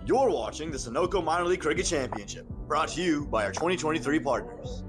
You're watching the Sunoco Minor League Cricket Championship, brought to you by our 2023 partners.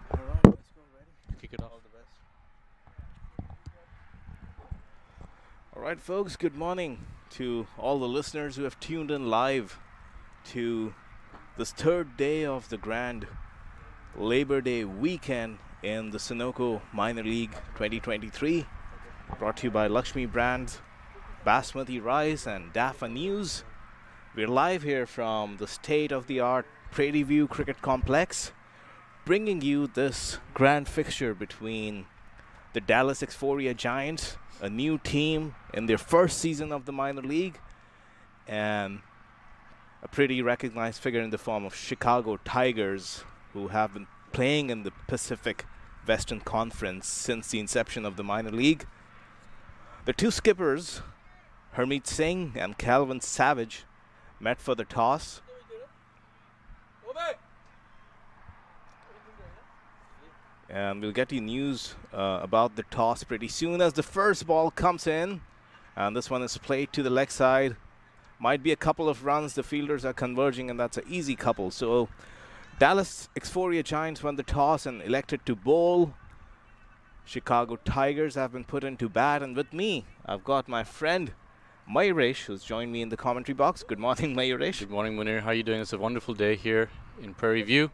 All right, let's go. Ready? Kick it off. All the best. All right, folks, good morning to all the listeners who have tuned in live to this third day of the grand Labor Day weekend in the Sunoco Minor League 2023, brought to you by Lakshmi Brands, Basmati Rice, and DAFA News. We're live here from the state-of-the-art Prairie View Cricket Complex, bringing you this grand fixture between the Dallas Xforia Giants, a new team in their first season of the minor league, and a pretty recognized figure in the form of Chicago Tigers, who have been playing in the Pacific Western Conference since the inception of the minor league. The two skippers, Harmeet Singh and Calvin Savage, met for the toss. And we'll get you news about the toss pretty soon as the first ball comes in. And this one is played to the leg side Might be a couple of runs. The fielders are converging, and that's an easy couple. So Dallas Xforia Giants won the toss and elected to bowl. Chicago Tigers have been put into bat, and with me, I've got my friend Mayuresh, who's joined me in the commentary box. Good morning, Mayuresh. Good morning, Munir. How are you doing? It's a wonderful day here in Prairie View.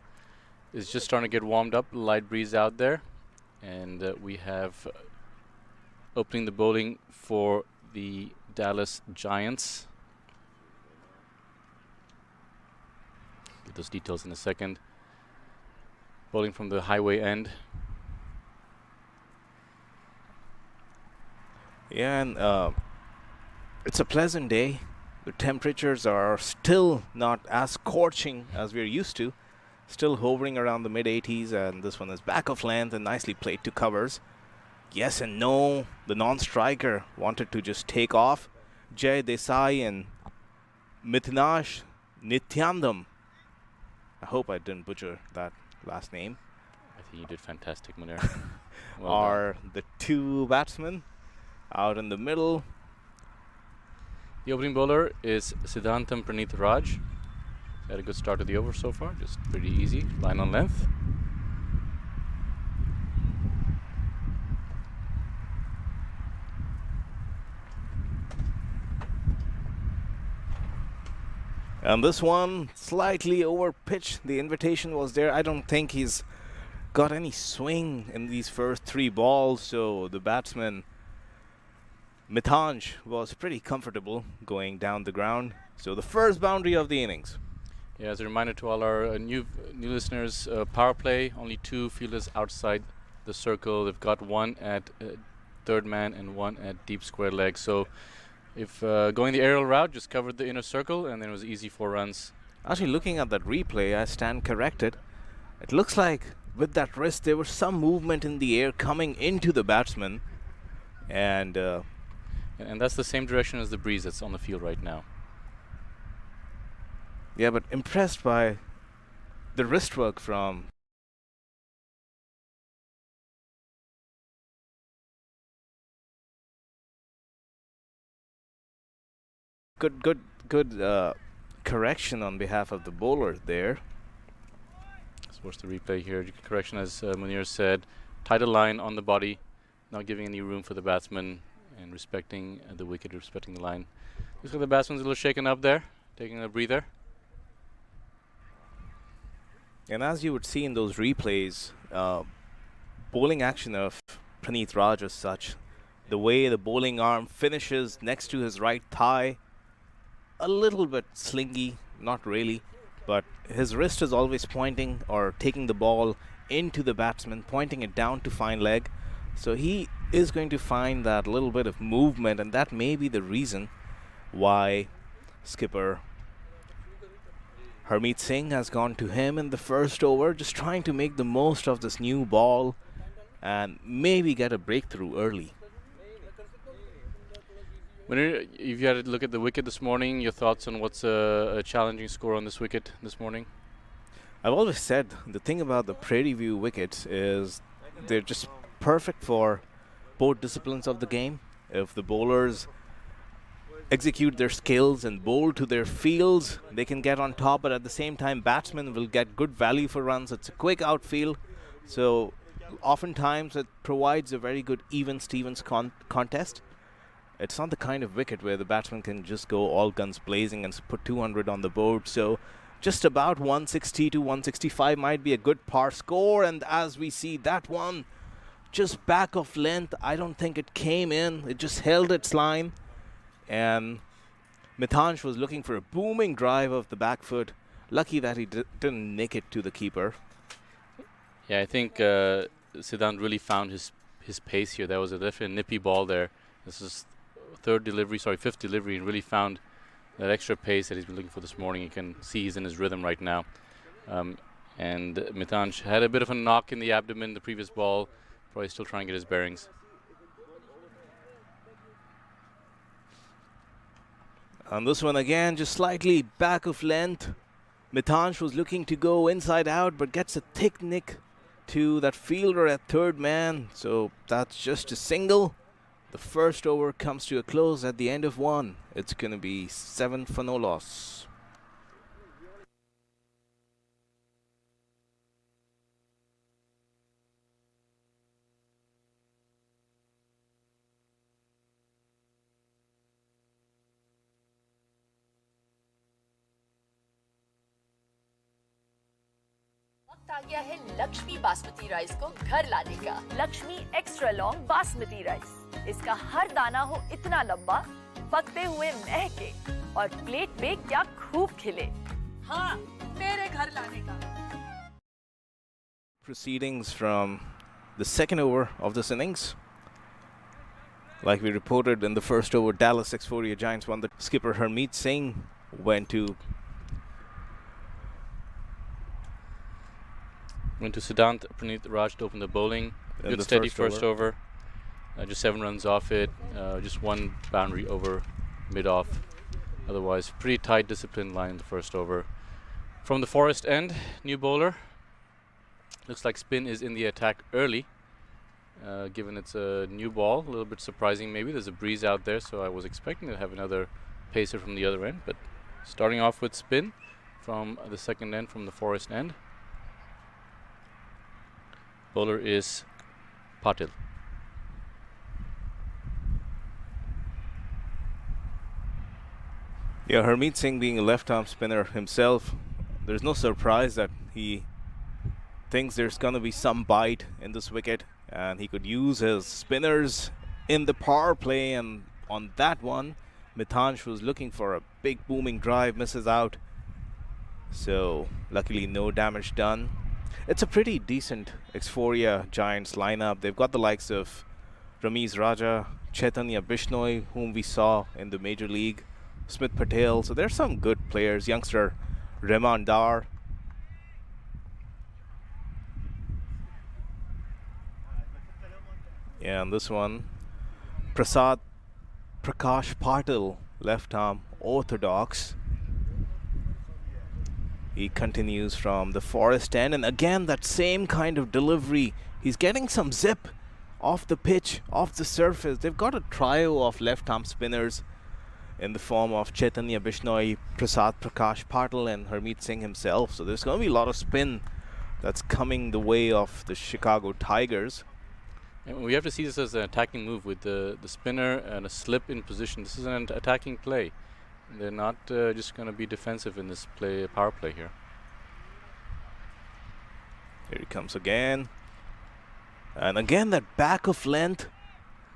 It's just starting to get warmed up, light breeze out there, and we have opening the bowling for the Dallas Giants. Get those details in a second. Bowling from the highway end. Yeah, and it's a pleasant day. The temperatures are still not as scorching as we're used to. Still hovering around the mid-80s, and this one is back of length and nicely played to covers. Yes and no. The non-striker wanted to just take off. Desai and Mitnash Nityandam. I hope I didn't butcher that last name. I think you did fantastic, Munir. Are the two batsmen out in the middle. The opening bowler is Siddhantam Praneeth Raj. Had a good start to the over so far, just pretty easy, line on length. And this one, slightly over pitch. The invitation was there. I don't think he's got any swing in these first three balls, so the batsman Mitanj was pretty comfortable going down the ground. So the first boundary of the innings. Yeah, as a reminder to all our new listeners, power play, only two fielders outside the circle. They've got one at third man and one at deep square leg. So if going the aerial route, just covered the inner circle, and then it was easy 4 runs. Actually, looking at that replay, I stand corrected. It looks like with that wrist, there was some movement in the air coming into the batsman. And that's the same direction as the breeze that's on the field right now. yeah, but impressed by the wrist work from good correction on behalf of the bowler there. So what's the replay here? Correction, as Munir said, tighter line on the body, not giving any room for the batsman, and respecting the wicket, respecting the line. Looks like the batsman's a little shaken up there, taking a breather. And as you would see in those replays, bowling action of Praneeth Raj as such, the way the bowling arm finishes next to his right thigh, a little bit slingy, not really, but his wrist is always pointing or taking the ball into the batsman, pointing it down to fine leg. So he is going to find that little bit of movement, and that may be the reason why skipper Harmeet Singh has gone to him in the first over, just trying to make the most of this new ball and maybe get a breakthrough early. If you had to look at the wicket this morning, your thoughts on what's a challenging score on this wicket this morning? I've always said the thing about the Prairie View wickets is they're just perfect for both disciplines of the game. If the bowlers execute their skills and bowl to their fields, they can get on top, but at the same time batsmen will get good value for runs. It's a quick outfield, so oftentimes it provides a very good even Stevens contest. It's not the kind of wicket where the batsman can just go all guns blazing and put 200 on the board. So just about 160 to 165 might be a good par score. And as we see that one, just back of length, I don't think it came in. It just held its line. And Mitanj was looking for a booming drive of the back foot. Lucky that he didn't nick it to the keeper. Yeah, I think Siddhant really found his pace here. That was a definitely nippy ball there. This is fifth delivery, and really found that extra pace that he's been looking for this morning. You can see he's in his rhythm right now. And Mitanj had a bit of a knock in the abdomen the previous ball, probably still trying to get his bearings. On this one again, just slightly back of length. Mitanj was looking to go inside out, but gets a thick nick to that fielder at third man. So that's just a single. The first over comes to a close at the end of 1. It's going to be 7 for no loss. आ गया है Lakshmi basmati rice को घर लाने का। Lakshmi extra long basmati rice. इसका हर दाना हो इतना लंबा, पकते हुए महके और प्लेट में क्या खूब खिले। हाँ, मेरे घर लाने का। Proceedings from the second over of this innings. Like we reported in the first over, Dallas Xforia Giants won. The skipper Harmeet Singh went to Siddhant Praneeth Raj to open the bowling. Good steady first over. Just 7 runs off it. Just 1 boundary over mid-off. Otherwise, pretty tight disciplined line in the first over. From the Forest end, new bowler. Looks like spin is in the attack early. Given it's a new ball, a little bit surprising maybe. There's a breeze out there, so I was expecting to have another pacer from the other end. But starting off with spin from the second end, from the Forest end. Bowler is Patil. Yeah, Harmeet Singh being a left-arm spinner himself, there's no surprise that he thinks there's going to be some bite in this wicket, and he could use his spinners in the power play. And on that one, Mithansh was looking for a big booming drive, misses out. So luckily no damage done. It's a pretty decent Xforia Giants lineup. They've got the likes of Ramiz Raja, Chaitanya Bishnoi, whom we saw in the Major League, Smith Patel. So there's some good players. Youngster Rehman Dar. Yeah, and this one, Prakash Patil, left arm orthodox. He continues from the Forest end, and again that same kind of delivery. He's getting some zip off the pitch, off the surface. They've got a trio of left-arm spinners in the form of Chaitanya Bishnoi, Prakash Patil, and Harmeet Singh himself. So there's going to be a lot of spin that's coming the way of the Chicago Tigers. And we have to see this as an attacking move with the spinner and a slip in position. This is an attacking play. They're not just going to be defensive in this power play here. Here he comes again. And again, that back of length.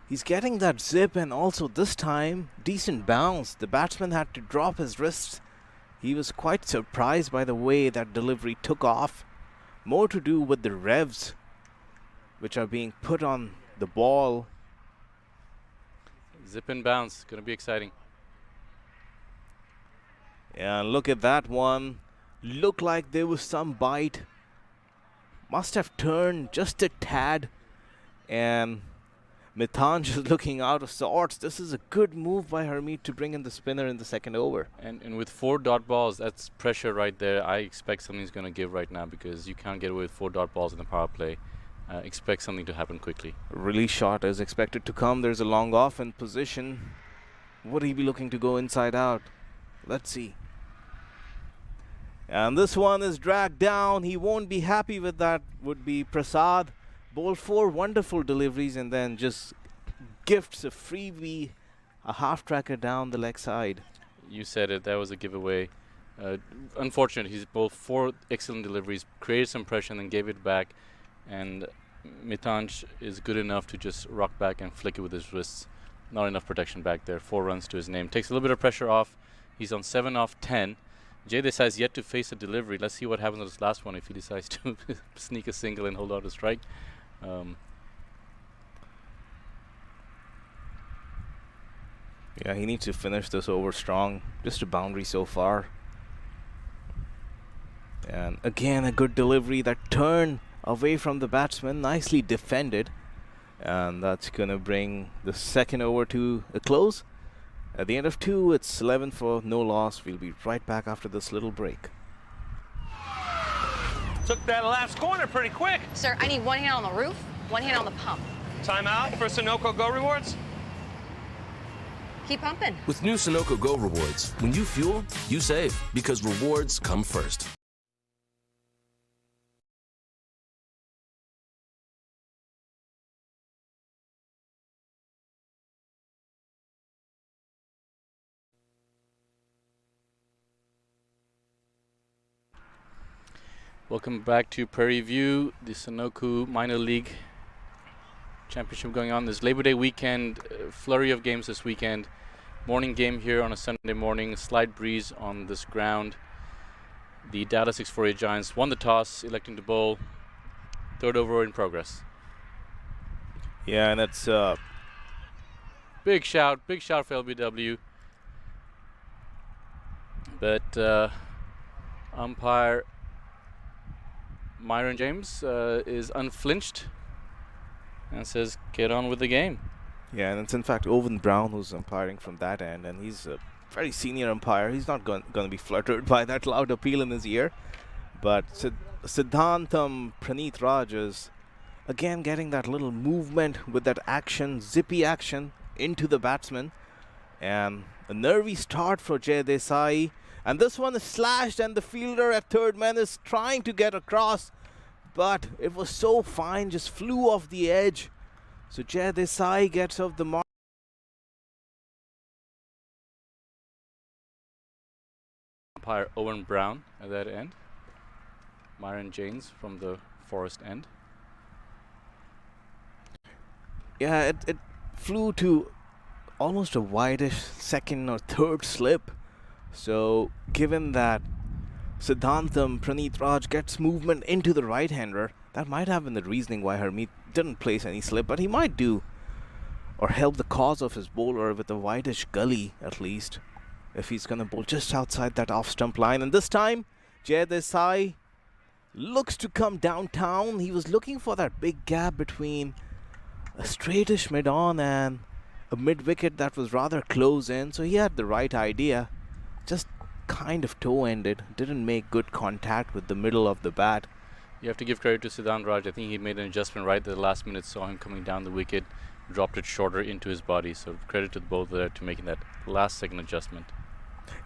He's getting that zip, and also this time, decent bounce. The batsman had to drop his wrists. He was quite surprised by the way that delivery took off. More to do with the revs which are being put on the ball. Zip and bounce, going to be exciting. Yeah, look at that one. Looked like there was some bite. Must have turned just a tad. And Mithansh is looking out of sorts. This is a good move by Harmeet to bring in the spinner in the second over. And with 4 dot balls, that's pressure right there. I expect something's going to give right now because you can't get away with 4 dot balls in the power play. Expect something to happen quickly. Release shot is expected to come. There's a long off in position. Would he be looking to go inside out? Let's see. And this one is dragged down. He won't be happy with that. Would be Prasad. Bowled 4 wonderful deliveries and then just gifts a freebie, a half tracker down the leg side. You said it. That was a giveaway. Unfortunate. He's bowled 4 excellent deliveries, created some pressure, and then gave it back. And Mithansh is good enough to just rock back and flick it with his wrists. Not enough protection back there. 4 runs to his name. Takes a little bit of pressure off. He's on 7 off 10. Jay Desai has yet to face a delivery. Let's see what happens on this last one if he decides to sneak a single and hold out a strike. Yeah, he needs to finish this over strong. Just a boundary so far. And again, a good delivery. That turn away from the batsman, nicely defended. And that's going to bring the second over to a close. At the end of 2, it's 11 for no loss. We'll be right back after this little break. Took that last corner pretty quick. Sir, I need 1 hand on the roof, 1 hand on the pump. Timeout for Sunoco Go Rewards. Keep pumping. With new Sunoco Go rewards, when you fuel, you save, because rewards come first. Welcome back to Prairie View, the Sunoco Minor League Championship going on this Labor Day weekend. Flurry of games this weekend. Morning game here on a Sunday morning. Slight breeze on this ground. The Dallas Xforia Giants won the toss, electing to bowl. Third over in progress. Yeah, and that's Big shout for LBW. But umpire Myron James is unflinched and says, get on with the game. Yeah, and it's in fact Owen Brown who's umpiring from that end, and he's a very senior umpire. He's not going to be fluttered by that loud appeal in his ear. But Siddhantam Praneeth Raj is again getting that little movement with that action, zippy action into the batsman. And a nervy start for Jay Desai. And this one is slashed, and the fielder at third man is trying to get across. But it was so fine, just flew off the edge. So Jay Desai gets off the mark. Umpire Owen Brown at that end. Myron James from the Forest end. Yeah, it flew to almost a wideish second or third slip. So given that Siddhantam Praneeth Raj gets movement into the right-hander, that might have been the reasoning why Harmeet didn't place any slip, but he might do or help the cause of his bowler with a wideish gully at least, if he's going to bowl just outside that off-stump line. And this time, Jay Desai looks to come downtown. He was looking for that big gap between a straightish mid-on and a mid-wicket that was rather close in, so he had the right idea. Just kind of toe-ended, didn't make good contact with the middle of the bat. You have to give credit to Siddhant Raj. I think he made an adjustment right at the last minute, saw him coming down the wicket, dropped it shorter into his body. So credit to both there to making that last second adjustment.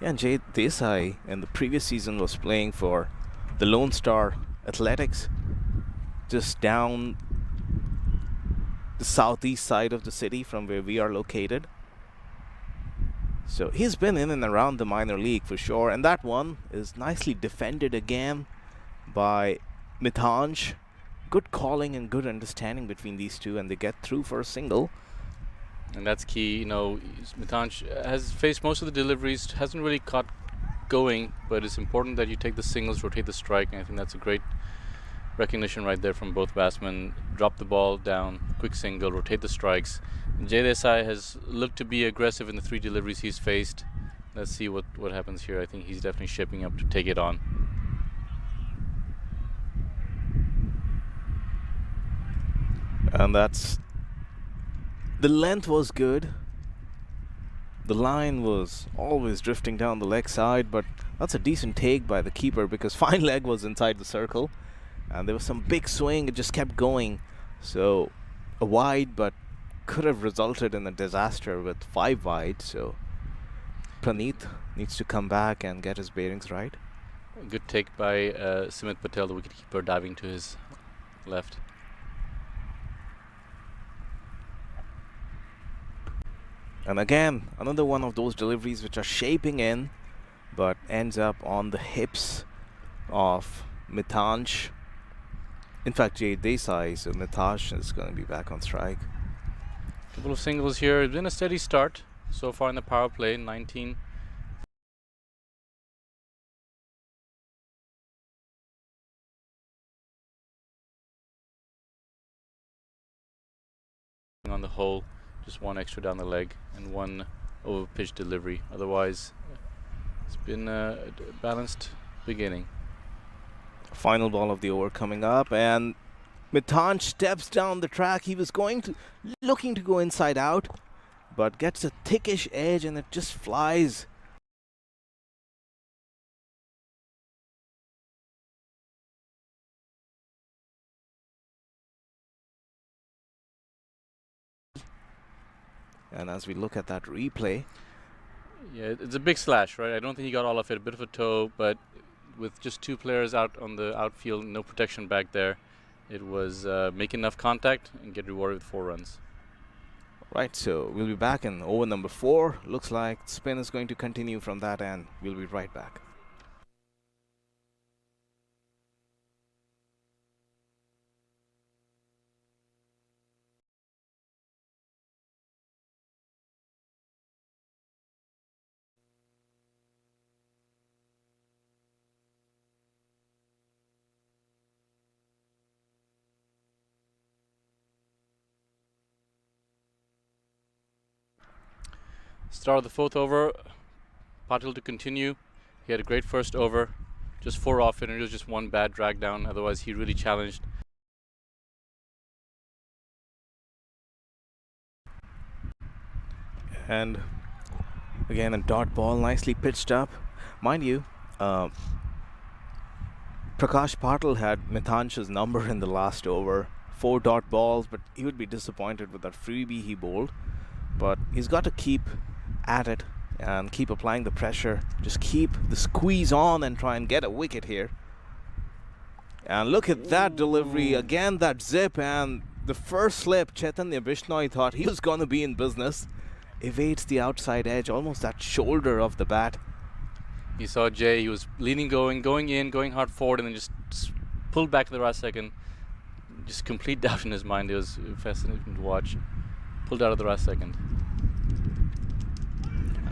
Yeah, and Jay Desai in the previous season was playing for the Lone Star Athletics, just down the southeast side of the city from where we are located. So he's been in and around the minor league for sure. And that one is nicely defended again by Mithanj. Good calling and good understanding between these two, and they get through for a single. And that's key. You know, Mithanj has faced most of the deliveries, hasn't really caught going, but it's important that you take the singles, rotate the strike, and I think that's a great recognition right there from both batsmen. Drop the ball down, quick single, rotate the strikes. And Jay Desai has looked to be aggressive in the three deliveries he's faced. Let's see what happens here. I think he's definitely shaping up to take it on. And that's... the length was good. The line was always drifting down the leg side, but that's a decent take by the keeper because fine leg was inside the circle. And there was some big swing, it just kept going. So a wide, but could have resulted in a disaster with 5 wide. So Praneeth needs to come back and get his bearings right. Good take by Simit Patel, the wicketkeeper, diving to his left. And again, another one of those deliveries which are shaping in, but ends up on the hips of Mithanj. In fact, Jay Desai, so Mithanj is going to be back on strike. Couple of singles here. It's been a steady start so far in the power play. 19. On the whole, just one extra down the leg and one over pitch delivery. Otherwise, it's been a balanced beginning. Final ball of the over coming up, and Mithanj steps down the track. He was looking to go inside out, but gets a thickish edge and it just flies. And as we look at that replay, Yeah, it's a big slash, right? I don't think he got all of it. A bit of a toe, but with just two players out on the outfield, no protection back there, it was make enough contact and get rewarded with 4 runs. right, so we'll be back in over number 4. Looks like spin is going to continue from that end. We'll be right back. Start of the 4th over, Patil to continue. He had a great first over, just 4 off it, and it was just one bad drag down. Otherwise, he really challenged. And again, a dot ball, nicely pitched up. Mind you, Prakash Patil had Mithansh's number in the last over. 4 dot balls, but he would be disappointed with that freebie he bowled. But he's got to keep at it and keep applying the pressure. Just keep the squeeze on and try and get a wicket here. And look at that delivery. Again, that zip and the first slip. Chaitanya Bishnoi thought he was going to be in business. Evades the outside edge, almost that shoulder of the bat. He saw Jay, he was leaning, going in, going hard forward, and then just pulled back at the last second. Just complete doubt in his mind. It was fascinating to watch. Pulled out at the last second.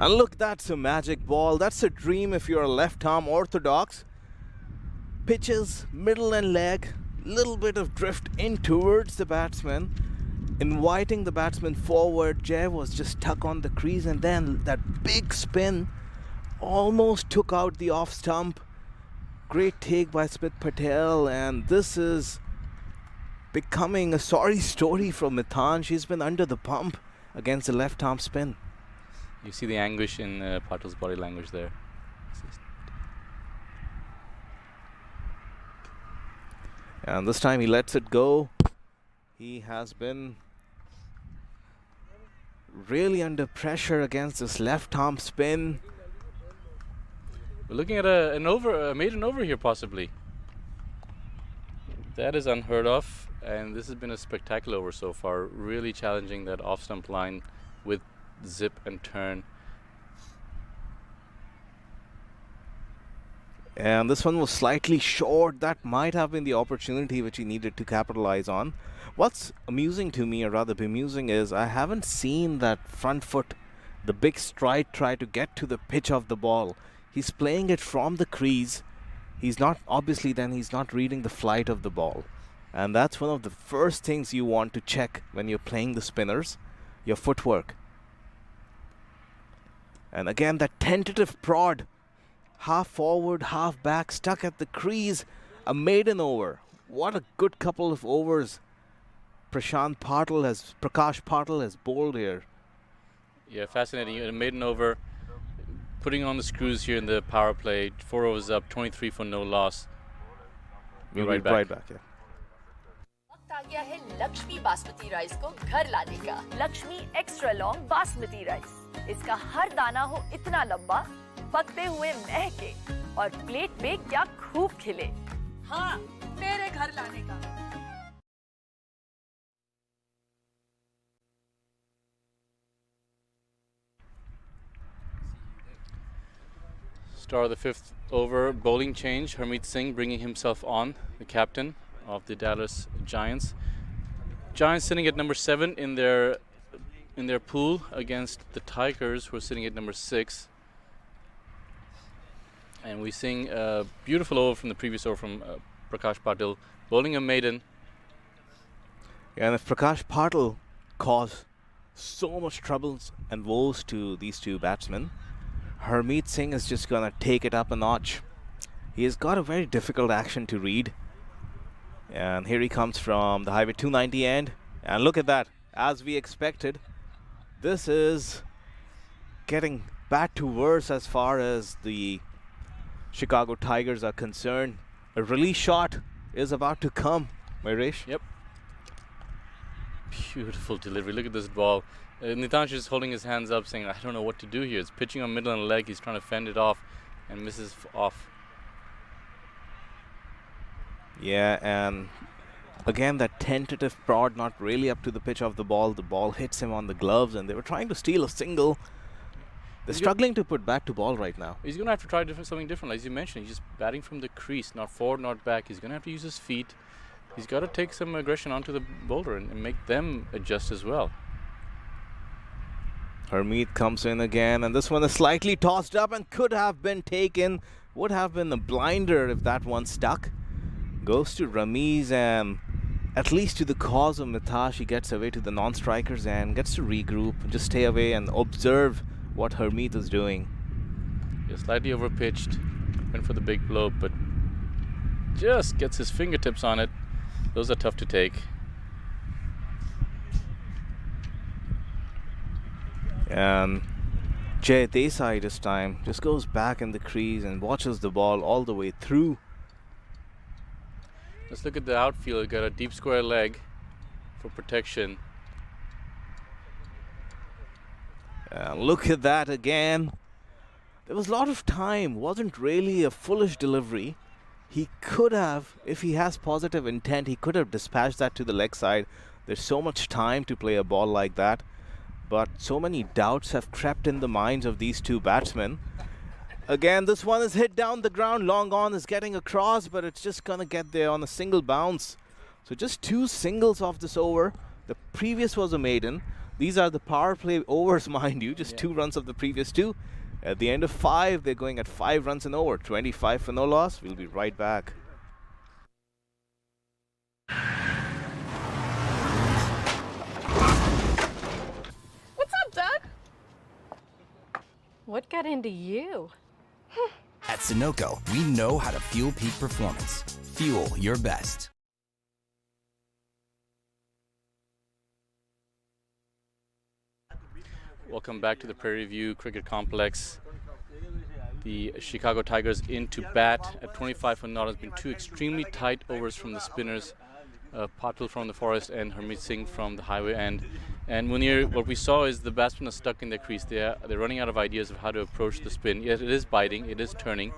And look, that's a magic ball. That's a dream if you're a left-arm orthodox. Pitches, middle and leg. Little bit of drift in towards the batsman. Inviting the batsman forward. Jay was just stuck on the crease. And then that big spin almost took out the off stump. Great take by Smith Patel. And this is becoming a sorry story for Mithan. She's been under the pump against the left-arm spin. You see the anguish in Patil's body language there. And this time he lets it go. He has been really under pressure against this left-arm spin. We're looking at a maiden over here possibly. That is unheard of, and this has been a spectacular over so far. Really challenging that off-stump line with zip and turn. And this one was slightly short. That might have been the opportunity which he needed to capitalize on. What's amusing to me, or rather bemusing, is I haven't seen that front foot, the big stride, try to get to the pitch of the ball. He's playing it from the crease. He's not, obviously then he's not reading the flight of the ball. And that's one of the first things you want to check when you're playing the spinners, your footwork. And again, that tentative prod, half forward, half back, stuck at the crease, a maiden over. What a good couple of overs Prakash Patil has bowled here. Yeah, fascinating. A maiden over, putting on the screws here in the power play. 4 overs up, 23 for no loss. We'll be right back. Yeah. वक्त आ गया है Lakshmi basmati rice को घर लाने का। Lakshmi extra long basmati rice. इसका हर दाना हो इतना लंबा, पकते हुए महके और प्लेट पे क्या खूब खिले। हाँ, मेरे घर लाने का। Start of the 5th over, bowling change. Harmeet Singh bringing himself on, the captain of the Dallas Giants. Giants sitting at number 7 in their pool against the Tigers, who are sitting at number 6. And we sing a beautiful over from the previous over from Prakash Patil, bowling a maiden. And if Prakash Patil caused so much troubles and woes to these two batsmen, Harmeet Singh is just going to take it up a notch. He has got a very difficult action to read. And here he comes from the Highway 290 end. And look at that, as we expected. This is getting bad to worse as far as the Chicago Tigers are concerned. A release shot is about to come, Mayresh. Yep. Beautiful delivery. Look at this ball. Nitansh is holding his hands up saying, I don't know what to do here. It's pitching on middle and leg. He's trying to fend it off and misses off. Yeah, and again, that tentative prod, not really up to the pitch of the ball. The ball hits him on the gloves, and they were trying to steal a single. They're struggling to put back to ball right now. He's going to have to try something different. As you mentioned, he's just batting from the crease, not forward, not back. He's going to have to use his feet. He's got to take some aggression onto the bowler and make them adjust as well. Harmeet comes in again, and this one is slightly tossed up and could have been taken. Would have been a blinder if that one stuck. Goes to Ramiz, and at least to the cause of Mitash, he gets away to the non-strikers and gets to regroup, just stay away and observe what Harmeet is doing. Yeah, slightly overpitched, went for the big blow, but just gets his fingertips on it. Those are tough to take. And Jay Desai this time just goes back in the crease and watches the ball all the way through. Let's look at the outfield. Got a deep square leg for protection. Look at that again. There was a lot of time. Wasn't really a foolish delivery. He could have, if he has positive intent, he could have dispatched that to the leg side. There's so much time to play a ball like that. But so many doubts have crept in the minds of these two batsmen. Again, this one is hit down the ground. Long on is getting across, but it's just going to get there on a single bounce. So just two singles off this over. The previous was a maiden. These are the power play overs, mind you. Just 2 runs of the previous 2. At the end of 5, they're going at 5 runs and over. 25 for no loss. We'll be right back. What's up, Doug? What got into you? At Sunoco, we know how to fuel peak performance. Fuel your best. Welcome back to the Prairie View Cricket Complex. The Chicago Tigers into bat at 25 for naught. Has been 2 extremely tight overs from the spinners, Patil from the Forest and Harmeet Singh from the Highway end. And Munir, what we saw is the batsmen are stuck in their crease. They're running out of ideas of how to approach the spin. Yes, it is biting, it is turning.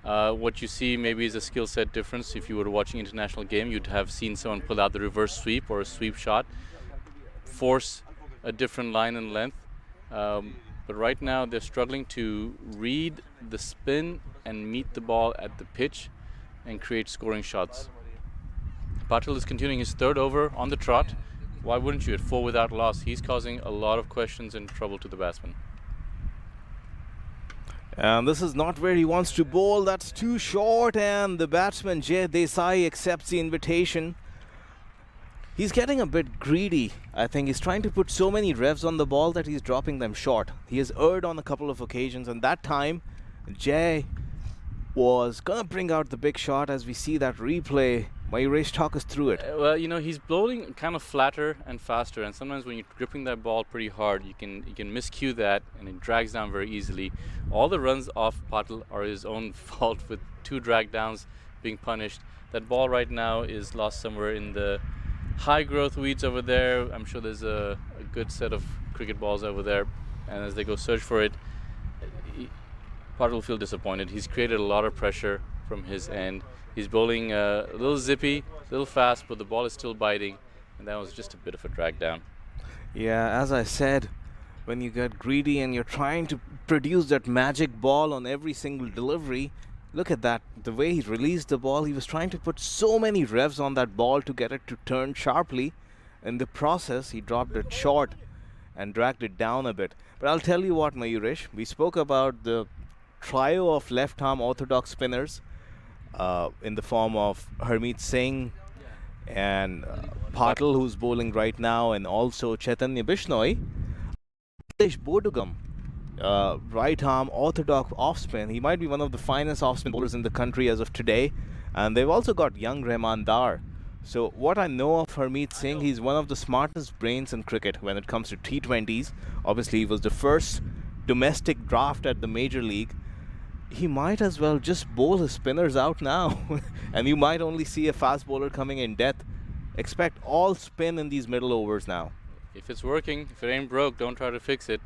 What you see maybe is a skill set difference. If you were watching international game, you'd have seen someone pull out the reverse sweep or a sweep shot, force a different line and length. But right now they're struggling to read the spin and meet the ball at the pitch and create scoring shots. Patil is continuing his 3rd over on the trot. Why wouldn't you? At 4 without loss, he's causing a lot of questions and trouble to the batsman. And this is not where he wants to bowl. That's too short, and the batsman Jay Desai accepts the invitation. He's getting a bit greedy. I think he's trying to put so many revs on the ball that he's dropping them short. He has erred on a couple of occasions, and that time Jay was gonna bring out the big shot. As we see that replay, Mayuresh, talk us through it. Well, you know, he's bowling kind of flatter and faster, and sometimes when you're gripping that ball pretty hard, you can miscue that, and it drags down very easily. All the runs off Patil are his own fault, with 2 drag downs being punished. That ball right now is lost somewhere in the high growth weeds over there. I'm sure there's a good set of cricket balls over there, and as they go search for it, Patil will feel disappointed. He's created a lot of pressure from his end. He's bowling a little zippy, a little fast, but the ball is still biting, and that was just a bit of a drag down. Yeah, as I said, when you get greedy and you're trying to produce that magic ball on every single delivery, look at that. The way he released the ball, he was trying to put so many revs on that ball to get it to turn sharply. In the process, he dropped it short and dragged it down a bit. But I'll tell you what, Mayuresh, we spoke about the trio of left-arm orthodox spinners in the form of Harmeet Singh and Patil, who's bowling right now, and also Chaitanya Bishnoi. Bodugam, right-arm orthodox off-spin. He might be one of the finest off-spin bowlers in the country as of today. And they've also got young Rahman Dar. So what I know of Harmeet Singh, he's one of the smartest brains in cricket when it comes to T20s. Obviously, he was the first domestic draft at the major league. He might as well just bowl his spinners out now. And you might only see a fast bowler coming in death. Expect all spin in these middle overs now. if it's working, if it ain't broke, don't try to fix it.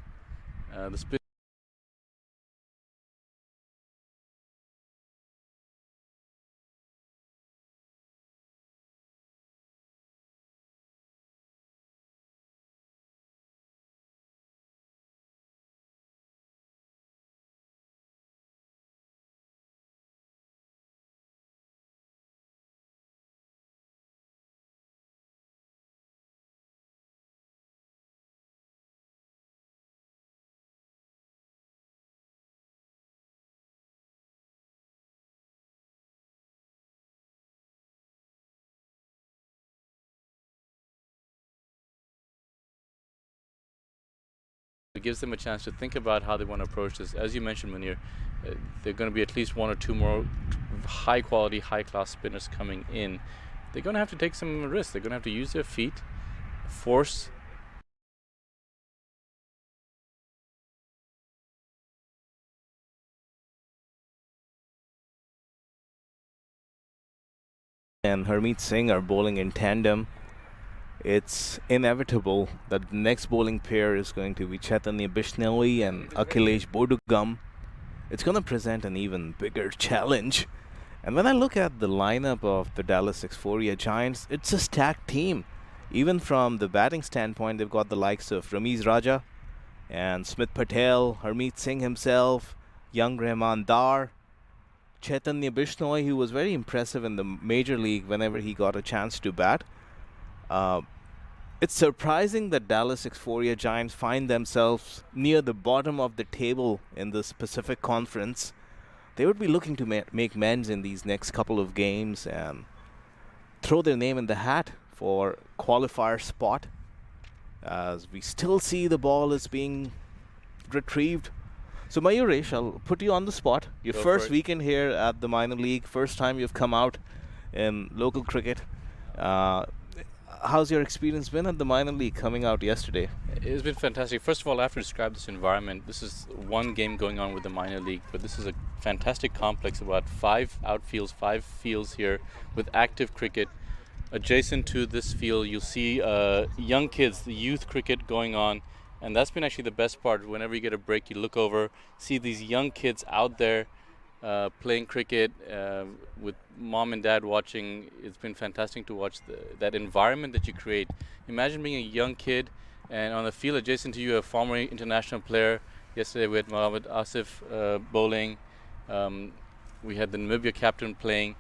The spin it gives them a chance to think about how they want to approach this. As you mentioned, Munir, there are going to be at least one or two more high quality, high class spinners coming in. They're going to have to take some risks. They're going to have to use their feet, force. And Harmeet Singh are bowling in tandem. It's inevitable that the next bowling pair is going to be Chaitanya Bishnoi and Akhilesh Bodugam. It's going to present an even bigger challenge. And when I look at the lineup of the Dallas Xforia Giants, it's a stacked team. Even from the batting standpoint, they've got the likes of Ramiz Raja and Smith Patel, Harmeet Singh himself, young Rahman Dar, Chaitanya Bishnoi, who was very impressive in the major league whenever he got a chance to bat. It's surprising that Dallas Xforia Giants find themselves near the bottom of the table in this Pacific Conference. They would be looking to make amends in these next couple of games and throw their name in the hat for qualifier spot, as we still see the ball is being retrieved. So Mayuresh, I'll put you on the spot. Your Go first for it. weekend here at the minor league, first time you've come out in local cricket. How's your experience been at the minor league coming out yesterday? It's been fantastic. First of all, I have to describe this environment. This is one game going on with the minor league, but this is a fantastic complex, about 5 outfields, 5 fields here with active cricket. Adjacent to this field, you'll see young kids, the youth cricket going on, and that's been actually the best part. Whenever you get a break, you look over, see these young kids out there playing cricket with mom and dad watching. It's been fantastic to watch that environment that you create. Imagine being a young kid and on the field adjacent to you a former international player. Yesterday we had Mohammad Asif bowling. We had the Namibia captain playing.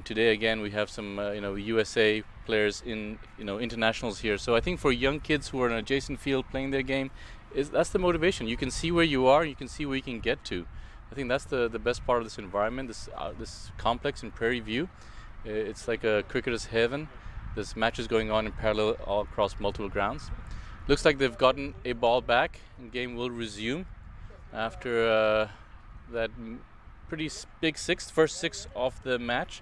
Today again we have some USA players in internationals here. So I think for young kids who are in an adjacent field playing their game, that's the motivation. You can see where you are, you can see where you can get to. I think that's the best part of this environment, this complex in Prairie View. It's like a cricketer's heaven. There's matches going on in parallel all across multiple grounds. Looks like they've gotten a ball back, and game will resume after that pretty big first six of the match,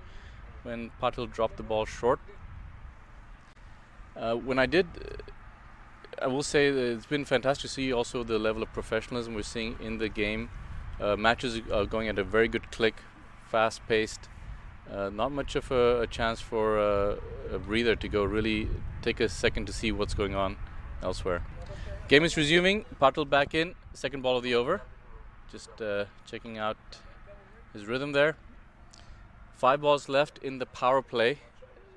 when Patil dropped the ball short. I will say that it's been fantastic to see also the level of professionalism we're seeing in the game. Matches are going at a very good click, fast-paced. Not much of a chance for a breather to go really take a second to see what's going on elsewhere. Game is resuming. Patil back in, second ball of the over. Just checking out his rhythm there. 5 balls left in the power play.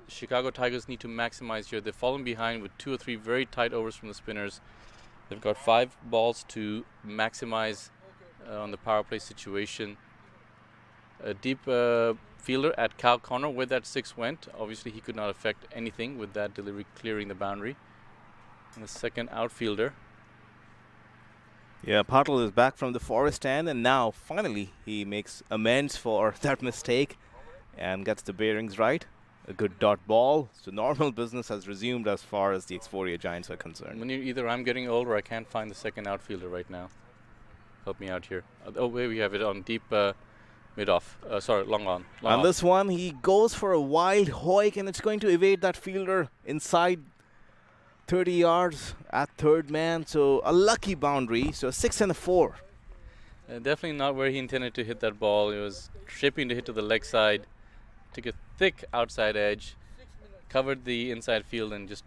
Chicago Tigers need to maximize here. They've fallen behind with 2 or 3 very tight overs from the spinners. They've got 5 balls to maximize on the power play situation. A deep fielder at cow corner where that 6 went. Obviously he could not affect anything with that delivery clearing the boundary. And the second outfielder. Yeah, Patil is back from the forest stand, and now finally he makes amends for that mistake and gets the bearings right. A good dot ball. So normal business has resumed as far as the Xforia Giants are concerned. Either I'm getting old or I can't find the second outfielder right now. Help me out here. Oh, wait, we have it on deep mid-off. Sorry, long on. On this one, he goes for a wild hoik, and it's going to evade that fielder inside 30 yards at third man. So a lucky boundary. So a 6 and a 4. Definitely not where he intended to hit that ball. He was shaping to hit to the leg side. Took a thick outside edge. Covered the inside field and just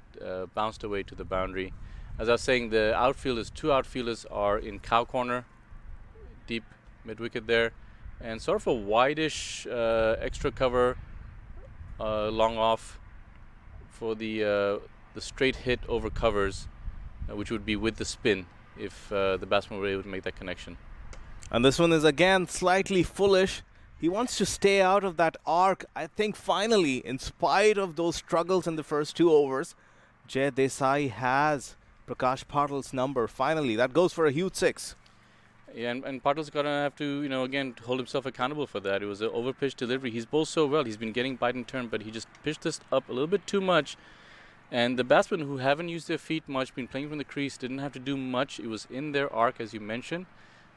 bounced away to the boundary. As I was saying, the outfielders, two outfielders are in cow corner, deep mid-wicket there, and sort of a wideish extra cover long off for the straight hit over covers, which would be with the spin if the batsman were able to make that connection. And this one is again slightly foolish. He wants to stay out of that arc. I think finally, in spite of those struggles in the first 2 overs, Jay Desai has Prakash Patil's number. Finally, that goes for a huge 6. Yeah, and Patil's going to have to, again, hold himself accountable for that. It was an over-pitched delivery. He's bowled so well. He's been getting bite and turn, but he just pitched this up a little bit too much. And the batsmen who haven't used their feet much, been playing from the crease, didn't have to do much. It was in their arc, as you mentioned.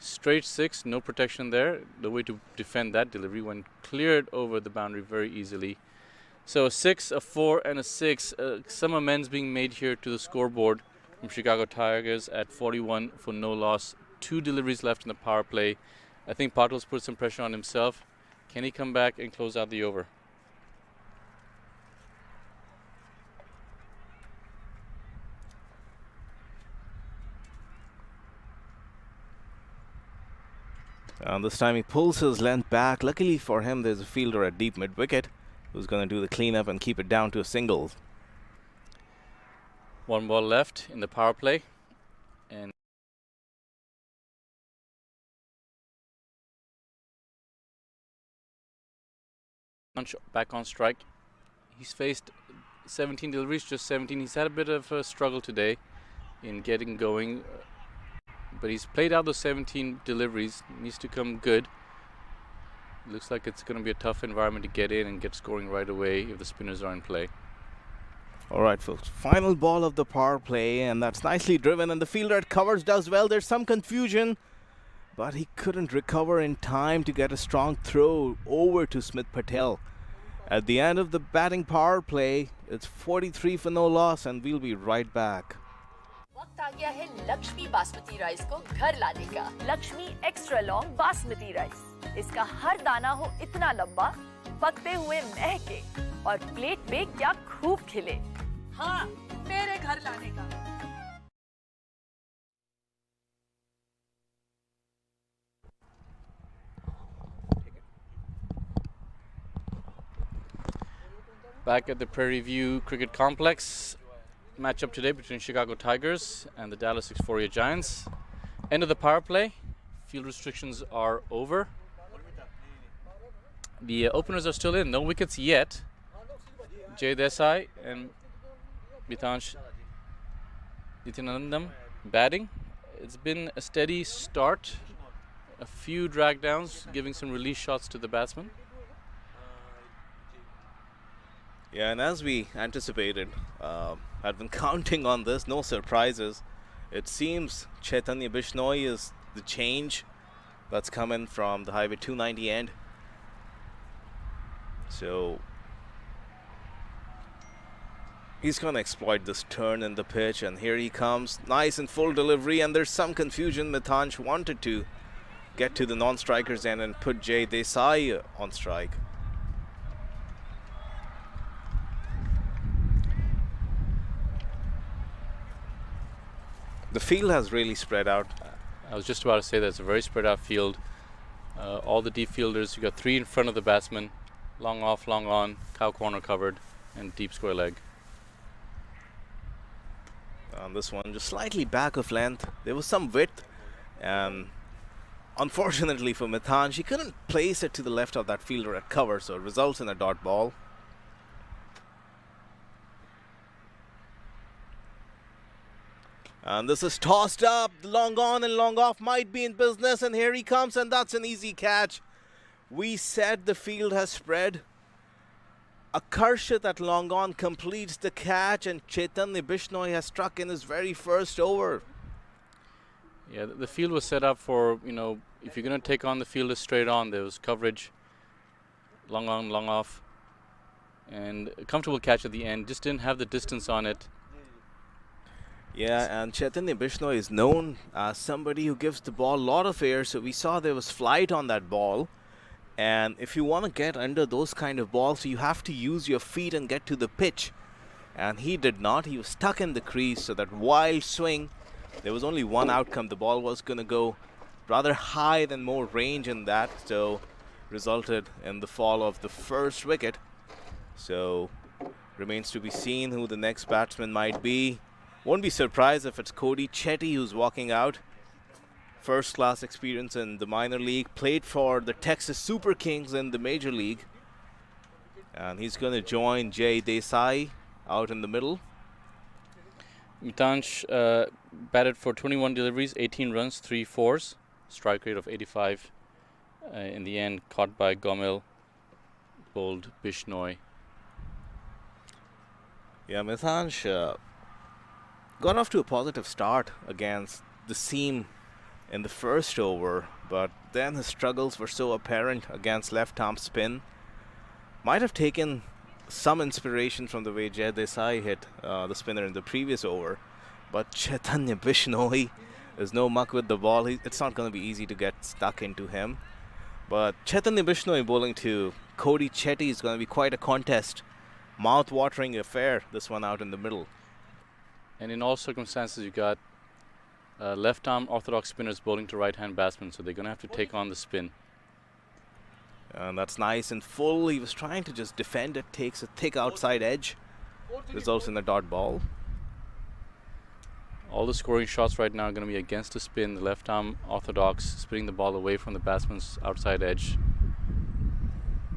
Straight 6, no protection there. The way to defend that delivery when cleared over the boundary very easily. So a 6, a 4, and a 6. Some amends being made here to the scoreboard from Chicago Tigers at 41 for no loss. 2 deliveries left in the power play. I think Patil's put some pressure on himself. Can he come back and close out the over? And this time he pulls his length back. Luckily for him, there's a fielder at deep mid-wicket who's going to do the cleanup and keep it down to a single. 1 ball left in the power play. And back on strike. He's faced 17 deliveries, just 17. He's had a bit of a struggle today in getting going. But he's played out those 17 deliveries. Needs to come good. Looks like it's going to be a tough environment to get in and get scoring right away if the spinners are in play. All right, folks. Final ball of the power play, and that's nicely driven. And the fielder at covers does well. There's some confusion, but he couldn't recover in time to get a strong throw over to Smith Patel. At the end of the batting power play, it's 43 for no loss, and we'll be right back. वक्त आ गया है Lakshmi basmati rice को घर लाने का। Lakshmi extra long basmati rice. इसका हर दाना हो इतना लंबा, पकते हुए महके और प्लेट में क्या खूब खिले। हाँ, मेरे घर लाने का। Back at the Prairie View Cricket Complex. Matchup today between Chicago Tigers and the Dallas Xforia Giants. End of the power play. Field restrictions are over. The openers are still in. No wickets yet. Jay Desai and Mitansh Nityanandam batting. It's been a steady start. A few drag downs, giving some release shots to the batsmen. Yeah, and as we anticipated, I've been counting on this, no surprises. It seems Chaitanya Bishnoi is the change that's coming from the Highway 290 end. So he's going to exploit this turn in the pitch, and here he comes. Nice and full delivery, and there's some confusion. Mitansh wanted to get to the non-strikers end and put Jay Desai on strike. The field has really spread out. I was just about to say that it's a very spread out field. All the deep fielders, you got 3 in front of the batsman, long off, long on, cow corner covered, and deep square leg. On this one, just slightly back of length. There was some width, and unfortunately for Mitansh, he couldn't place it to the left of that fielder at cover, so it results in a dot ball. And this is tossed up. Long on and long off might be in business, and here he comes, and that's an easy catch. We said the field has spread. Akarshit at long on completes the catch, and Chaitanya Bishnoi has struck in his very first over. Yeah, the field was set up for, if you're going to take on the fielder straight on, there was coverage, long on, long off, and a comfortable catch at the end. Just didn't have the distance on it. Yeah, and Chaitanya Bishnoi is known as somebody who gives the ball a lot of air, so we saw there was flight on that ball. And if you want to get under those kind of balls, you have to use your feet and get to the pitch. and he did not. He was stuck in the crease, so that wild swing, there was only one outcome. The ball was going to go rather high than more range in that, so resulted in the fall of the first wicket. So remains to be seen who the next batsman might be. Won't be surprised if it's Cody Chetty who's walking out. First class experience in the minor league, played for the Texas Super Kings in the major league, and he's going to join Jay Desai out in the middle. Mitansh batted for 21 deliveries, 18 runs, 3 fours, strike rate of 85. In the end, caught by Gomel, bowled Bishnoi. Yeah, Mitansh got off to a positive start against the seam in the first over, but then his struggles were so apparent against left-arm spin. Might have taken some inspiration from the way Jay Desai hit the spinner in the previous over, but Chaitanya Bishnoi is no muck with the ball. It's not going to be easy to get stuck into him. But Chaitanya Bishnoi bowling to Cody Chetty is going to be quite a contest. Mouth-watering affair, this one out in the middle. And in all circumstances, you got left-arm orthodox spinners bowling to right-hand batsmen, so they're going to have to take on the spin. And that's nice and full. He was trying to just defend it, takes a thick outside edge, results in a dot ball. All the scoring shots right now are going to be against the spin. The left-arm orthodox spinning the ball away from the batsman's outside edge.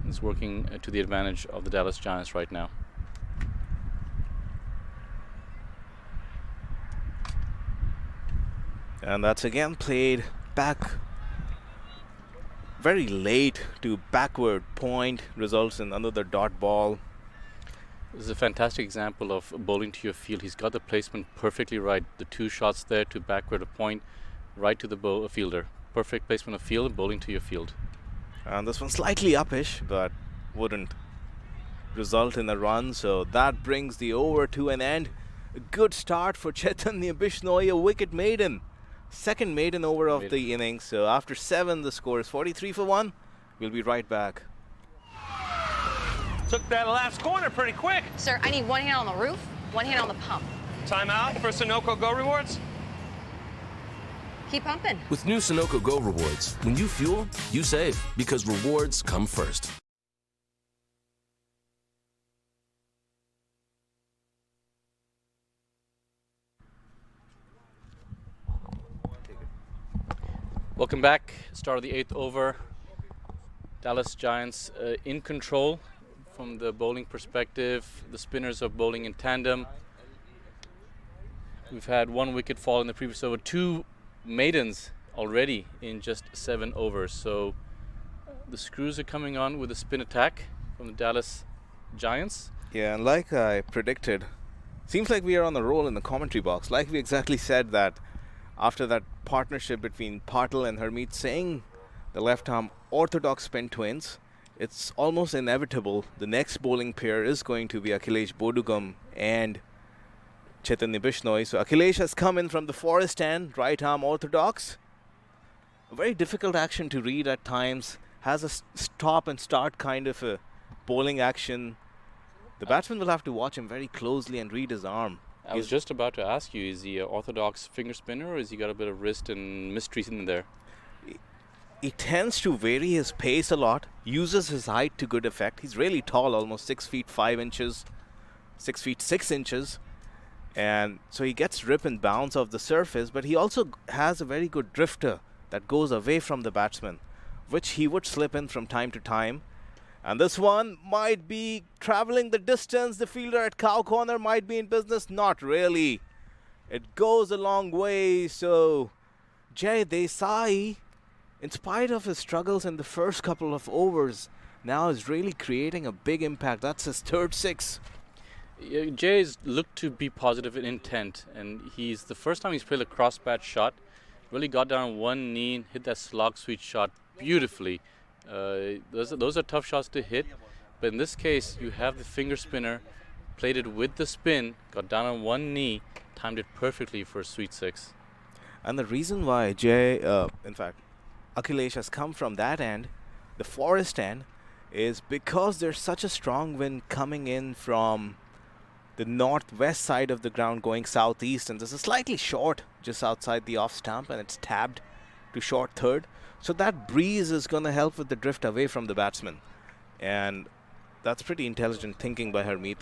It's working to the advantage of the Dallas Giants right now. And that's again played back very late to backward point, results in another dot ball. This is a fantastic example of bowling to your field. He's got the placement perfectly right. The 2 shots there to backward a point, right to the fielder. Perfect placement of field, bowling to your field. And this one slightly uppish, but wouldn't result in a run. So that brings the over to an end. A good start for Chaitanya Bishnoi, a wicket maiden. Second maiden over of the innings. So after 7, the score is 43 for 1. We'll be right back. Took that last corner pretty quick. Sir, I need one hand on the roof, one hand on the pump. Timeout for Sunoco Go Rewards. Keep pumping. With new Sunoco Go rewards, when you fuel, you save because rewards come first. Welcome back. Start of the 8th over. Dallas Giants in control from the bowling perspective. The spinners are bowling in tandem. We've had 1 wicket fall in the previous over. 2 maidens already in just 7 overs. So the screws are coming on with a spin attack from the Dallas Giants. Yeah, and like I predicted, seems like we are on a roll in the commentary box. Like we exactly said that after that partnership between Patil and Harmeet Singh, the left-arm orthodox spin twins, it's almost inevitable the next bowling pair is going to be Akhilesh Bodugam and Chaitanya Bishnoi. So Akhilesh has come in from the forest end, right-arm orthodox. A very difficult action to read at times. Has a stop and start kind of a bowling action. The batsman will have to watch him very closely and read his arm. I was just about to ask you, is he an orthodox finger spinner or has he got a bit of wrist and mystery in there? He tends to vary his pace a lot, uses his height to good effect. He's really tall, almost 6 feet 5 inches, 6 feet 6 inches. And so he gets rip and bounce off the surface, but he also has a very good drifter that goes away from the batsman, which he would slip in from time to time. And this one might be traveling the distance. The fielder at cow corner might be in business. Not really. It goes a long way. So Jay Desai, in spite of his struggles in the first couple of overs, now is really creating a big impact. That's his 3rd 6. Yeah, Jay's looked to be positive in intent, and he's the first time he's played a cross-bat shot. Really got down on one knee, hit that slog sweep shot beautifully. Those are tough shots to hit, but in this case, you have the finger spinner, played it with the spin, got down on one knee, timed it perfectly for a sweet 6. And the reason why Jay, in fact, Akhilesh has come from that end, the forest end, is because there's such a strong wind coming in from the northwest side of the ground going southeast, and this is slightly short just outside the off stump, and it's tabbed to short third. So that breeze is going to help with the drift away from the batsman, and that's pretty intelligent thinking by Harmeet.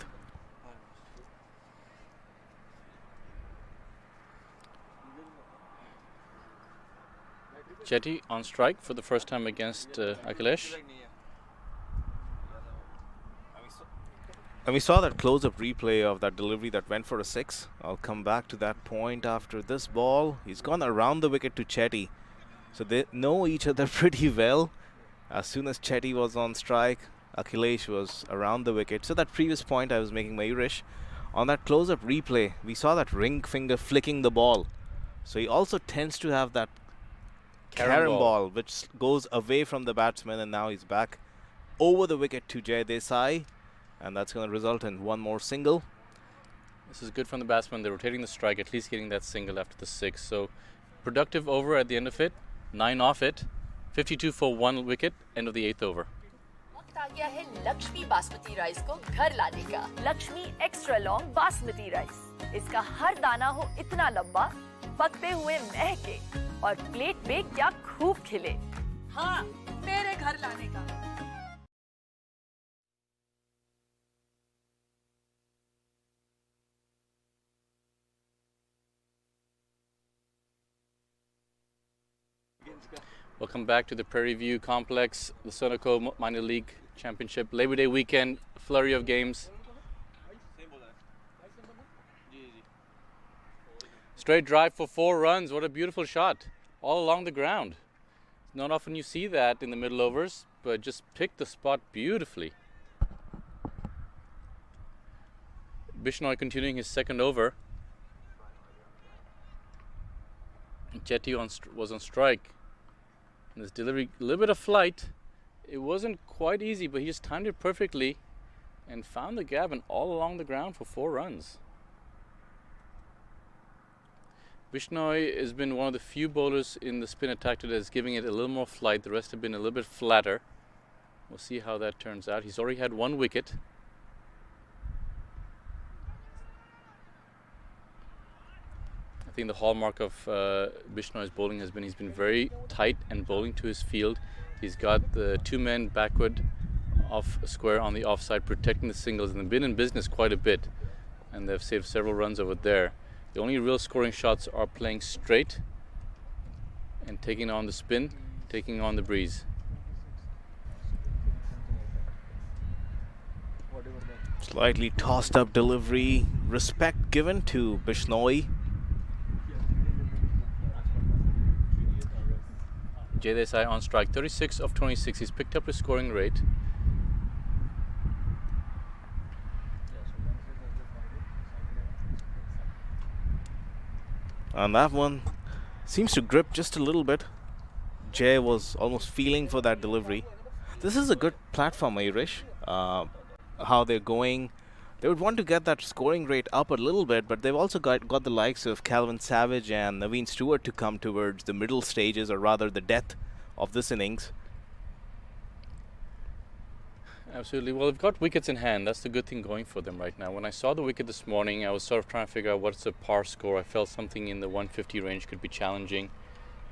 Chetty on strike for the first time against Akhilesh. And we saw that close-up replay of that delivery that went for a 6. I'll come back to that point after this ball. He's gone around the wicket to Chetty. So they know each other pretty well. As soon as Chetty was on strike, Akhilesh was around the wicket. So that previous point I was making, Mayurish, on that close-up replay, we saw that ring finger flicking the ball. So he also tends to have that carom ball, which goes away from the batsman, and now he's back over the wicket to Jay Desai. And that's going to result in one more single. This is good from the batsman. They're rotating the strike, at least getting that single after the 6. So productive over at the end of it. 9 off it. 52 for 1 wicket. End of the 8th over. वक्त आ गया है Lakshmi basmati rice को घर लाने का। Lakshmi extra long basmati rice. इसका हर दाना हो इतना लंबा, पकते हुए महके और प्लेट पे क्या खूब खिले। हाँ, मेरे घर लाने का। Welcome back to the Prairie View Complex, the Sunoco Minor League Championship. Labor Day weekend, flurry of games. Straight drive for 4 runs. What a beautiful shot. All along the ground. Not often you see that in the middle overs, but just picked the spot beautifully. Bishnoi continuing his second over. Chetty was on strike. And this delivery, a little bit of flight. It wasn't quite easy, but he just timed it perfectly and found the gap and all along the ground for 4 runs. Bishnoi has been one of the few bowlers in the spin attack that is giving it a little more flight. The rest have been a little bit flatter. We'll see how that turns out. He's already had 1 wicket. I think the hallmark of Bishnoi's bowling has been he's been very tight and bowling to his field. He's got the 2 men backward off square on the offside, protecting the singles, and they've been in business quite a bit, and they've saved several runs over there. The only real scoring shots are playing straight and taking on the spin, taking on the breeze. Slightly tossed up delivery. Respect given to Bishnoi. Jay Desai on strike, 36 of 26. He's picked up his scoring rate. And that one seems to grip just a little bit. Jay was almost feeling for that delivery. This is a good platform, Irish. How they're going. They would want to get that scoring rate up a little bit, but they've also got the likes of Calvin Savage and Naveen Stewart to come towards the middle stages, or rather the death of this innings. Absolutely. Well, they've got wickets in hand. That's the good thing going for them right now. When I saw the wicket this morning, I was sort of trying to figure out what's the par score. I felt something in the 150 range could be challenging.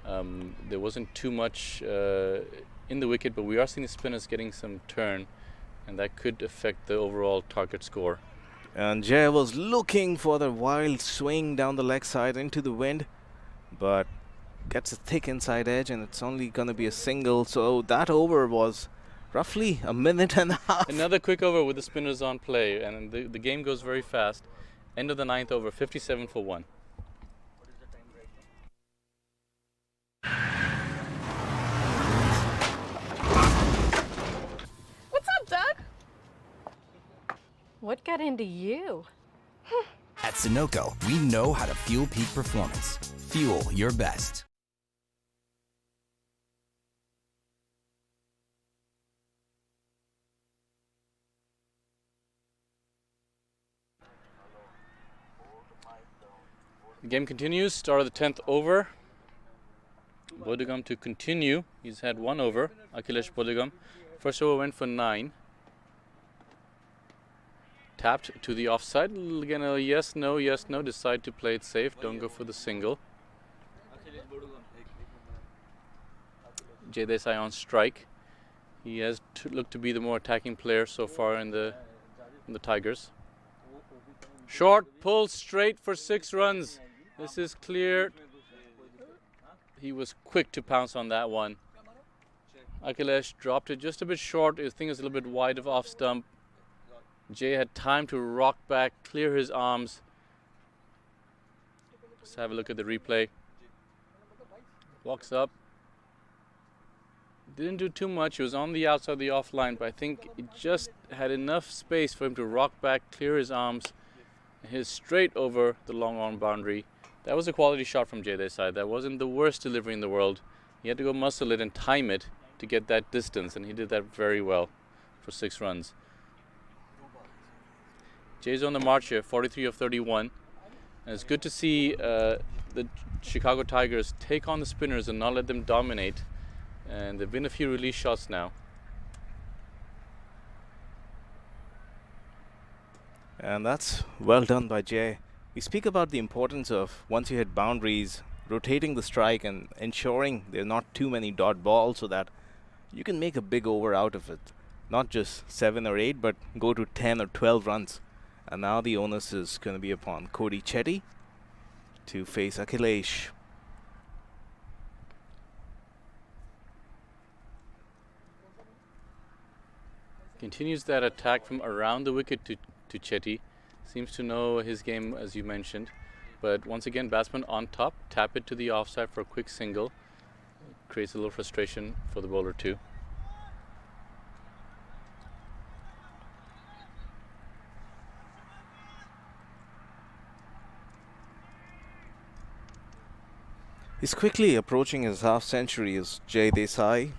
There wasn't too much in the wicket, but we are seeing the spinners getting some turn, and that could affect the overall target score. And Jay was looking for the wild swing down the leg side into the wind, but gets a thick inside edge, and it's only going to be a single. So that over was roughly a minute and a half. Another quick over with the spinners on play, and the game goes very fast. End of the 9th over, 57 for 1. What's up, Doug? What got into you? At Sunoco, we know how to fuel peak performance. Fuel your best. The game continues, start of the 10th over. Bodhigam to continue. He's had 1 over, Akhilesh Bodhigam. First over went for 9. Tapped to the offside. Again, a yes, no, yes, no. Decide to play it safe. Don't go for the single. Desai on strike. He has looked to be the more attacking player so far in the Tigers. Short pull straight for 6 runs. This is cleared. He was quick to pounce on that one. Akhilesh dropped it just a bit short. I think it's a little bit wide of off stump. Jay had time to rock back, clear his arms. Let's have a look at the replay. Walks up. Didn't do too much. He was on the outside of the off line, but I think it just had enough space for him to rock back, clear his arms, and hit straight over the long on boundary. That was a quality shot from Jay Desai. That wasn't the worst delivery in the world. He had to go muscle it and time it to get that distance, and he did that very well for 6 runs. Jay's on the march here, 43 of 31. And it's good to see the Chicago Tigers take on the spinners and not let them dominate. And they've been a few release shots now. And that's well done by Jay. We speak about the importance of, once you hit boundaries, rotating the strike and ensuring there are not too many dot balls so that you can make a big over out of it. Not just 7 or 8, but go to 10 or 12 runs. And now the onus is going to be upon Cody Chetty to face Akhilesh. Continues that attack from around the wicket to Chetty. Seems to know his game, as you mentioned. But once again, batsman on top. Tap it to the offside for a quick single. Creates a little frustration for the bowler too. He's quickly approaching his half century as Jay Desai.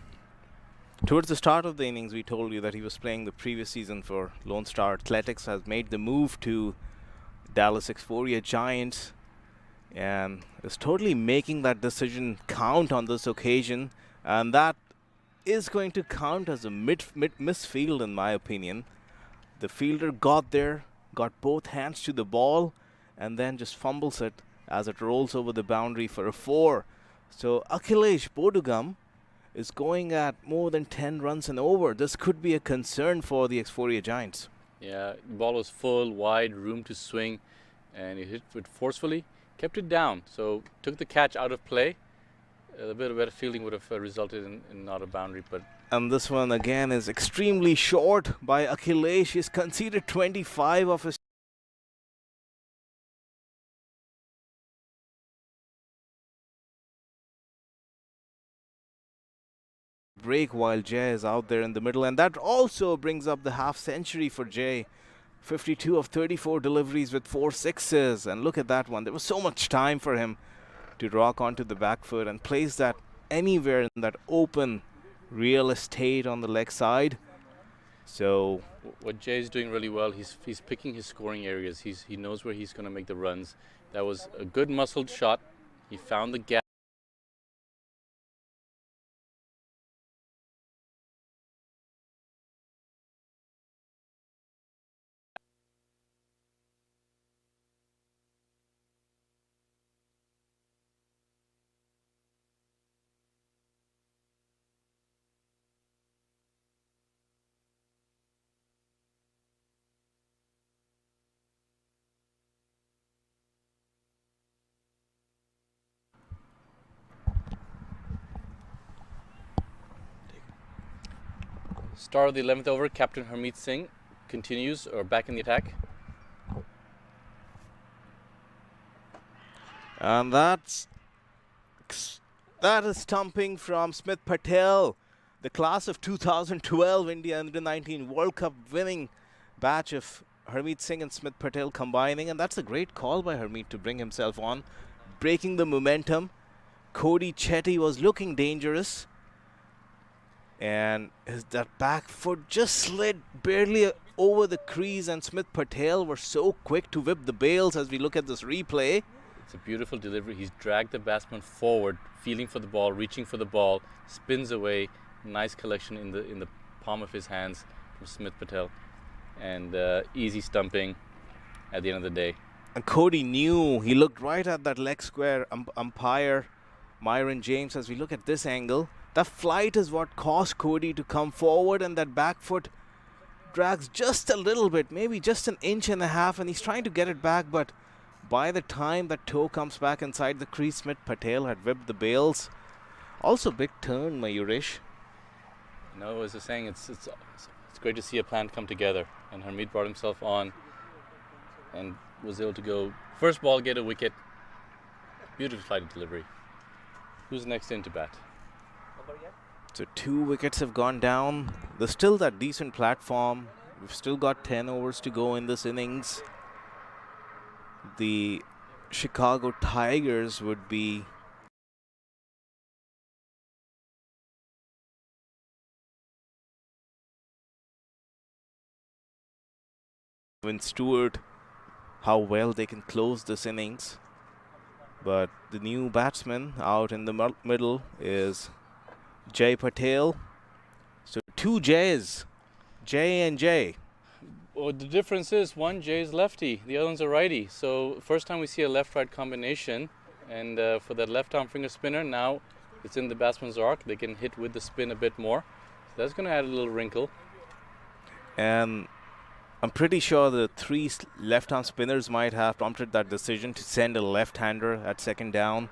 Towards the start of the innings, we told you that he was playing the previous season for Lone Star Athletics, has made the move to Dallas Xforia Giants, and is totally making that decision count on this occasion. And that is going to count as a misfield, in my opinion. The fielder got there, got both hands to the ball, and then just fumbles it as it rolls over the boundary for a 4. So Akhilesh Bodugam is going at more than 10 runs and over. This could be a concern for the Xforia Giants. Yeah, the ball was full, wide, room to swing, and he hit it forcefully, kept it down. So took the catch out of play. A bit of better fielding would have resulted in not a boundary, but. And this one again is extremely short by Akhilesh. He's conceded 25 of his break while Jay is out there in the middle, and that also brings up the half century for Jay. 52 of 34 deliveries with 4 sixes, and look at that one. There was so much time for him to rock onto the back foot and place that anywhere in that open real estate on the leg side. So what Jay's doing really well, he's picking his scoring areas. He knows where he's going to make the runs. That was a good muscled shot. He found the gap. Start of the 11th over, Captain Harmeet Singh continues, or back in the attack. And that is stumping from Smith Patel, the class of 2012 India Under-19 World Cup winning batch of Harmeet Singh and Smith Patel combining. And that's a great call by Harmeet to bring himself on, breaking the momentum. Cody Chetty was looking dangerous, and that back foot just slid barely over the crease, and Smith Patel were so quick to whip the bails as we look at this replay. It's a beautiful delivery. He's dragged the batsman forward, feeling for the ball, reaching for the ball, spins away. Nice collection in the palm of his hands from Smith Patel. and easy stumping at the end of the day. And Cody knew, he looked right at that leg square umpire, Myron James. As we look at this angle, that flight is what caused Cody to come forward, and that back foot drags just a little bit, maybe just an inch and a half, and he's trying to get it back, but by the time that toe comes back inside the crease, Smith Patel had whipped the bails. Also big turn, Mayuresh. No, as I was saying, it's great to see a plan come together, and Harmeet brought himself on and was able to go first ball, get a wicket. Beautiful flight delivery. Who's next in to bat? So 2 wickets have gone down. There's still that decent platform. We've still got 10 overs to go in this innings. The Chicago Tigers would be Stewart, how well they can close this innings. But the new batsman out in the middle is Jay Patel. So 2 Jays, Jay and Jay. Well, the difference is one Jay is lefty, the other one's a righty. So first time we see a left-right combination, and for that left-arm finger spinner, now it's in the batsman's arc. They can hit with the spin a bit more. So that's going to add a little wrinkle. And I'm pretty sure the 3 left-arm spinners might have prompted that decision to send a left-hander at second down.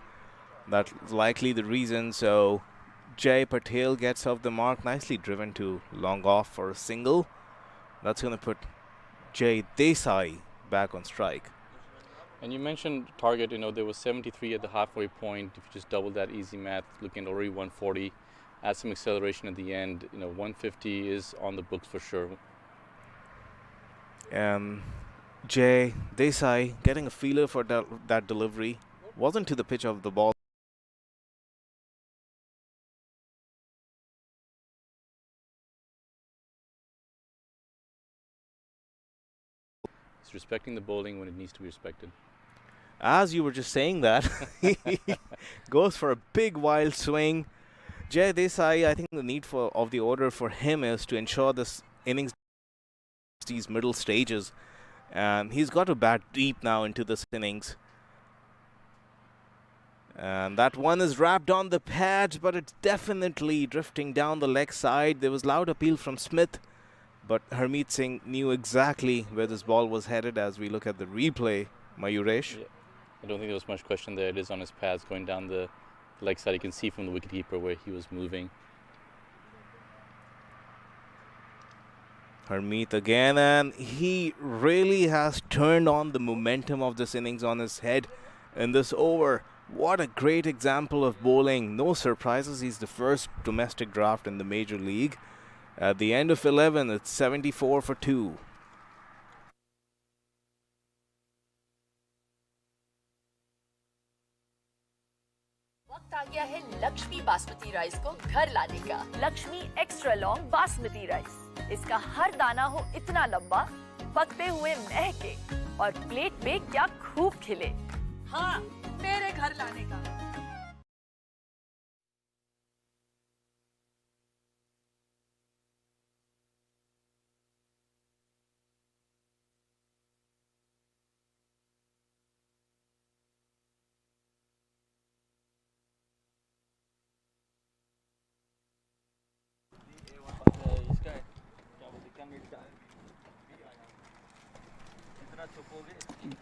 That's likely the reason. So Jay Patel gets off the mark, nicely driven to long off for a single. That's going to put Jay Desai back on strike. And you mentioned target, there was 73 at the halfway point. If you just double that, easy math, looking at already 140, add some acceleration at the end, 150 is on the books for sure. And Jay Desai getting a feeler for that delivery. Wasn't to the pitch of the ball. He's respecting the bowling when it needs to be respected. As you were just saying that, he goes for a big wild swing. Jay Desai, I think the need of the order for him is to ensure this innings these middle stages, and he's got to bat deep now into this innings. And that one is wrapped on the pads, but it's definitely drifting down the leg side. There was loud appeal from Smith, but Harmeet Singh knew exactly where this ball was headed as we look at the replay. Mayuresh? Yeah. I don't think there was much question there. It is on his pads going down the leg side. You can see from the wicketkeeper where he was moving. Harmeet again, and he really has turned on the momentum of this innings on his head in this over. What a great example of bowling. No surprises, he's the first domestic draft in the major league. At the end of 11, it's 74 for 2. वक्त आ गया है Lakshmi basmati rice को घर लाने का। Lakshmi extra long basmati rice, इसका हर दाना हो इतना लंबा, पकते हुए महके और प्लेट पे क्या खूब खिले। हाँ, मेरे घर लाने का।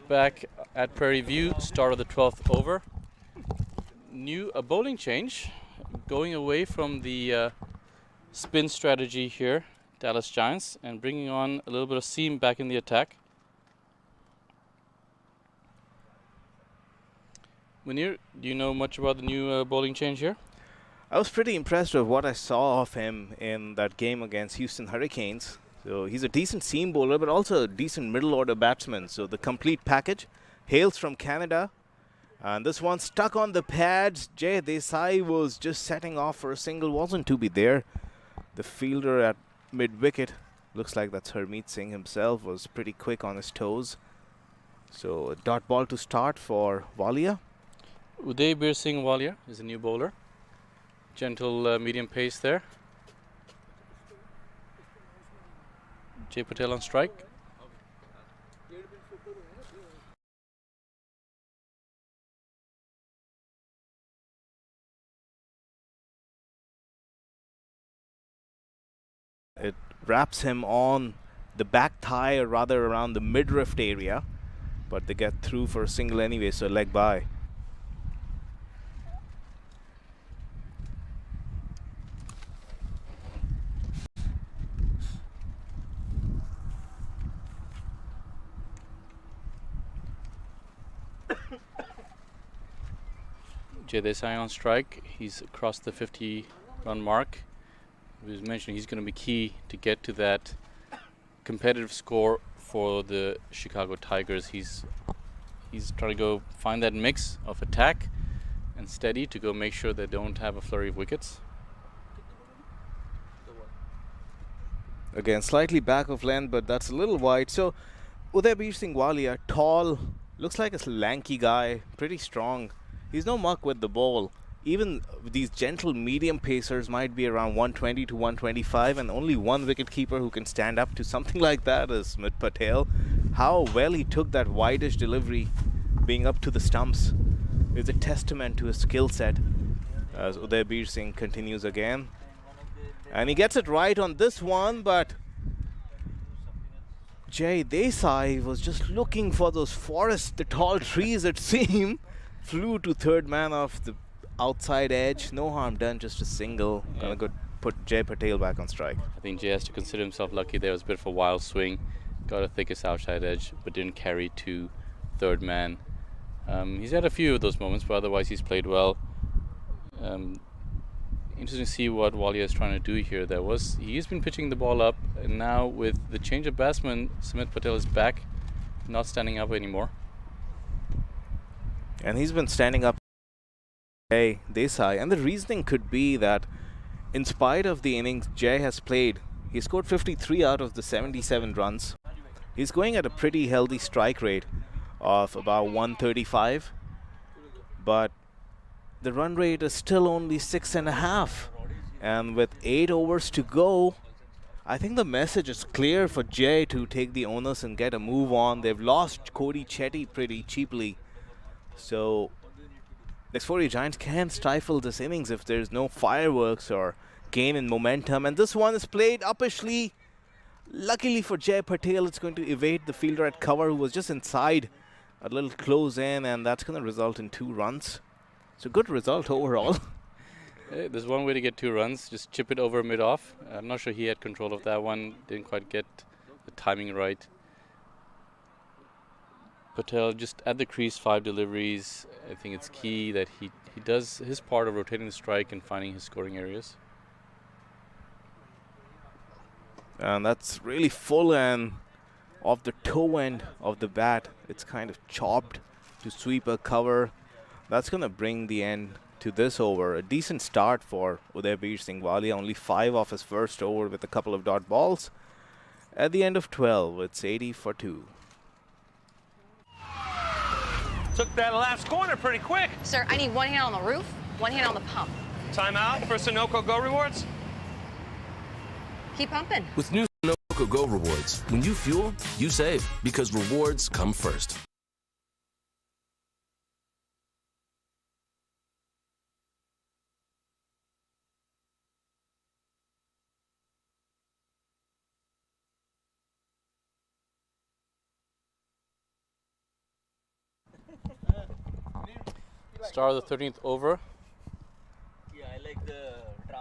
Back at Prairie View, start of the 12th over. A bowling change, going away from the spin strategy here, Dallas Giants, and bringing on a little bit of seam back in the attack. Munir, do you know much about the new bowling change here? I was pretty impressed with what I saw of him in that game against Houston Hurricanes. So he's a decent seam bowler, but also a decent middle order batsman. So the complete package hails from Canada. And this one stuck on the pads. Jay Desai was just setting off for a single, wasn't to be there. The fielder at mid-wicket, looks like that's Harmeet Singh himself, was pretty quick on his toes. So a dot ball to start for Walia. Uday Bir Singh Walia is a new bowler. Gentle medium pace there. Jay Patel on strike. It wraps him on the back thigh, or rather around the midriff area, but they get through for a single anyway, so leg by. Jay Desai on strike. He's across the 50-run mark. He was mentioning he's going to be key to get to that competitive score for the Chicago Tigers. He's trying to go find that mix of attack and steady to go make sure they don't have a flurry of wickets. Again, slightly back of length, but that's a little wide. So Udaybir Singh Walia, tall, looks like a lanky guy, pretty strong. He's no muck with the ball. Even these gentle medium pacers might be around 120 to 125, and only one wicketkeeper who can stand up to something like that is Smith Patel. How well he took that wideish delivery, being up to the stumps, is a testament to his skill set. As Udaybir Singh continues again. And he gets it right on this one, but Jay Desai was just looking for those forests, the tall trees it seemed. Flew to third man off the outside edge. No harm done, just a single. Yeah. Gonna go put Jay Patel back on strike. I think Jay has to consider himself lucky. There was a bit of a wild swing. Got a thickest outside edge, but didn't carry to third man. He's had a few of those moments, but otherwise he's played well. Interesting to see what Walia is trying to do here. He's been pitching the ball up, and now with the change of batsman, Smith Patel is back, not standing up anymore. And he's been standing up Jay Desai, and the reasoning could be that in spite of the innings Jay has played, he scored 53 out of the 77 runs. He's going at a pretty healthy strike rate of about 135, but the run rate is still only 6.5, and with 8 overs to go, I think the message is clear for Jay to take the onus and get a move on. They've lost Cody Chetty pretty cheaply, so the Xforia Giants can stifle this innings if there's no fireworks or gain in momentum. And this one is played uppishly. Luckily for Jay Patel, it's going to evade the fielder at cover who was just inside, a little close in, and that's going to result in 2 runs. So good result overall. Hey, there's one way to get 2 runs, just chip it over mid-off. I'm not sure he had control of that one, didn't quite get the timing right. Patel just at the crease, 5 deliveries. I think it's key that he does his part of rotating the strike and finding his scoring areas. And that's really full, and off the toe end of the bat, it's kind of chopped to sweep a cover. That's going to bring the end to this over. A decent start for Udaybir Singh Walia, only 5 off his first over with a couple of dot balls. At the end of 12, it's 80 for 2. Took that last corner pretty quick. Sir, I need one hand on the roof, one hand on the pump. Timeout for Sunoco Go Rewards. Keep pumping. With new Sunoco Go rewards, when you fuel, you save because rewards come first. Star of the 13th over.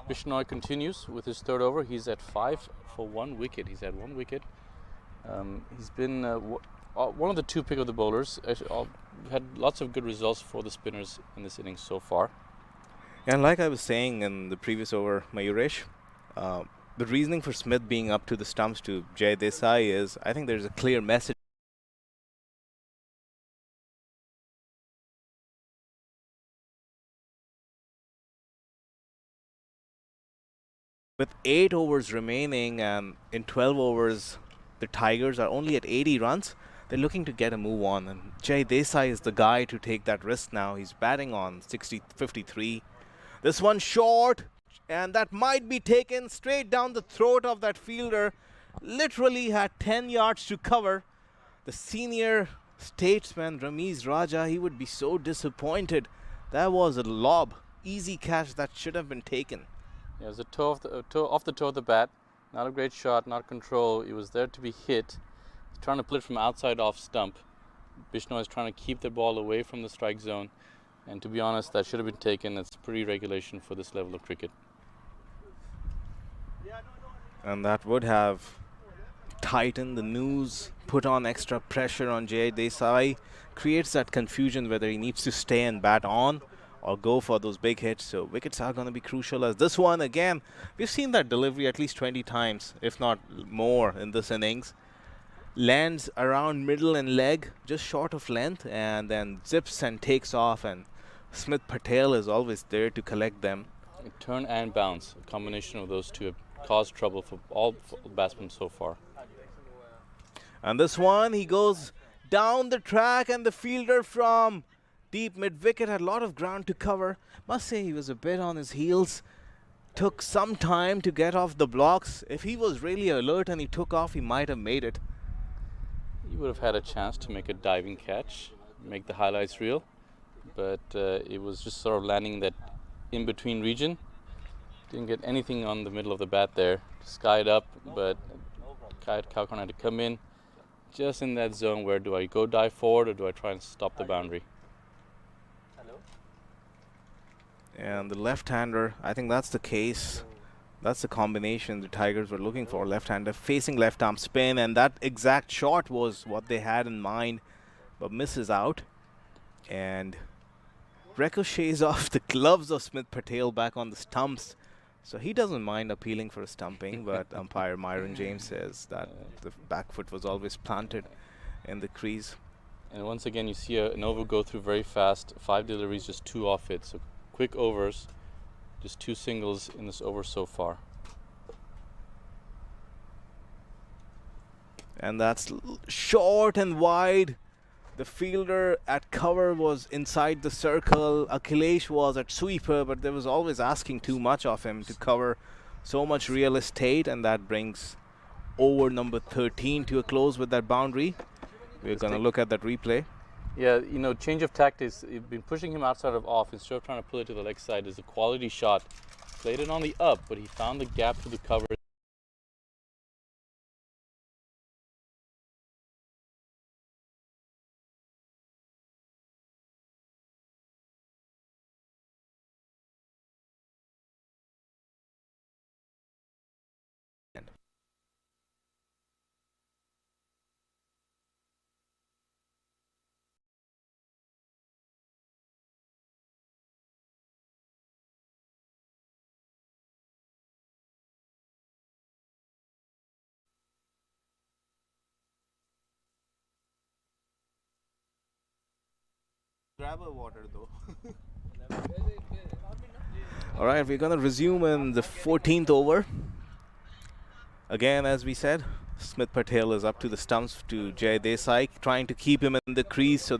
Bishnoi continues with his 3rd over. He's at 5 for 1 wicket. He's had 1 wicket. He's been one of the 2 pick of the bowlers. Had lots of good results for the spinners in this innings so far. And like I was saying in the previous over, Mayuresh, the reasoning for Smith being up to the stumps to Jay Desai is, I think there's a clear message. With 8 overs remaining and in 12 overs, the Tigers are only at 80 runs. They're looking to get a move on, and Jay Desai is the guy to take that risk now. He's batting on 53. This one short, and that might be taken straight down the throat of that fielder. literally had 10 yards to cover. The senior statesman, Ramiz Raja, he would be so disappointed. That was a lob, easy catch that should have been taken. Yeah, it was a off the toe of the bat. Not a great shot, not control. It was there to be hit. He's trying to pull it from outside off stump. Bishnoi is trying to keep the ball away from the strike zone. And to be honest, that should have been taken. It's pre-regulation for this level of cricket. And that would have tightened the noose, put on extra pressure on Jay Desai, creates that confusion whether he needs to stay and bat on or go for those big hits. So wickets are going to be crucial, as this one, again, we've seen that delivery at least 20 times, if not more, in this innings. Lands around middle and leg, just short of length, and then zips and takes off, and Smith Patel is always there to collect them. Turn and bounce, a combination of those two have caused trouble for all batsmen so far. And this one, he goes down the track, and the fielder from deep mid-wicket had a lot of ground to cover. Must say he was a bit on his heels. Took some time to get off the blocks. If he was really alert and he took off, he might have made it. He would have had a chance to make a diving catch, make the highlights reel, but it was just sort of landing that in-between region. Didn't get anything on the middle of the bat there. Skied up, but Kaukorn had to come in just in that zone where do I go dive forward or do I try and stop the boundary? And the left-hander, I think that's the case. That's the combination the Tigers were looking for. Left-hander facing left-arm spin, and that exact shot was what they had in mind, but misses out. And ricochets off the gloves of Smith Patel back on the stumps. So he doesn't mind appealing for a stumping, but umpire Myron James says that the back foot was always planted in the crease. And once again, you see an over go through very fast. 5 deliveries, just 2 off it. So quick overs, just 2 singles in this over so far. And that's short and wide. The fielder at cover was inside the circle. Akhilesh was at sweeper, but there was always asking too much of him to cover so much real estate, and that brings over number 13 to a close with that boundary. We're going to look at that replay. Yeah, you know, change of tactics. You've been pushing him outside of off instead of trying to pull it to the leg side. Is a quality shot. Played it on the up, but he found the gap to the cover. Grab a water though. All right, we're going to resume in the 14th over. Again, as we said, Smith Patel is up to the stumps to Jay Desai, trying to keep him in the crease. So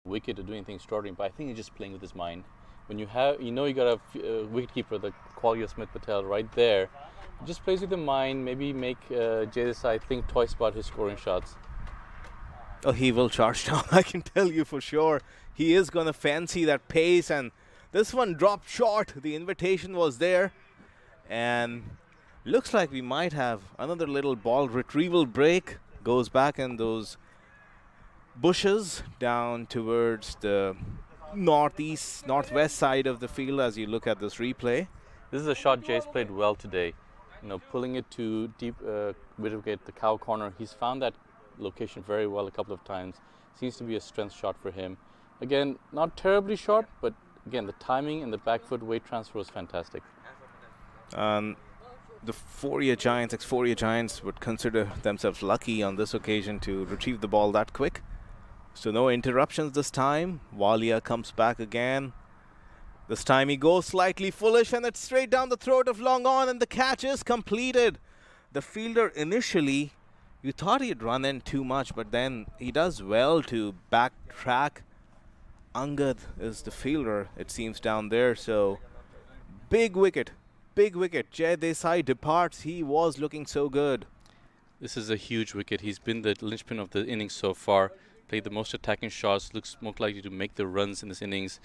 wicket to do anything extraordinary, but I think he's just playing with his mind. When you have, you know, you got a wicketkeeper, the quality of Smith Patel right there. He just plays with the mind. Maybe make Jay Desai think twice about his scoring shots. oh, he will charge down. I can tell you for sure. He is going to fancy that pace, and this one dropped short. The invitation was there, and looks like we might have another little ball retrieval break. Goes back in those bushes down towards the northwest side of the field as you look at this replay. This is a shot Jay's played well today. You know, pulling it to deep wicket, the cow corner. He's found that location very well a couple of times. Seems to be a strength shot for him. Again, not terribly short, but again, the timing and the back foot weight transfer was fantastic. The Xforia Giants would consider themselves lucky on this occasion to retrieve the ball that quick. So no interruptions this time. Walia comes back again. This time he goes slightly foolish, and it's straight down the throat of long on, and the catch is completed. The fielder initially, you thought he'd run in too much, but then he does well to backtrack Angad is the fielder, it seems, down there. So big wicket, big wicket. Jay Desai departs. He was looking so good. This is a huge wicket. He's been the linchpin of the innings so far. Played the most attacking shots. Looks most likely to make the runs in this innings.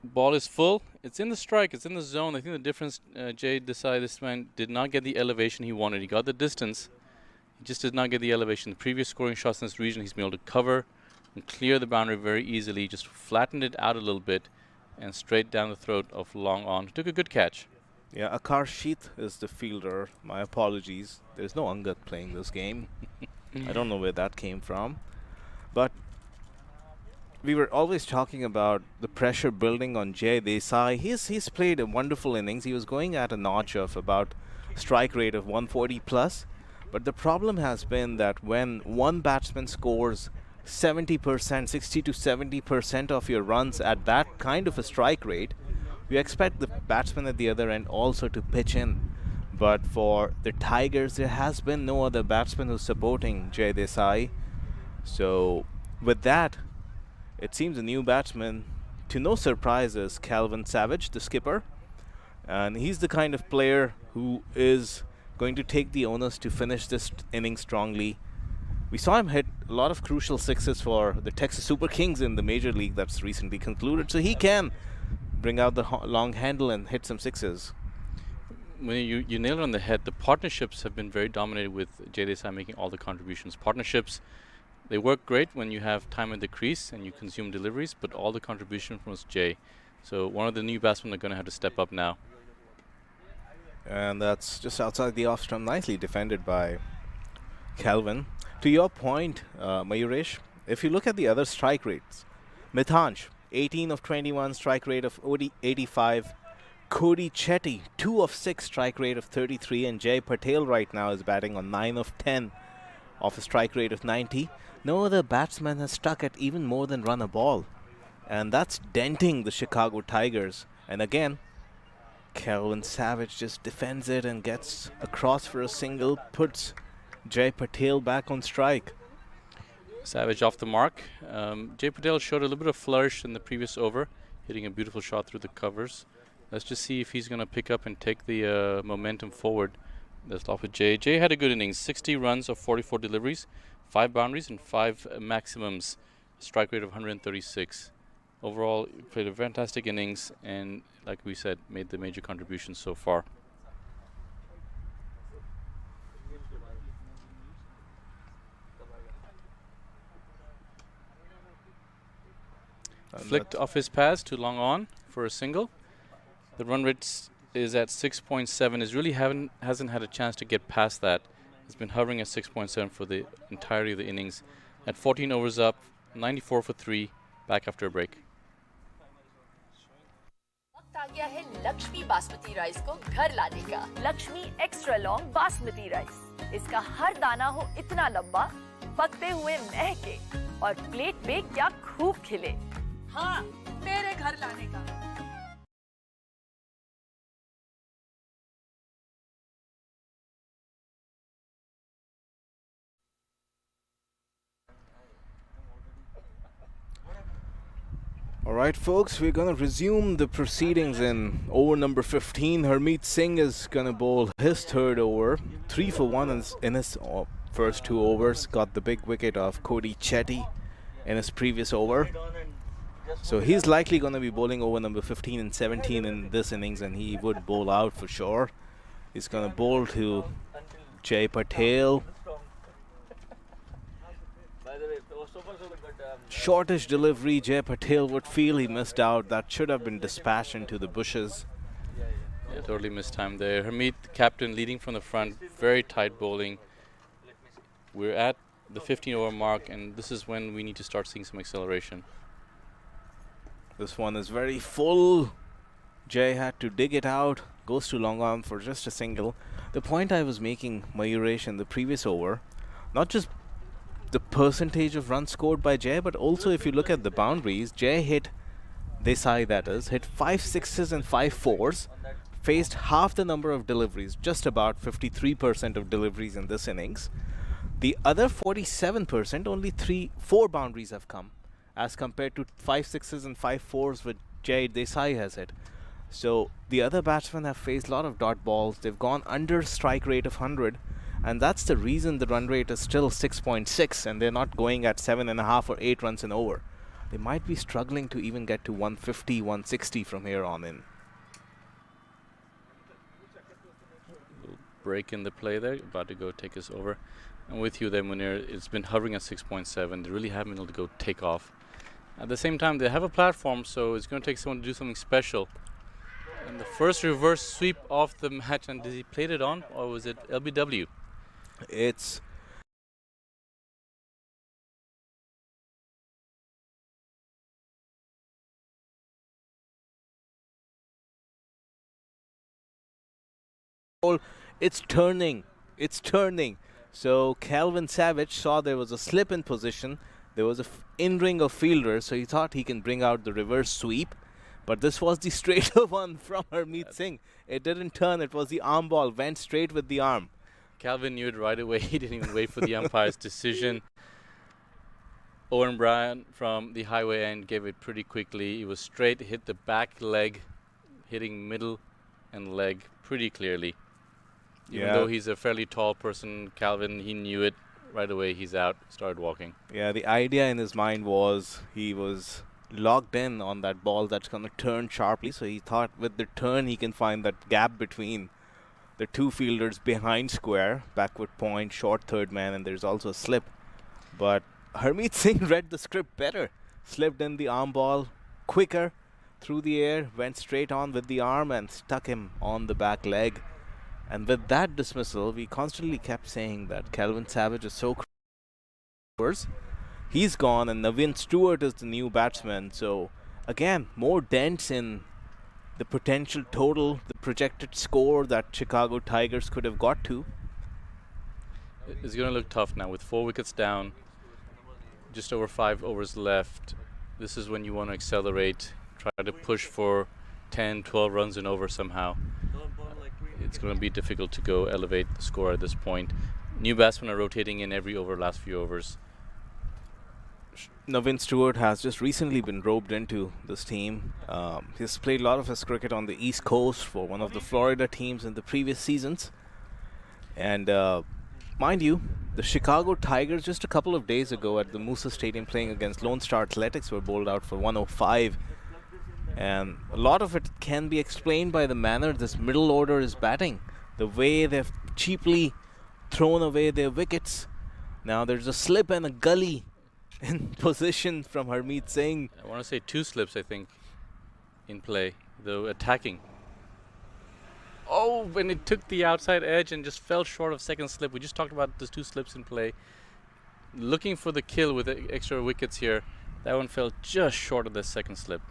Ball is full. It's in the strike. It's in the zone. I think the difference, Jay Desai this man did not get the elevation he wanted. He got the distance. He just did not get the elevation. The previous scoring shots in this region, he's been able to cover and clear the boundary very easily. Just flattened it out a little bit and straight down the throat of long on. Took a good catch. Yeah, Akarshit is the fielder. My apologies. There's no Angad playing this game. I don't know where that came from. But we were always talking about the pressure building on Jay Desai. He's played a wonderful innings. He was going at a notch of about strike rate of 140 plus. But the problem has been that when one batsman scores 70%, 60 to 70% of your runs at that kind of a strike rate, you expect the batsman at the other end also to pitch in. But for the Tigers, there has been no other batsman who's supporting Jay Desai. So with that, it seems a new batsman, to no surprise, is Calvin Savage, the skipper. And he's the kind of player who is going to take the onus to finish this inning strongly. We saw him hit a lot of crucial sixes for the Texas Super Kings in the Major League that's recently concluded. So he can bring out the long handle and hit some sixes. When you nailed it on the head. The partnerships have been very dominated with Jay Desai making all the contributions. Partnerships, they work great when you have time at the crease and you consume deliveries, but all the contribution from Jay. So one of the new batsmen are going to have to step up now. And that's just outside the off stump, nicely defended by Calvin. To your point, Mayuresh, if you look at the other strike rates, Mithansh, 18 of 21, strike rate of 85. Cody Chetty, 2 of 6, strike rate of 33. And Jay Patel right now is batting on 9 of 10 off a strike rate of 90. No other batsman has struck at even more than run a ball. And that's denting the Chicago Tigers. And again, Calvin Savage just defends it and gets across for a single, puts Jay Patel back on strike. Savage off the mark. Jay Patel showed a little bit of flourish in the previous over, hitting a beautiful shot through the covers. Let's just see if he's going to pick up and take the momentum forward. Let's start with Jay. Jay had a good innings, 60 runs of 44 deliveries, 5 boundaries and 5 maximums, strike rate of 136. Overall, played a fantastic innings and, like we said, made the major contributions so far. Flicked off his pads to long on for a single. The run rate is at 6.7. Is really hasn't had a chance to get past that. It's been hovering at 6.7 for the entirety of the innings. At 14 overs up, 94 for 3, back after a break. वक्त आ गया है Lakshmi basmati rice को घर लाने का। Lakshmi extra long basmati rice. इसका हर दाना हो इतना लंबा, पकते हुए महके और प्लेट पे क्या खूब खिले। हाँ, मेरे घर लाने का। All right, folks, we're going to resume the proceedings in over number 15. Harmeet Singh is going to bowl his third over. 3 for 1 in his first 2 overs. Got the big wicket of Cody Chetty in his previous over. So he's likely going to be bowling over number 15 and 17 in this innings, and he would bowl out for sure. He's going to bowl to Jay Patel. Shortish delivery. Jay Patel would feel he missed out. That should have been dispatched into the bushes. Yeah, totally missed time there. Harmeet, captain, leading from the front. Very tight bowling. We're at the 15 over mark, and this is when we need to start seeing some acceleration. This one is very full. Jay had to dig it out. Goes to long arm for just a single. The point I was making, Mayuresh, in the previous over, not just the percentage of runs scored by Jay, but also if you look at the boundaries, Jay hit, Desai that is, hit 5 sixes and 5 fours, faced half the number of deliveries, just about 53% of deliveries in this innings. The other 47%, only 4 boundaries have come as compared to 5 6s and 5 4s which Desai has hit. So the other batsmen have faced a lot of dot balls. They've gone under strike rate of 100, and that's the reason the run rate is still 6.6, and they're not going at 7.5 or 8 runs an over. They might be struggling to even get to 150, 160 from here on in. Break in the play there, about to go take us over. And with you there, Munir, it's been hovering at 6.7. They really haven't been able to go take off. At the same time, they have a platform, so it's going to take someone to do something special. And the first reverse sweep of the match, and did he play it on, or was it LBW? It's turning. It's turning. So Calvin Savage saw there was a slip in position. There was a in-ring of fielders, so he thought he can bring out the reverse sweep. But this was the straighter one from Harmeet Singh. It didn't turn. It was the arm ball. Went straight with the arm. Calvin knew it right away. He didn't even wait for the umpire's decision. Owen Bryan from the highway end gave it pretty quickly. He was straight, hit the back leg, hitting middle and leg pretty clearly. Even though he's a fairly tall person, Calvin, he knew it right away. He's out, started walking. Yeah, the idea in his mind was he was locked in on that ball that's going to turn sharply. So he thought with the turn he can find that gap between the two fielders behind square, backward point, short third man, and there's also a slip. But Harmeet Singh read the script better. Slipped in the arm ball quicker through the air, went straight on with the arm and stuck him on the back leg. And with that dismissal, we constantly kept saying that Calvin Savage is so crazy. He's gone, and Navin Stewart is the new batsman. So, again, more dents in the potential total, the projected score that Chicago Tigers could have got to. It's going to look tough now with 4 wickets down, just over 5 overs left. This is when you want to accelerate, try to push for 10, 12 runs and over somehow. It's going to be difficult to go elevate the score at this point. New batsmen are rotating in every over, last few overs. Navin Stewart has just recently been roped into this team. He's played a lot of his cricket on the East Coast for one of the Florida teams in the previous seasons. And mind you, the Chicago Tigers just a couple of days ago at the Musa Stadium playing against Lone Star Athletics were bowled out for 105. And a lot of it can be explained by the manner this middle order is batting. The way they've cheaply thrown away their wickets. Now there's a slip and a gully in position from Harmeet Singh. I want to say 2 slips, I think, in play, though attacking. Oh, when it took the outside edge and just fell short of second slip. We just talked about those 2 slips in play. Looking for the kill with the extra wickets here. That one fell just short of the second slip.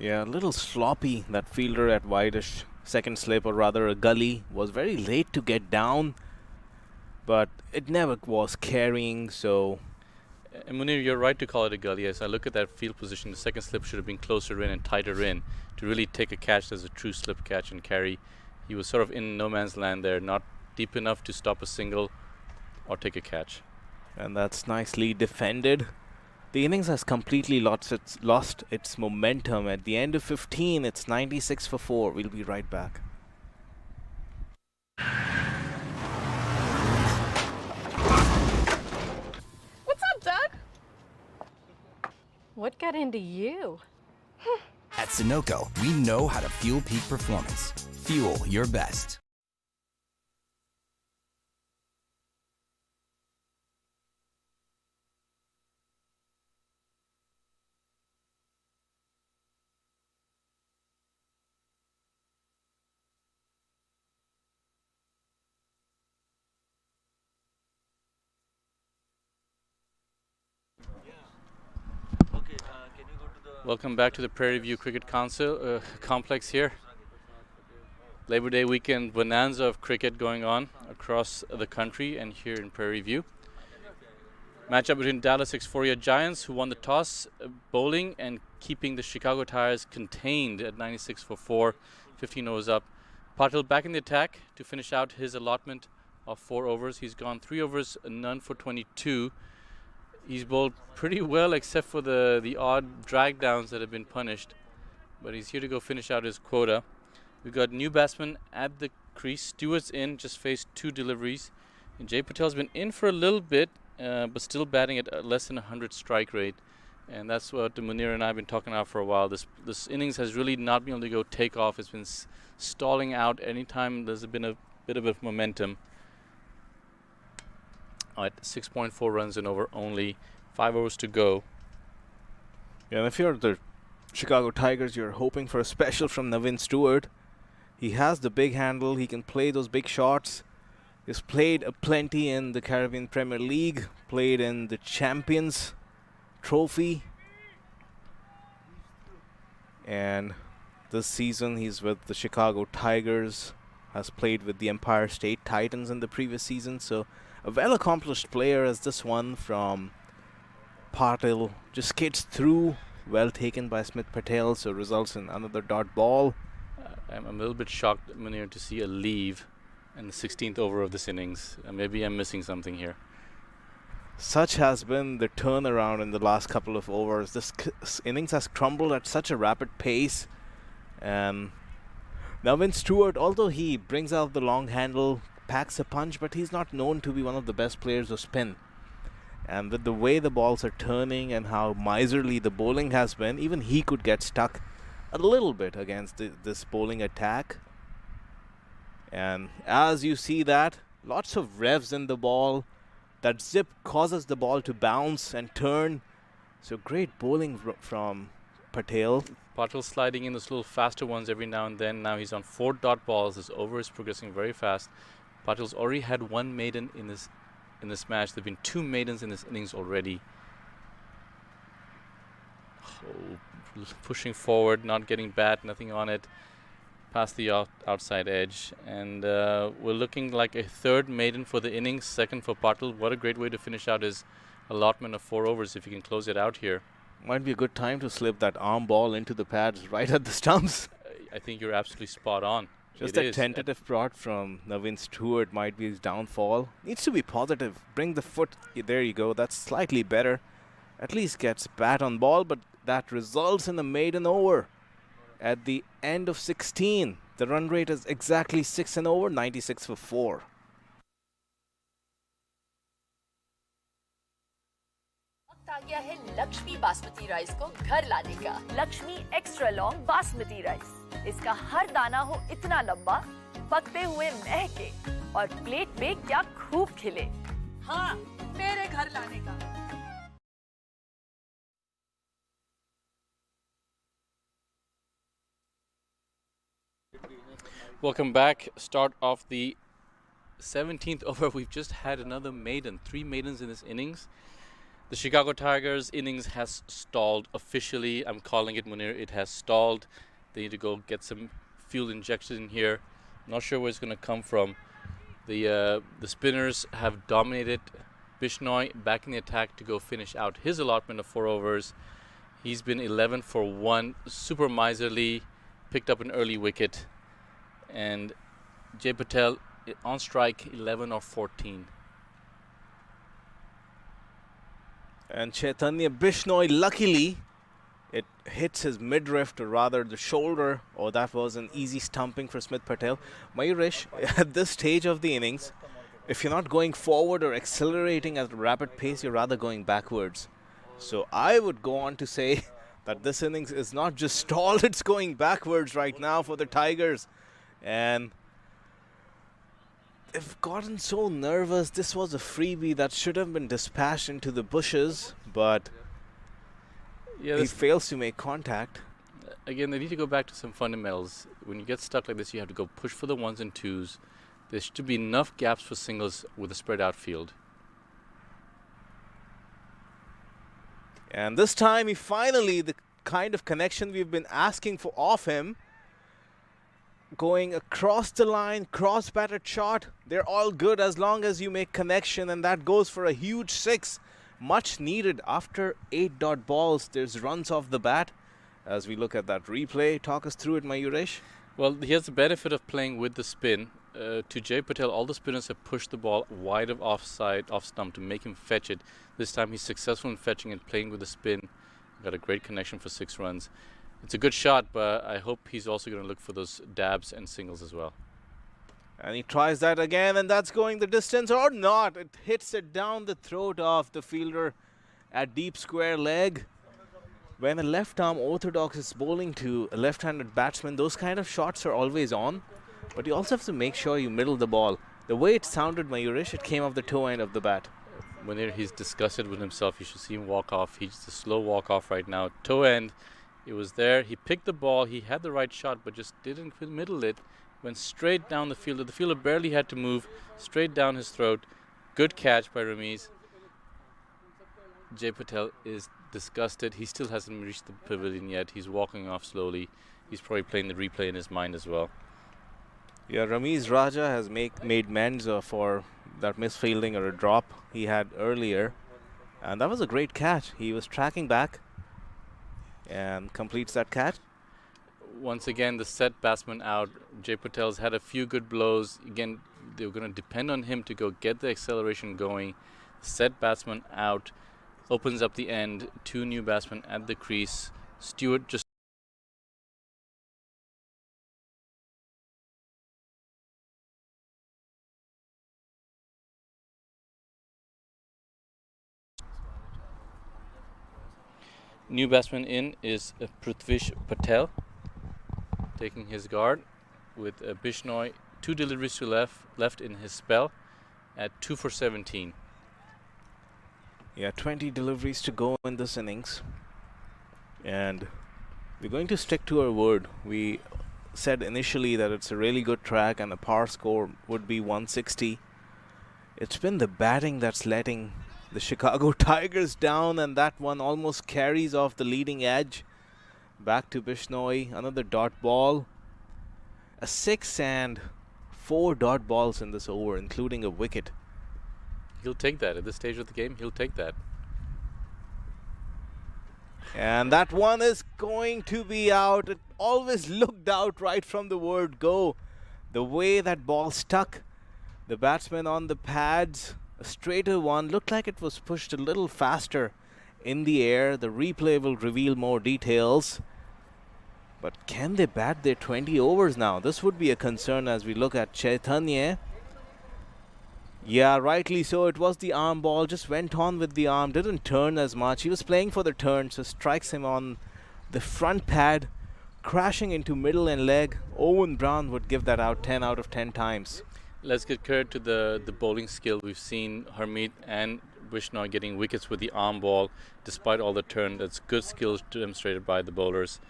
Yeah, a little sloppy, that fielder at wideish second slip, or rather a gully, was very late to get down, but it never was carrying, so... And Munir, you're right to call it a gully. As I look at that field position, the second slip should have been closer in and tighter in to really take a catch as a true slip catch and carry. He was sort of in no man's land there, not deep enough to stop a single or take a catch. And that's nicely defended. The innings has completely lost its momentum. At the end of 15, it's 96 for 4. We'll be right back. What's up, Doug? What got into you? At Sunoco, we know how to fuel peak performance. Fuel your best. Welcome back to the Prairie View Cricket Complex here. Labor Day weekend bonanza of cricket going on across the country and here in Prairie View. Matchup between Dallas Xforia Giants, who won the toss, bowling and keeping the Chicago Tigers contained at 96 for 4, 15 overs up. Patil back in the attack to finish out his allotment of 4 overs. He's gone 3 overs, none for 22. He's bowled pretty well, except for the odd drag downs that have been punished. But he's here to go finish out his quota. We've got new batsman at the crease. Stewart's in, just faced 2 deliveries. And Jay Patel's been in for a little bit, but still batting at less than 100 strike rate. And that's what Munir and I have been talking about for a while. This innings has really not been able to go take off. It's been stalling out anytime there's been a bit of momentum. At 6.4 runs in over only 5 overs to go. Yeah, and if you're the Chicago Tigers, you're hoping for a special from Navin Stewart. He has the big handle. He can play those big shots. He's played plenty in the Caribbean Premier League, played in the Champions Trophy. And this season he's with the Chicago Tigers, has played with the Empire State Titans in the previous season. So a well-accomplished player as this one from Patil just skids through, well taken by Smith Patel, so results in another dot ball. I'm a little bit shocked, Munir, to see a leave in the 16th over of this innings. Maybe I'm missing something here. Such has been the turnaround in the last couple of overs. This innings has crumbled at such a rapid pace. And Navin Stewart, although he brings out the long handle, packs a punch, but he's not known to be one of the best players of spin. And with the way the balls are turning and how miserly the bowling has been, even he could get stuck a little bit against this bowling attack. And as you see that, lots of revs in the ball. That zip causes the ball to bounce and turn. So great bowling from Patel. Patil sliding in those little faster ones every now and then. Now he's on 4 dot balls. This over is progressing very fast. Patil's already had 1 maiden in this match. There have been 2 maidens in this innings already. Oh, pushing forward, not getting bat, nothing on it. Past the outside edge. And we're looking like a 3rd maiden for the innings, 2nd for Patil. What a great way to finish out his allotment of 4 overs if he can close it out here. Might be a good time to slip that arm ball into the pads right at the stumps. I think you're absolutely spot on. Just a tentative prod from Navin Stewart might be his downfall. Needs to be positive. Bring the foot. There you go. That's slightly better. At least gets bat on ball, but that results in a maiden over. At the end of 16, the run rate is exactly 6 and over, 96 for 4. वक्त आ गया है Lakshmi basmati rice को घर लाने का। Lakshmi extra long basmati rice. इसका हर दाना हो इतना लंबा, पकते हुए महके और प्लेट पे क्या खूब खिले। हाँ, मेरे घर लाने का। Welcome back. Start of the 17th over. We've just had another maiden. 3 maidens in this innings. The Chicago Tigers innings has stalled officially. I'm calling it, Munir. It has stalled. They need to go get some fuel injection in here. Not sure where it's going to come from. The spinners have dominated. Bishnoi back in the attack to go finish out his allotment of 4 overs. He's been 11 for 1. Super miserly. Picked up an early wicket. And Jay Patel on strike 11 or 14. And Chaitanya Bishnoi, luckily, it hits his midriff, or rather the shoulder. Oh, that was an easy stumping for Smith Patel. Mayuresh, at this stage of the innings, if you're not going forward or accelerating at a rapid pace, you're rather going backwards. So I would go on to say that this innings is not just stalled, it's going backwards right now for the Tigers. And they've gotten so nervous. This was a freebie that should have been dispatched into the bushes, but he fails to make contact. Again, they need to go back to some fundamentals. When you get stuck like this, you have to go push for the 1s and 2s. There should be enough gaps for singles with a spread out field. And this time, he finally, the kind of connection we've been asking for off him, going across the line, cross-batted shot. They're all good as long as you make connection, and that goes for a huge 6. Much needed after 8 dot balls. There's runs off the bat. As we look at that replay, talk us through it, Mayuresh. Well, he has the benefit of playing with the spin. to Jay Patel, all the spinners have pushed the ball wide of offside, off stump to make him fetch it. This time he's successful in fetching and playing with the spin. Got a great connection for 6 runs. It's a good shot, but I hope he's also going to look for those dabs and singles as well. And he tries that again, and that's going the distance or not. It hits it down the throat of the fielder at deep square leg. When a left-arm orthodox is bowling to a left-handed batsman, those kind of shots are always on. But you also have to make sure you middle the ball. The way it sounded, Mayurish, it came off the toe end of the bat. When he's disgusted with himself, you should see him walk off. He's a slow walk off right now. Toe end, it was there. He picked the ball. He had the right shot, but just didn't middle it. Went straight down the fielder. The fielder barely had to move. Straight down his throat. Good catch by Ramiz. Jay Patel is disgusted. He still hasn't reached the pavilion yet. He's walking off slowly. He's probably playing the replay in his mind as well. Yeah, Ramiz Raja has made amends for that misfielding or a drop he had earlier. And that was a great catch. He was tracking back and completes that catch. Once again, the set batsman out. Jay Patel's had a few good blows. Again, they were going to depend on him to go get the acceleration going. Set batsman out. Opens up the end. 2 new batsmen at the crease. Stewart just new batsman in is Prithvish Patel, taking his guard with Bishnoi. 2 deliveries to left in his spell at 2 for 17. Yeah, 20 deliveries to go in this innings. And we're going to stick to our word. We said initially that it's a really good track and the par score would be 160. It's been the batting that's letting the Chicago Tigers down, and that one almost carries off the leading edge. Back to Bishnoi, another dot ball. A 6 and 4 dot balls in this over, including a wicket. He'll take that at this stage of the game. He'll take that. And that one is going to be out. It always looked out right from the word go. The way that ball stuck. The batsman on the pads. A straighter one. Looked like it was pushed a little faster in the air. The replay will reveal more details. But can they bat their 20 overs now? This would be a concern as we look at Chaitanya. Yeah, rightly so. It was the arm ball. Just went on with the arm. Didn't turn as much. He was playing for the turn. So strikes him on the front pad. Crashing into middle and leg. Owen Brown would give that out 10 out of 10 times. Let's get credit to the bowling skill. We've seen Harmeet and Bishnoi getting wickets with the arm ball despite all the turn. That's good skills demonstrated by the bowlers.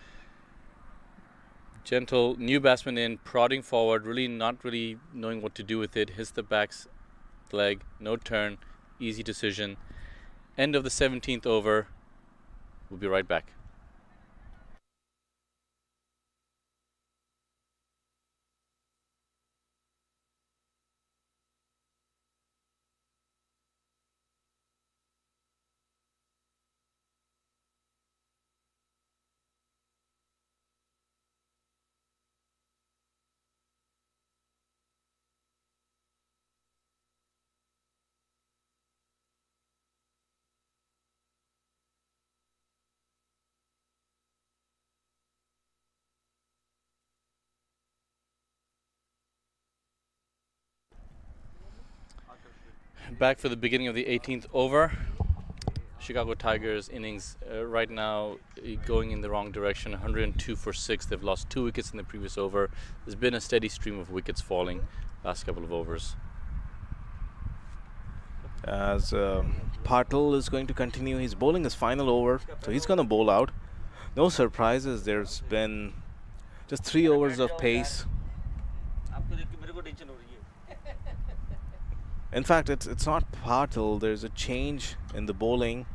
Gentle new batsman in, prodding forward, not really knowing what to do with it. Hits the back leg, no turn, easy decision. End of the 17th over. We'll be right back. Back for the beginning of the 18th over. Chicago Tigers innings right now going in the wrong direction. 102 for 6. They've lost 2 wickets in the previous over. There's been a steady stream of wickets falling last couple of overs. As Patel is going to continue his bowling his final over, so he's going to bowl out. No surprises. There's been just 3 overs of pace. In fact, it's not Patel. There's a change in the bowling.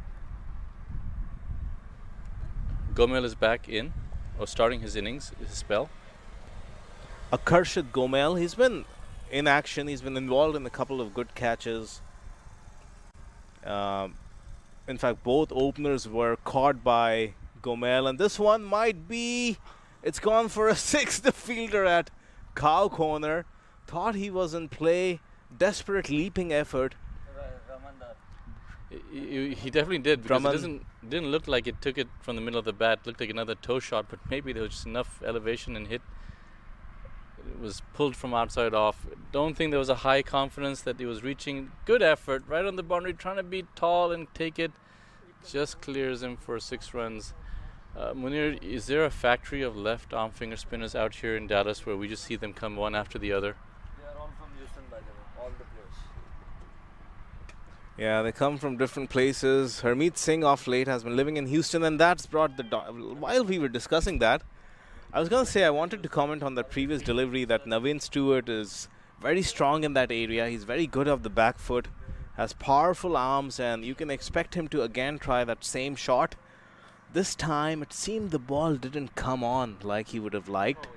Gomel is back in, or starting his innings, his spell. Akarshit Gomel, he's been in action. He's been involved in a couple of good catches. In fact, both openers were caught by Gomel, and this one might be, it's gone for a 6. The fielder at cow corner thought he was in play. Desperate leaping effort. He definitely did, because Raman. it didn't look like it took it from the middle of the bat. Looked like another toe shot, but maybe there was just enough elevation and hit. It was pulled from outside off. Don't think there was a high confidence that he was reaching. Good effort, right on the boundary, trying to be tall and take it. Just clears him for 6 runs. Munir, is there a factory of left arm finger spinners out here in Dallas where we just see them come one after the other? They are all from Houston, by the way, all the players. Yeah, they come from different places. Harmeet Singh of late has been living in Houston, and that's brought the... While we were discussing that, I was going to say I wanted to comment on the previous delivery that Naveen Stewart is very strong in that area. He's very good off the back foot, has powerful arms, and you can expect him to again try that same shot. This time, it seemed the ball didn't come on like he would have liked.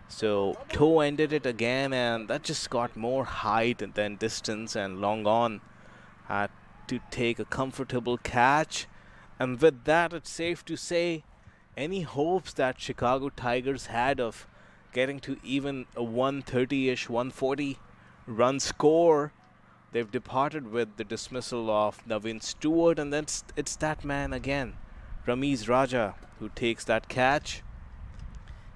So, toe ended it again, and that just got more height than distance, and long on had to take a comfortable catch. And with that, it's safe to say any hopes that Chicago Tigers had of getting to even a 130-ish, 140 run score, they've departed with the dismissal of Naveen Stewart, and then it's that man again, Ramiz Raja, who takes that catch.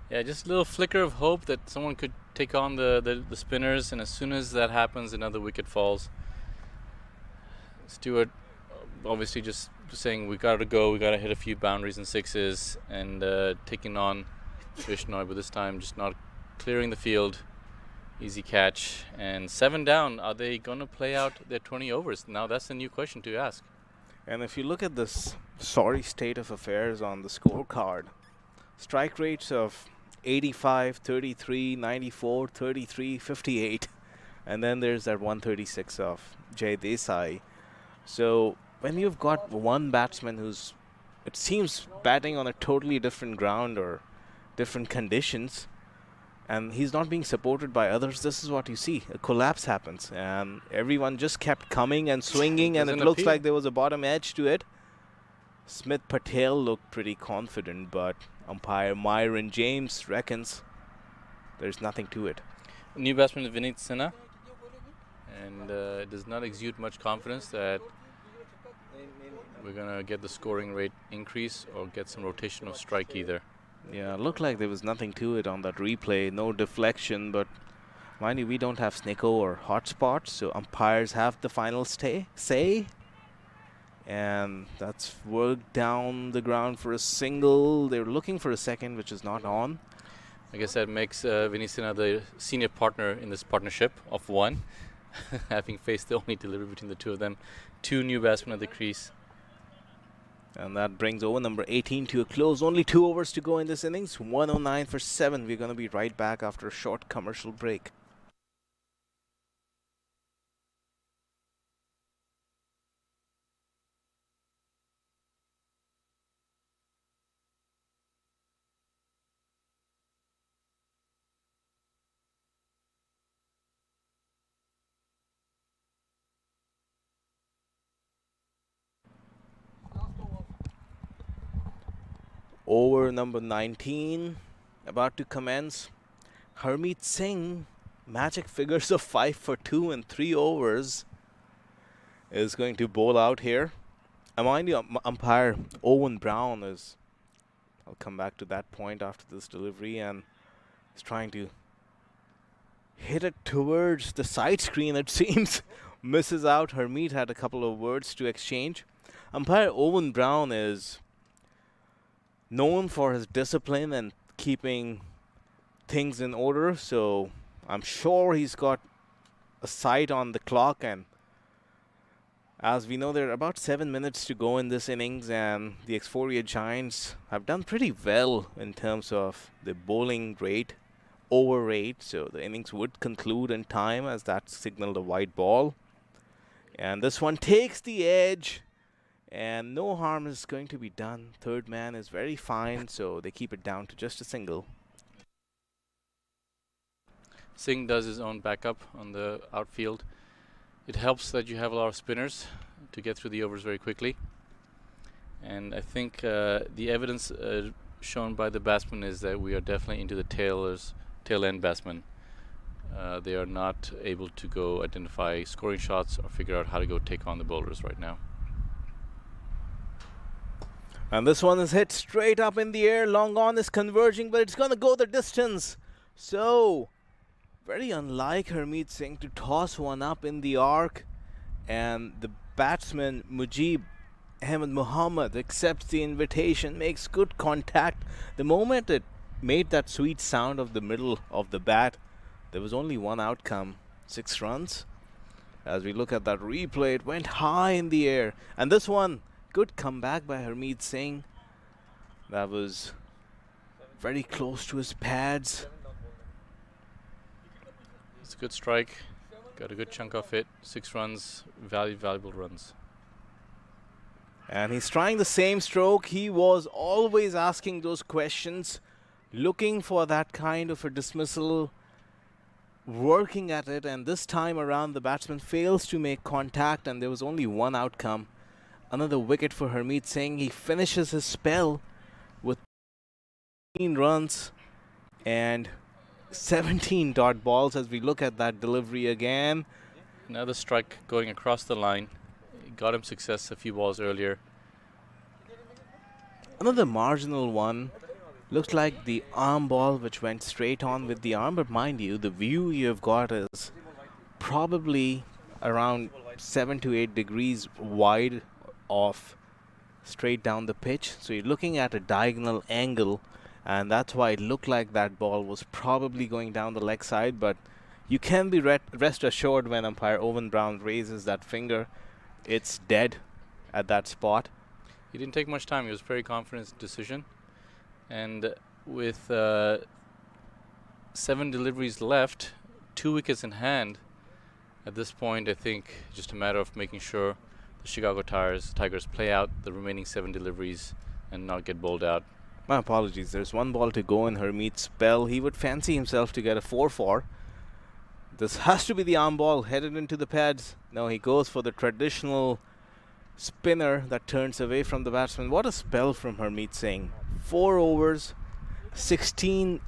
Yeah, just a little flicker of hope that someone could take on the spinners, and as soon as that happens, another wicket falls. Stewart obviously just saying we gotta go, we gotta hit a few boundaries and sixes, and taking on Vishnoy, but this time just not clearing the field. Easy catch, and 7 down. Are they gonna play out their 20 overs? Now that's the new question to ask. And if you look at this sorry state of affairs on the scorecard, strike rates of 85, 33, 94, 33, 58, and then there's that 136 of Jay Desai. So when you've got one batsman who's, it seems, batting on a totally different ground or different conditions, and he's not being supported by others, this is what you see. A collapse happens, and everyone just kept coming and swinging, and it looks like there was a bottom edge to it. Smith Patel looked pretty confident, but umpire Myron James reckons there's nothing to it. New batsman is Vineet Sinha, and it does not exude much confidence that we're going to get the scoring rate increase or get some rotation of strike either. Yeah, looked like there was nothing to it on that replay. No deflection, but mind you, we don't have Snicko or hotspots, so umpires have the final say. And that's worked down the ground for a single. They were looking for a second, which is not on. I guess that makes Vineet Sinha the senior partner in this partnership of one, having faced the only delivery between the two of them. 2 new batsmen at the crease. And that brings over number 18 to a close. Only 2 overs to go in this innings. 109 for 7. We're going to be right back after a short commercial break. Over number 19, about to commence. Harmeet Singh, magic figures of 5 for 2 in 3 overs, is going to bowl out here. And mind you, umpire Owen Brown is, I'll come back to that point after this delivery, and is trying to hit it towards the side screen, it seems. Misses out. Harmeet had a couple of words to exchange. Umpire Owen Brown is known for his discipline and keeping things in order, so I'm sure he's got a sight on the clock. And as we know, there are about 7 minutes to go in this innings, and the Xforia Giants have done pretty well in terms of the bowling rate, over rate, so the innings would conclude in time as that signaled a white ball. And this one takes the edge, and no harm is going to be done. Third man is very fine, so they keep it down to just a single. Singh does his own backup on the outfield. It helps that you have a lot of spinners to get through the overs very quickly. And I think the evidence shown by the batsman is that we are definitely into the tail end batsman. They are not able to go identify scoring shots or figure out how to go take on the bowlers right now. And this one is hit straight up in the air. Long on is converging, but it's going to go the distance. So, very unlike Harmeet Singh to toss one up in the arc. And the batsman, Mujib Ahmed Muhammad, accepts the invitation, makes good contact. The moment it made that sweet sound of the middle of the bat, there was only one outcome, 6 runs. As we look at that replay, it went high in the air. And this one, good comeback by Harmeet Singh. That was very close to his pads. It's a good strike. Got a good chunk of it. 6 runs, valuable runs. And he's trying the same stroke. He was always asking those questions, looking for that kind of a dismissal, working at it. And this time around, the batsman fails to make contact, and there was only one outcome. Another wicket for Harmeet Singh. He finishes his spell with 15 runs and 17 dot balls. As we look at that delivery again. Another strike going across the line. Got him success a few balls earlier. Another marginal one. Looks like the arm ball which went straight on with the arm. But mind you, the view you've got is probably around 7 to 8 degrees wide off straight down the pitch. So you're looking at a diagonal angle, and that's why it looked like that ball was probably going down the leg side. But you can be rest assured when umpire Owen Brown raises that finger, it's dead at that spot. He didn't take much time. He was very confident in his decision. And with 7 deliveries left, 2 wickets in hand, at this point I think just a matter of making sure the Chicago Tigers play out the remaining 7 deliveries and not get bowled out. My apologies, there's 1 ball to go in Harmeet's spell. He would fancy himself to get a 4-4. This has to be the arm ball headed into the pads. No, he goes for the traditional spinner that turns away from the batsman. What a spell from Harmeet Singh. 4 overs, 13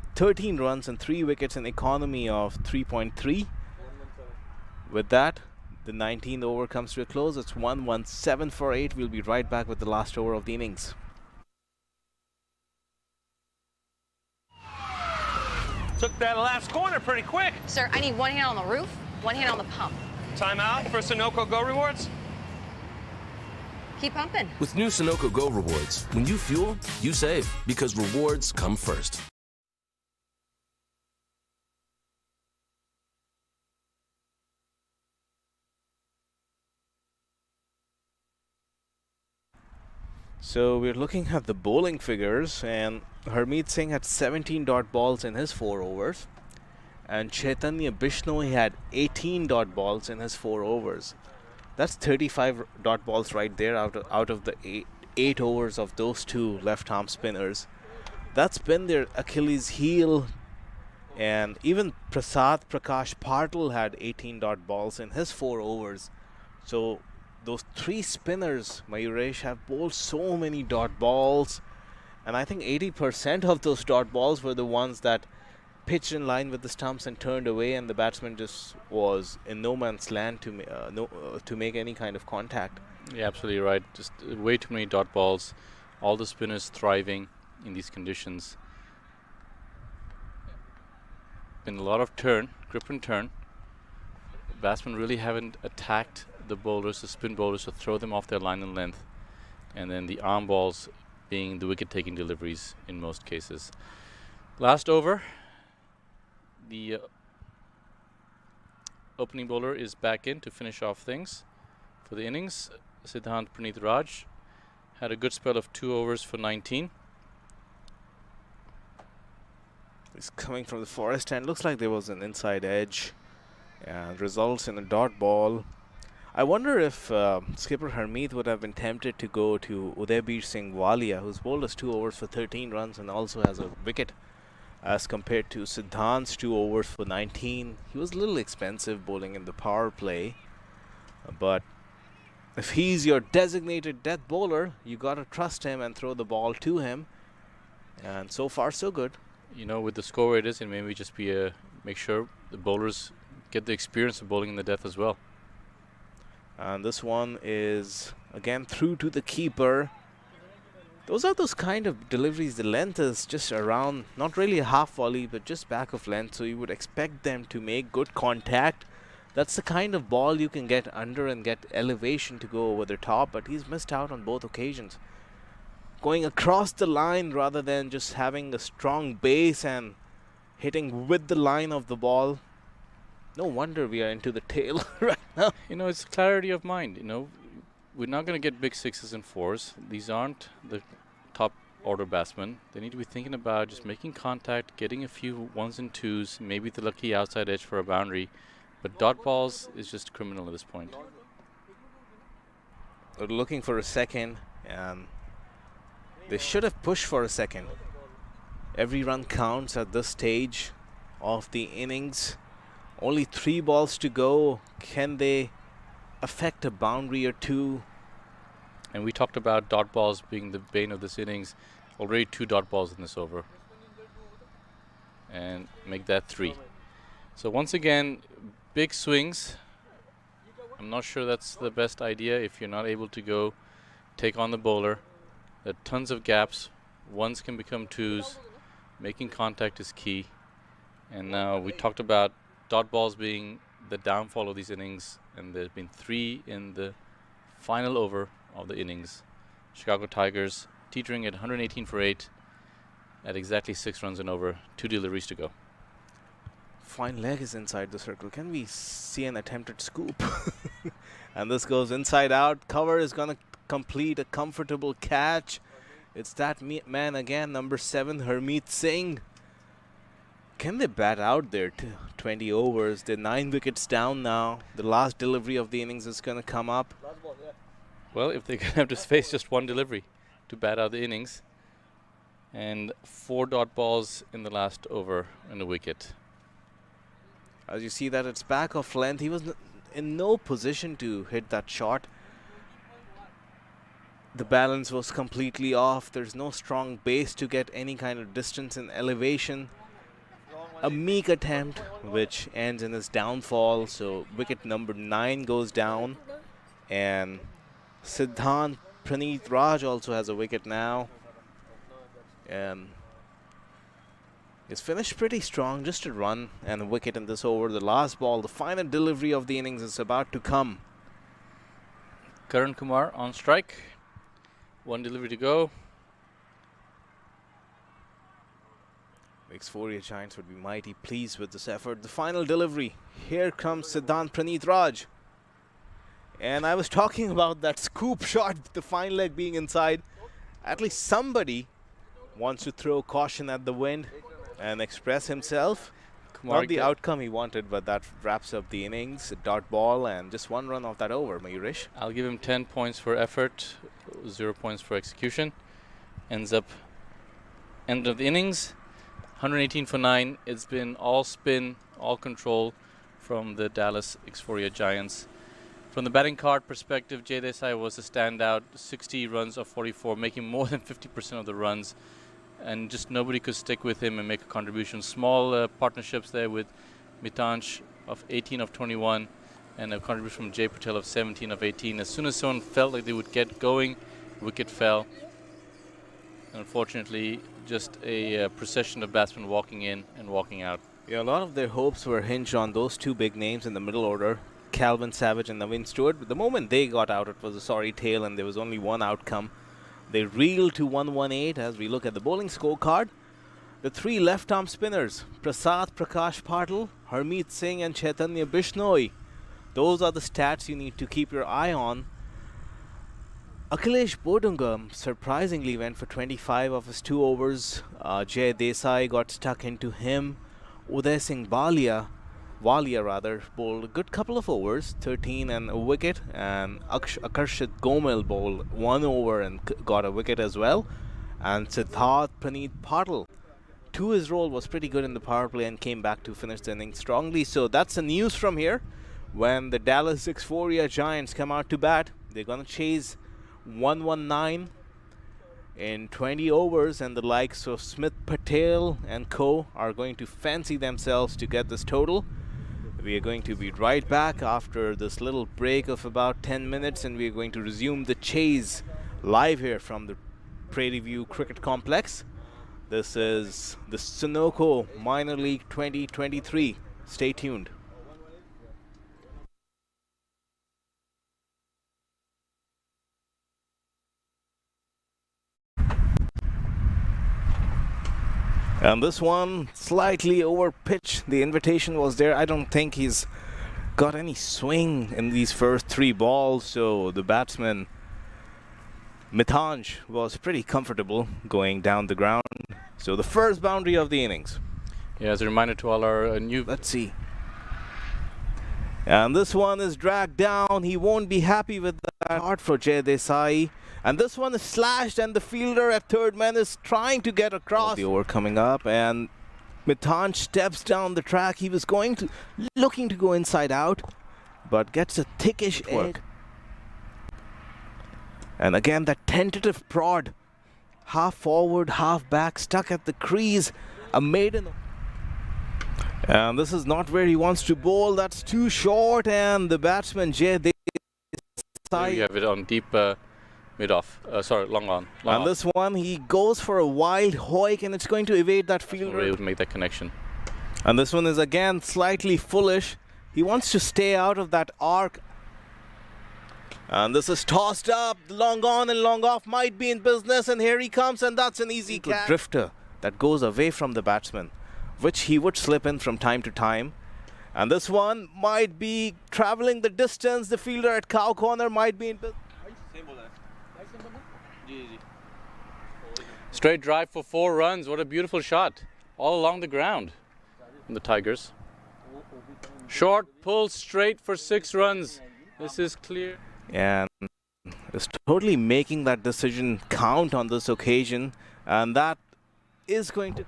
runs and 3 wickets, an economy of 3.3. With that, the 19th over comes to a close. It's 1-1-7 for 8. We'll be right back with the last over of the innings. Took that last corner pretty quick. Sir, I need 1 hand on the roof, 1 hand on the pump. Timeout for Sunoco Go Rewards. Keep pumping. With new Sunoco Go rewards, when you fuel, you save because rewards come first. So we're looking at the bowling figures, and Harmeet Singh had 17 dot balls in his 4 overs, and Chaitanya Bishnoi had 18 dot balls in his 4 overs. That's 35 dot balls right there out of the 8 overs of those 2 left-arm spinners. That's been their Achilles heel. And even Prasad Prakash Patil had 18 dot balls in his 4 overs. So those 3 spinners, Mayuresh, have bowled so many dot balls. And I think 80% of those dot balls were the ones that pitched in line with the stumps and turned away, and the batsman just was in no man's land to make any kind of contact. Yeah, absolutely right. Just way too many dot balls. All the spinners thriving in these conditions. Been a lot of grip and turn. Batsmen really haven't attacked the bowlers, the spin bowlers, to throw them off their line and length. And then the arm balls being the wicket-taking deliveries in most cases. Last over. The opening bowler is back in to finish off things for the innings. Siddhant Praneeth Raj had a good spell of 2 overs for 19. He's coming from the forest, and looks like there was an inside edge and results in a dot ball. I wonder if skipper Harmeet would have been tempted to go to Udaybir Singh Walia, who's bowled us 2 overs for 13 runs and also has a wicket, as compared to Siddhant's 2 overs for 19. He was a little expensive bowling in the power play, but if he's your designated death bowler, you gotta trust him and throw the ball to him. And so far so good. you know, with the score where it is, and maybe just be a make sure the bowlers get the experience of bowling in the death as well. And this one is again through to the keeper. Those are those kind of deliveries. The length is just around, not really a half volley, but just back of length. So you would expect them to make good contact. That's the kind of ball you can get under and get elevation to go over the top. But he's missed out on both occasions. Going across the line rather than just having a strong base and hitting with the line of the ball. No wonder we are into the tail right now. You know, it's clarity of mind. You know, we're not going to get big 6s and 4s. These aren't the top order batsmen. They need to be thinking about just making contact, getting a few 1s and 2s, maybe the lucky outside edge for a boundary. But dot balls is just criminal at this point. They're looking for a second, and they should have pushed for a second. Every run counts at this stage of the innings. Only 3 balls to go. Can they affect a boundary or two? And we talked about dot balls being the bane of this innings. Already 2 dot balls in this over. And make that 3. So once again, big swings. I'm not sure that's the best idea if you're not able to go take on the bowler. There are tons of gaps. 1s can become 2s. Making contact is key. And now we talked about dot balls being the downfall of these innings, and there's been 3 in the final over of the innings. Chicago Tigers teetering at 118 for 8 at exactly 6 runs and over. 2 deliveries to go. Fine leg is inside the circle. Can we see an attempted scoop? And this goes inside out. Cover is going to complete a comfortable catch. It's that man again, number 7, Harmeet Singh. Can they bat out there? 20 overs. They're 9 wickets down now. The last delivery of the innings is going to come up. Well, if they're going to have to face just 1 delivery to bat out the innings, and 4 dot balls in the last over and a wicket. As you see that it's back of length. He was in no position to hit that shot. The balance was completely off. There's no strong base to get any kind of distance and elevation. A meek attempt which ends in his downfall. So wicket number 9 goes down, and Siddhant Praneeth Raj also has a wicket now, and it's finished pretty strong. Just a run and a wicket in this over. The last ball, the final delivery of the innings is about to come. Karan Kumar on strike. 1 delivery to go. Xforia Giants would be mighty pleased with this effort. The final delivery. Here comes Siddhant Praneeth Raj. And I was talking about that scoop shot, the fine leg being inside. At least somebody wants to throw caution at the wind and express himself. Not the outcome he wanted, but that wraps up the innings. A dot ball and just 1 run off that over, Mayurish. I'll give him 10 points for effort, 0 points for execution. Ends up end of the innings. 118 for 9. It's been all spin, all control from the Dallas Xforia Giants. From the batting card perspective, Jay Desai was a standout. 60 runs of 44, making more than 50% of the runs. And just nobody could stick with him and make a contribution. Small partnerships there with Mitansh of 18 of 21 and a contribution from Jay Patel of 17 of 18. As soon as someone felt like they would get going, wicket fell. Unfortunately, just a procession of batsmen walking in and walking out. Yeah, a lot of their hopes were hinged on those 2 big names in the middle order, Calvin Savage and Naveen Stewart. But the moment they got out, it was a sorry tale, and there was only one outcome. They reeled to 118 as we look at the bowling scorecard. The 3 left-arm spinners, Prasad Prakash Patil, Harmeet Singh and Chaitanya Bishnoi. Those are the stats you need to keep your eye on. Akhilesh Bodungam surprisingly went for 25 of his 2 overs. Jay Desai got stuck into him. Uday Singh Walia bowled a good couple of overs, 13 and a wicket, and Akarshit Gomel bowled 1 over and got a wicket as well. And Siddharth Praneeth Patil, to his role, was pretty good in the power play and came back to finish the inning strongly. So that's the news from here. When the Dallas Xforia Giants come out to bat, they're going to chase 119 in 20 overs, and the likes of Smith Patel and co are going to fancy themselves to get this total. We are going to be right back after this little break of about 10 minutes, and we are going to resume the chase live here from the Prairie View Cricket Complex. This is the Sunoco Minor League 2023. Stay tuned. And this one slightly over pitch. The invitation was there. I don't think he's got any swing in these first 3 balls, so the batsman Mitanj was pretty comfortable going down the ground. So the first boundary of the innings. Yeah, as a reminder to all our new... Let's see. And this one is dragged down. He won't be happy with that. Hard for Jay Desai. And this one is slashed, and the fielder at third man is trying to get across. The over coming up, and Mitanj steps down the track. He was looking to go inside out, but gets a thickish work. And again, that tentative prod. Half forward, half back, stuck at the crease. A maiden. And this is not where he wants to bowl. That's too short, and the batsman Jay Desai. You have it on deep mid-off. Sorry, long on. And this one, he goes for a wild hoik, and it's going to evade that fielder. Able to make that connection. And this one is again slightly foolish. He wants to stay out of that arc. And this is tossed up. Long on and long off might be in business, and here he comes, and that's an easy catch. Drifter that goes away from the batsman, which he would slip in from time to time. And this one might be traveling the distance. The fielder at cow corner might be in business. Straight drive for 4 runs. What a beautiful shot. All along the ground. And the Tigers. Short pull straight for 6 runs. This is clear. And is totally making that decision count on this occasion. And that is going to...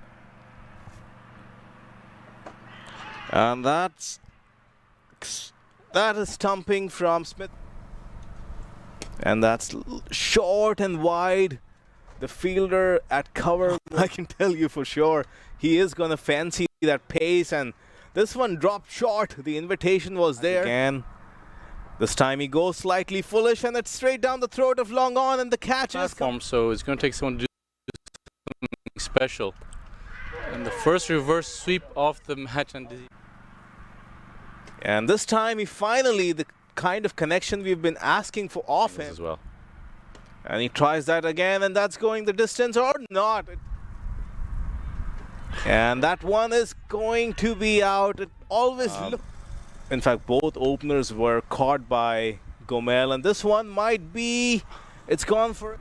And that is stumping from Smith. And that's short and wide. The fielder at cover, I can tell you for sure, he is going to fancy that pace. And this one dropped short. The invitation was there. Again, this time he goes slightly foolish, and it's straight down the throat of long on, and the catch is... So it's going to take someone to do something special. And the first reverse sweep of the match. And this time he finally, the kind of connection we've been asking for off him. As well. And he tries that again, and that's going the distance or not. And that one is going to be out. It always in fact, both openers were caught by Gomel, and this one might be... It's gone for...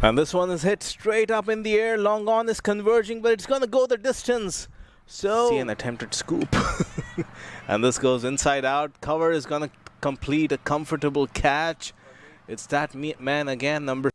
And this one is hit straight up in the air. Long on is converging, but it's going to go the distance. So... See an attempted scoop. And this goes inside out. Cover is going to complete a comfortable catch. It's that man again, number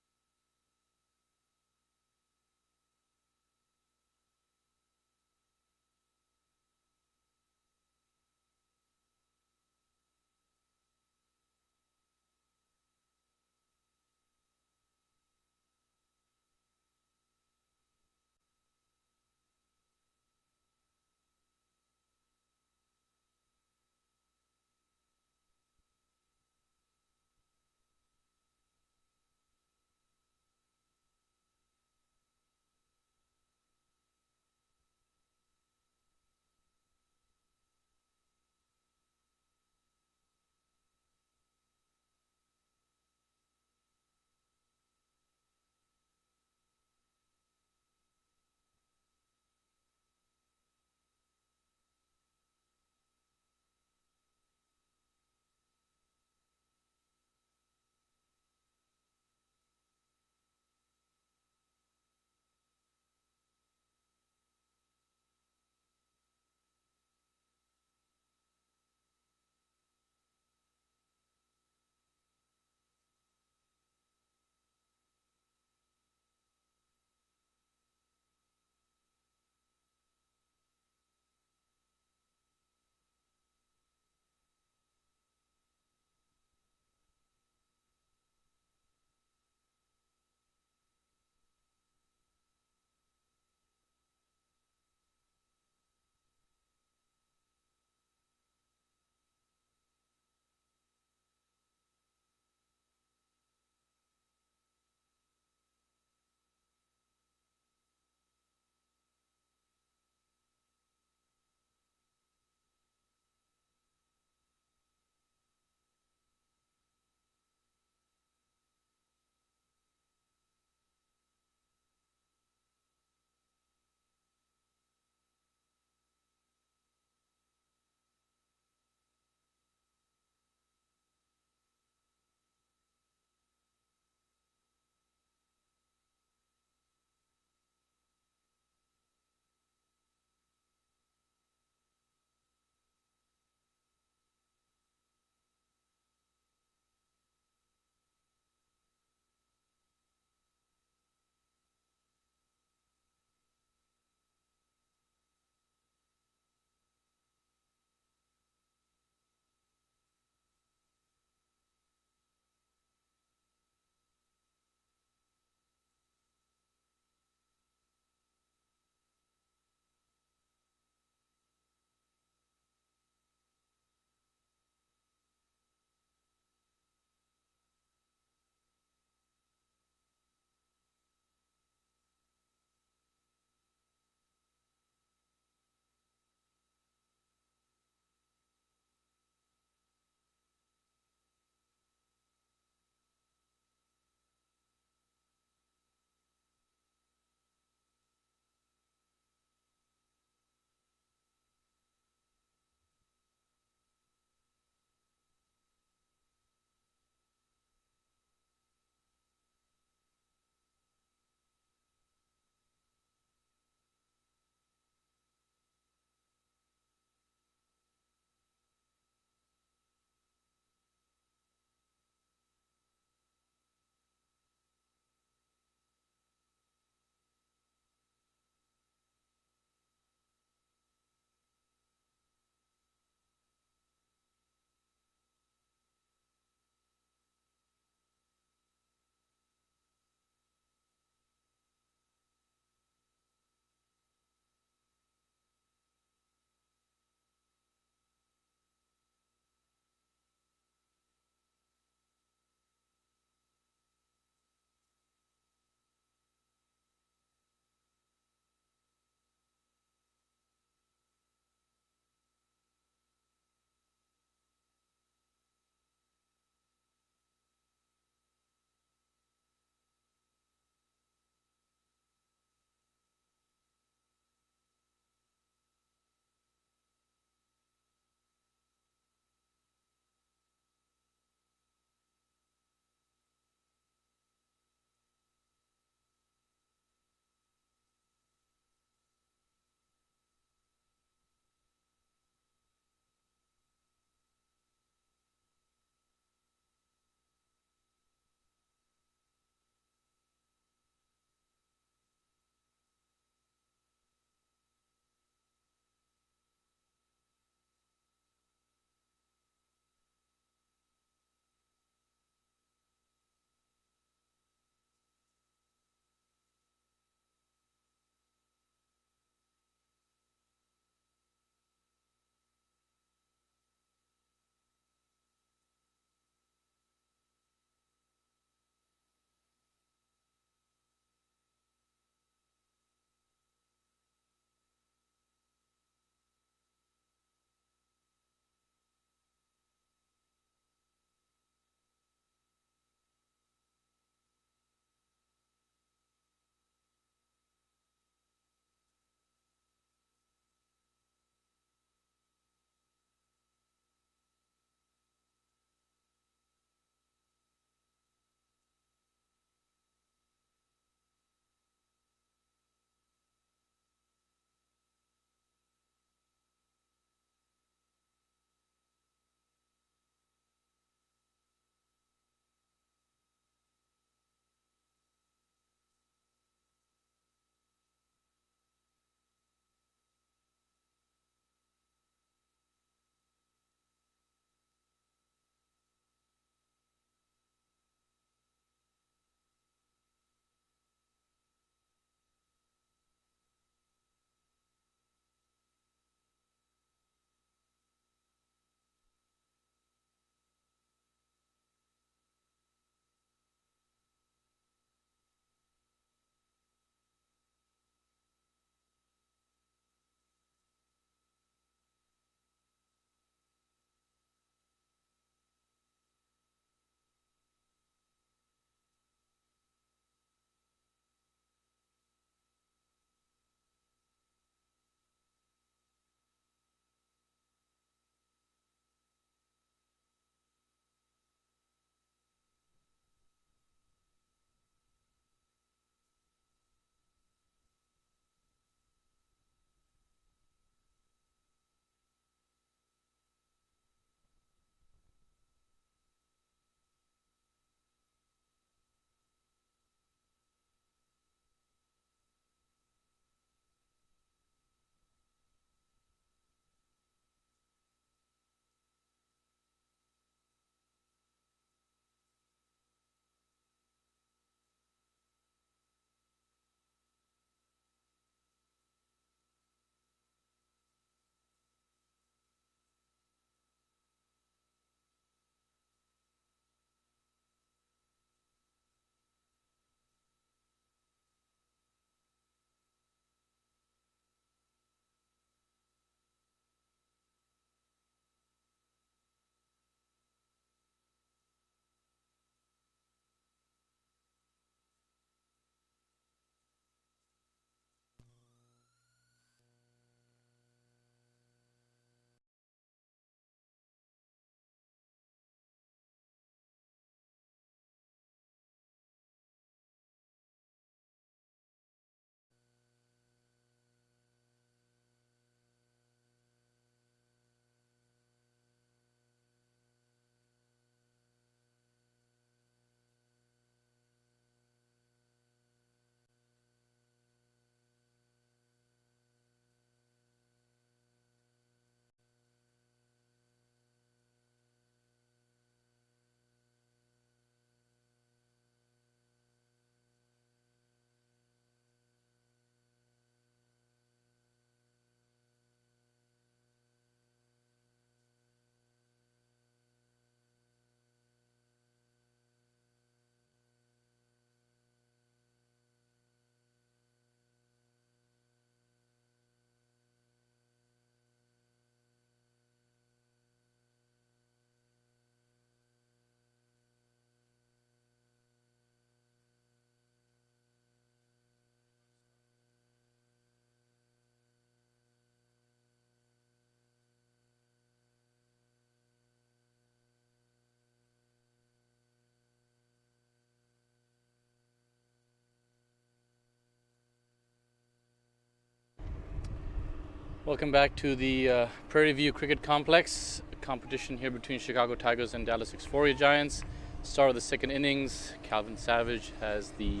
Welcome back to the Prairie View Cricket Complex. A competition here between Chicago Tigers and Dallas Xforia Giants. Start of the second innings. Calvin Savage has the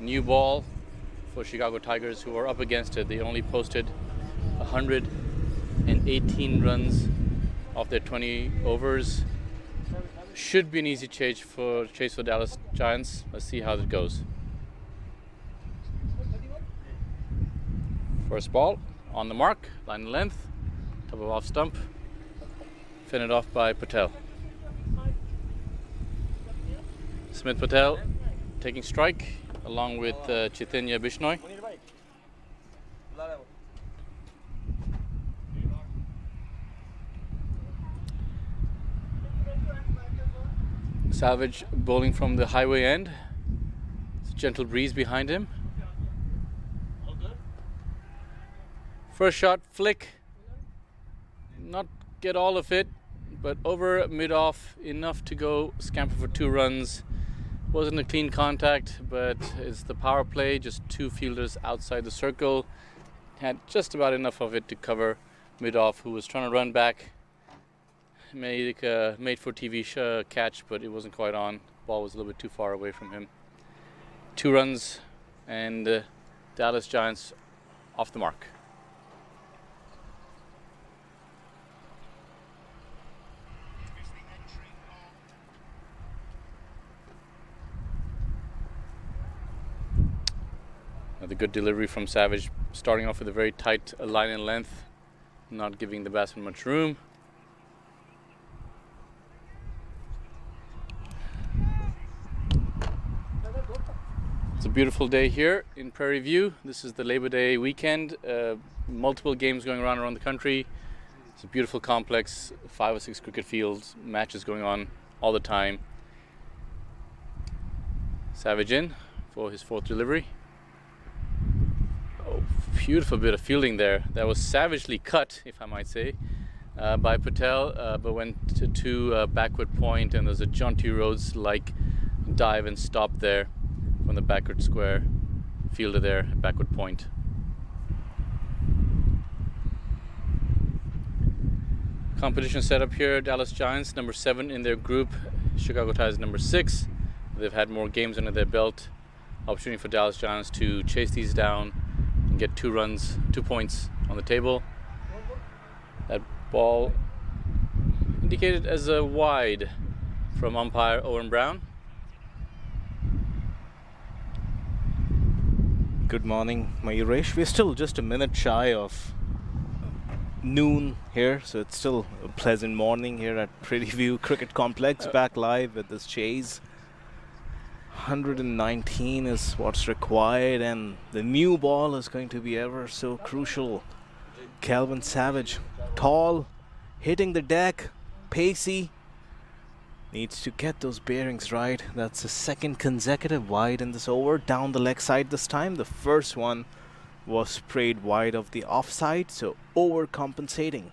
new ball for Chicago Tigers, who are up against it. They only posted 118 runs off their 20 overs. Should be an easy chase for Dallas Giants. Let's see how it goes. First ball. On the mark, line and length, top of off stump, fended off by Patel. Smith Patel taking strike along with Chaitanya Bishnoi. Savage bowling from the highway end. It's a gentle breeze behind him. First shot, flick, not get all of it, but over mid-off, enough to go scamper for 2 runs. Wasn't a clean contact, but it's the power play, just 2 fielders outside the circle. Had just about enough of it to cover mid-off, who was trying to run back. Made a made-for-TV catch, but it wasn't quite on. Ball was a little bit too far away from him. 2 runs, and Dallas Giants off the mark. Another good delivery from Savage, starting off with a very tight line and length, not giving the batsman much room. It's a beautiful day here in Prairie View. This is the Labor Day weekend. Multiple games going around the country. It's a beautiful complex, 5 or 6 cricket fields, matches going on all the time. Savage in for his 4th delivery. Beautiful bit of fielding there. That was savagely cut, if I might say, by Patel, but went to backward point, and there's a Jonty Rhodes-like dive and stop there from the backward square. Fielder there at backward point. Competition set up here. Dallas Giants number 7 in their group. Chicago Tigers number 6. They've had more games under their belt. Opportunity for Dallas Giants to chase these down and get 2 points on the table. That ball indicated as a wide from umpire Owen Brown. Good morning, Mayuresh. We're still just a minute shy of noon here, so it's still a pleasant morning here at Prairie View Cricket Complex, back live with this chase. 119 is what's required, and the new ball is going to be ever so crucial. Calvin Savage, tall, hitting the deck, pacey, needs to get those bearings right. That's the 2nd consecutive wide in this over, down the leg side this time. The first one was sprayed wide of the offside, so overcompensating.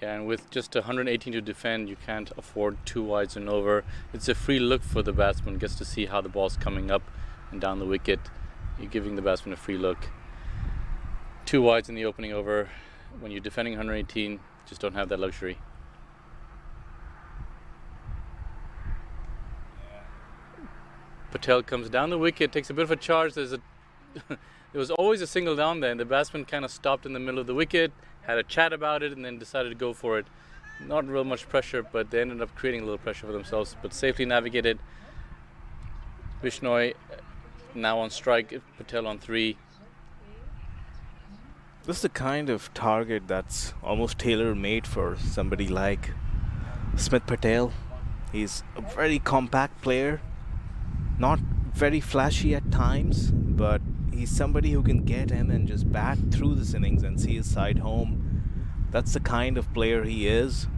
Yeah, and with just 118 to defend, you can't afford 2 wides and over. It's a free look for the batsman. Gets to see how the ball's coming up and down the wicket. You're giving the batsman a free look. 2 wides in the opening over. When you're defending 118, just don't have that luxury. Patel comes down the wicket, takes a bit of a charge. There was always a single down there, and the batsman kind of stopped in the middle of the wicket, had a chat about it, and then decided to go for it. Not real much pressure, but they ended up creating a little pressure for themselves, but safely navigated. Bishnoi now on strike, Patel on 3. This is the kind of target that's almost tailor-made for somebody like Smith Patel. He's a very compact player, not very flashy at times, but he's somebody who can get in and just bat through this innings and see his side home. That's the kind of player he is.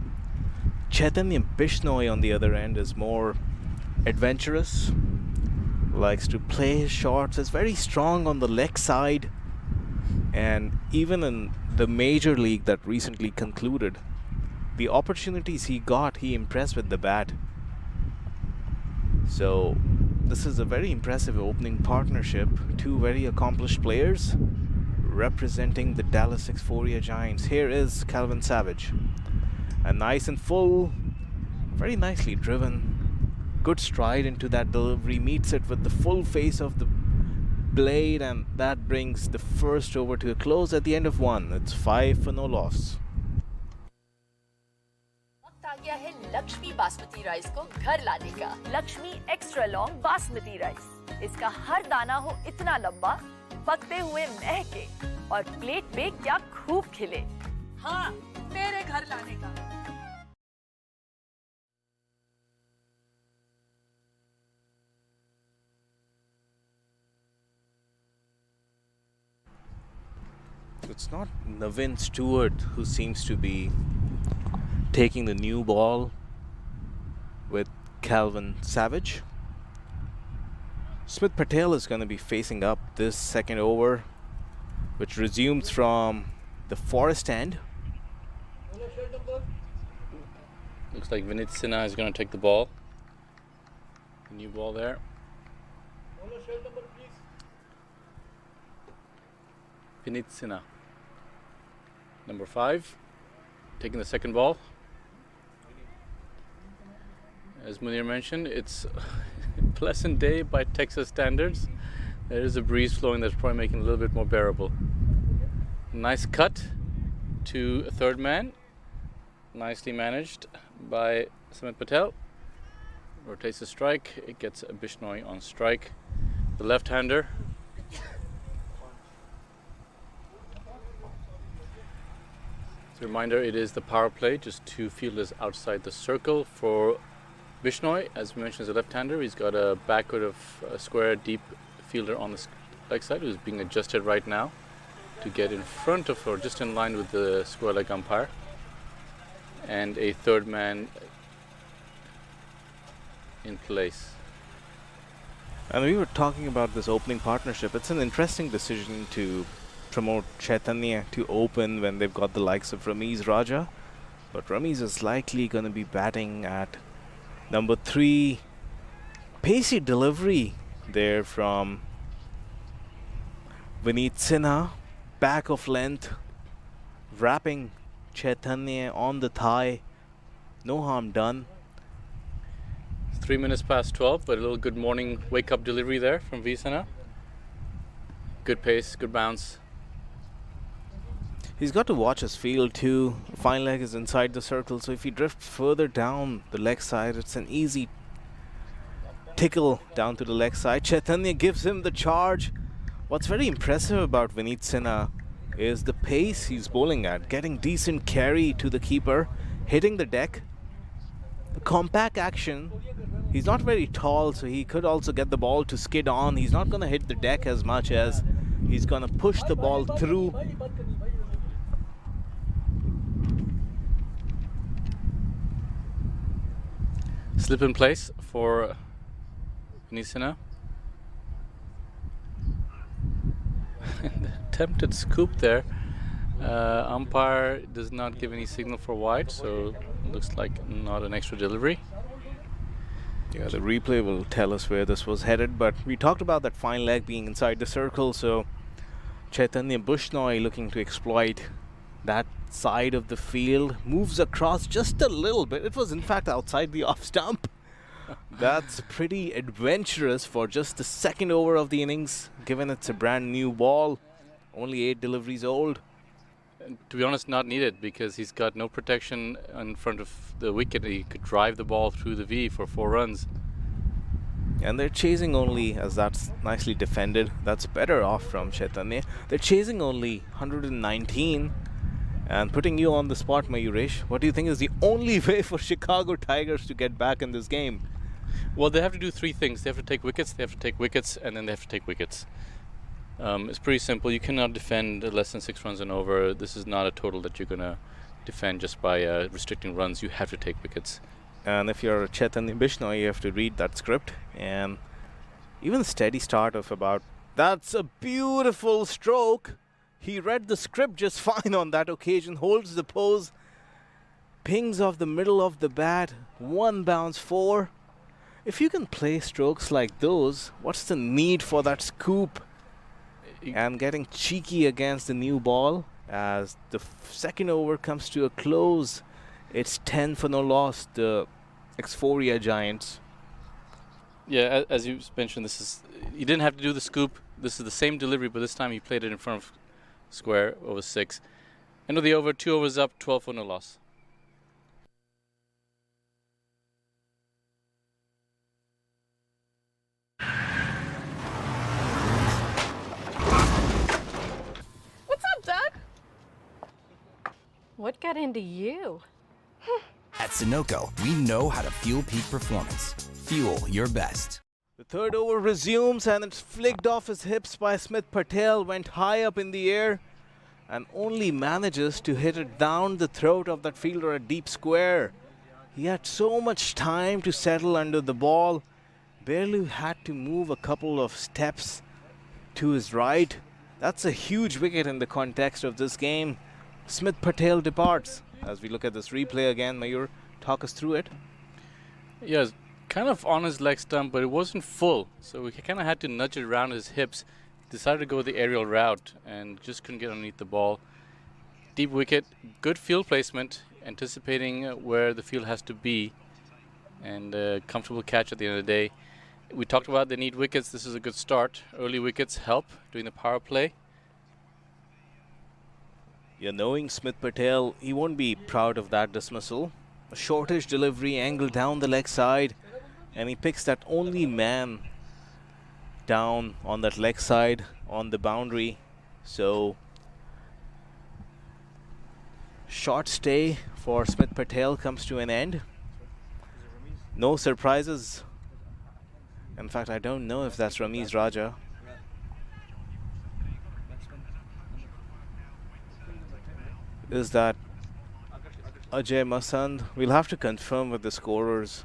Chaitanya Bishnoi on the other end is more adventurous, likes to play his shots, is very strong on the leg side, and even in the major league that recently concluded, the opportunities he got, he impressed with the bat. So this is a very impressive opening partnership. 2 very accomplished players representing the Dallas Xforia Giants. Here is Calvin Savage. And nice and full, very nicely driven. Good stride into that delivery, meets it with the full face of the blade, and that brings the first over to a close at the end of one. It's 5 for no loss. वक्त आ गया है Lakshmi basmati rice को घर लाने का। Lakshmi extra long basmati rice. इसका हर दाना हो इतना लंबा, पकते हुए महके और प्लेट पे क्या खूब खिले। हाँ, मेरे घर लाने का। It's not Navin Stewart who seems to be taking the new ball with Calvin Savage. Smith Patel is going to be facing up this second over, which resumes from the forest end. Looks like Vinit Sinha is going to take the ball. The new ball there. Vinit Sinha, number 5, taking the second ball. As Munir mentioned, it's a pleasant day by Texas standards. There is a breeze flowing that's probably making it a little bit more bearable. Nice cut to a third man. Nicely managed by Smith Patel. Rotates the strike. It gets Bishnoi on strike. The left-hander. As a reminder, it is the power play, just 2 fielders outside the circle for Bishnoi. As we mentioned, is a left-hander. He's got a backward of a square deep fielder on the leg side who's being adjusted right now to get in front of or just in line with the square leg umpire. And a third man in place. And we were talking about this opening partnership. It's an interesting decision to promote Chaitanya to open when they've got the likes of Ramiz Raja. But Ramiz is likely going to be batting at number 3. Pacey delivery there from Vinit Sinha. Back of length, wrapping Chaitanya on the thigh. No harm done. 3 minutes past 12, but a little good morning wake-up delivery there from Sinha. Good pace, good bounce. He's got to watch his field too. Fine leg is inside the circle, so if he drifts further down the leg side, it's an easy tickle down to the leg side. Chaitanya gives him the charge. What's very impressive about Vinit Sinha is the pace he's bowling at, getting decent carry to the keeper, hitting the deck. The compact action. He's not very tall, so he could also get the ball to skid on. He's not going to hit the deck as much as he's going to push the ball through. Slip in place for Nisina. Attempted scoop there. Umpire does not give any signal for wide, so looks like not an extra delivery. Yeah, the replay will tell us where this was headed, but we talked about that fine leg being inside the circle, so Chaitanya Bishnoi looking to exploit that side of the field, moves across just a little bit. It was in fact outside the off stump. That's pretty adventurous for just the second over of the innings, given it's a brand new ball, only 8 deliveries old. And to be honest, not needed, because he's got no protection in front of the wicket. He could drive the ball through the V for 4 runs. And they're chasing only, as that's nicely defended, that's better off from Chaitanya. They're chasing only 119. And putting you on the spot, Mayuresh, what do you think is the only way for Chicago Tigers to get back in this game? Well, they have to do 3 things. They have to take wickets, and then they have to take wickets. It's pretty simple. You cannot defend less than 6 runs and over. This is not a total that you're going to defend just by restricting runs. You have to take wickets. And if you're Chaitanya Bishnoi, you have to read that script. And even a steady start of about, that's a beautiful stroke. He read the script just fine on that occasion, holds the pose, pings off the middle of the bat, 1 bounce 4. If you can play strokes like those, what's the need for that scoop? and getting cheeky against the new ball as the second over comes to a close. It's 10 for no loss, the Xforia Giants. Yeah, as you mentioned, he didn't have to do the scoop. This is the same delivery, but this time he played it in front of square over 6. End of the over, 2 overs up, 12 for no loss. What's up, Doug? What got into you? At Sunoco, we know how to fuel peak performance. Fuel your best. The third over resumes and it's flicked off his hips by Smith Patel, went high up in the air and only manages to hit it down the throat of that fielder at deep square. He had so much time to settle under the ball, barely had to move a couple of steps to his right. That's a huge wicket in the context of this game. Smith Patel departs. As we look at this replay again, Mayur, talk us through it. Yes, kind of on his leg stump, but it wasn't full, so he kind of had to nudge it around his hips. Decided to go the aerial route and just couldn't get underneath the ball. Deep wicket, good field placement, anticipating where the field has to be, and comfortable catch at the end of the day. We talked about they need wickets. This is a good start. Early wickets help during the power play. Yeah, knowing Smith Patel, he won't be proud of that dismissal. A shortish delivery, angle down the leg side, and he picks that only man down on that leg side on the boundary. So, short stay for Smith Patel comes to an end. No surprises. In fact, I don't know if that's Ramiz Raja. Is that Ajay Masand? We'll have to confirm with the scorers.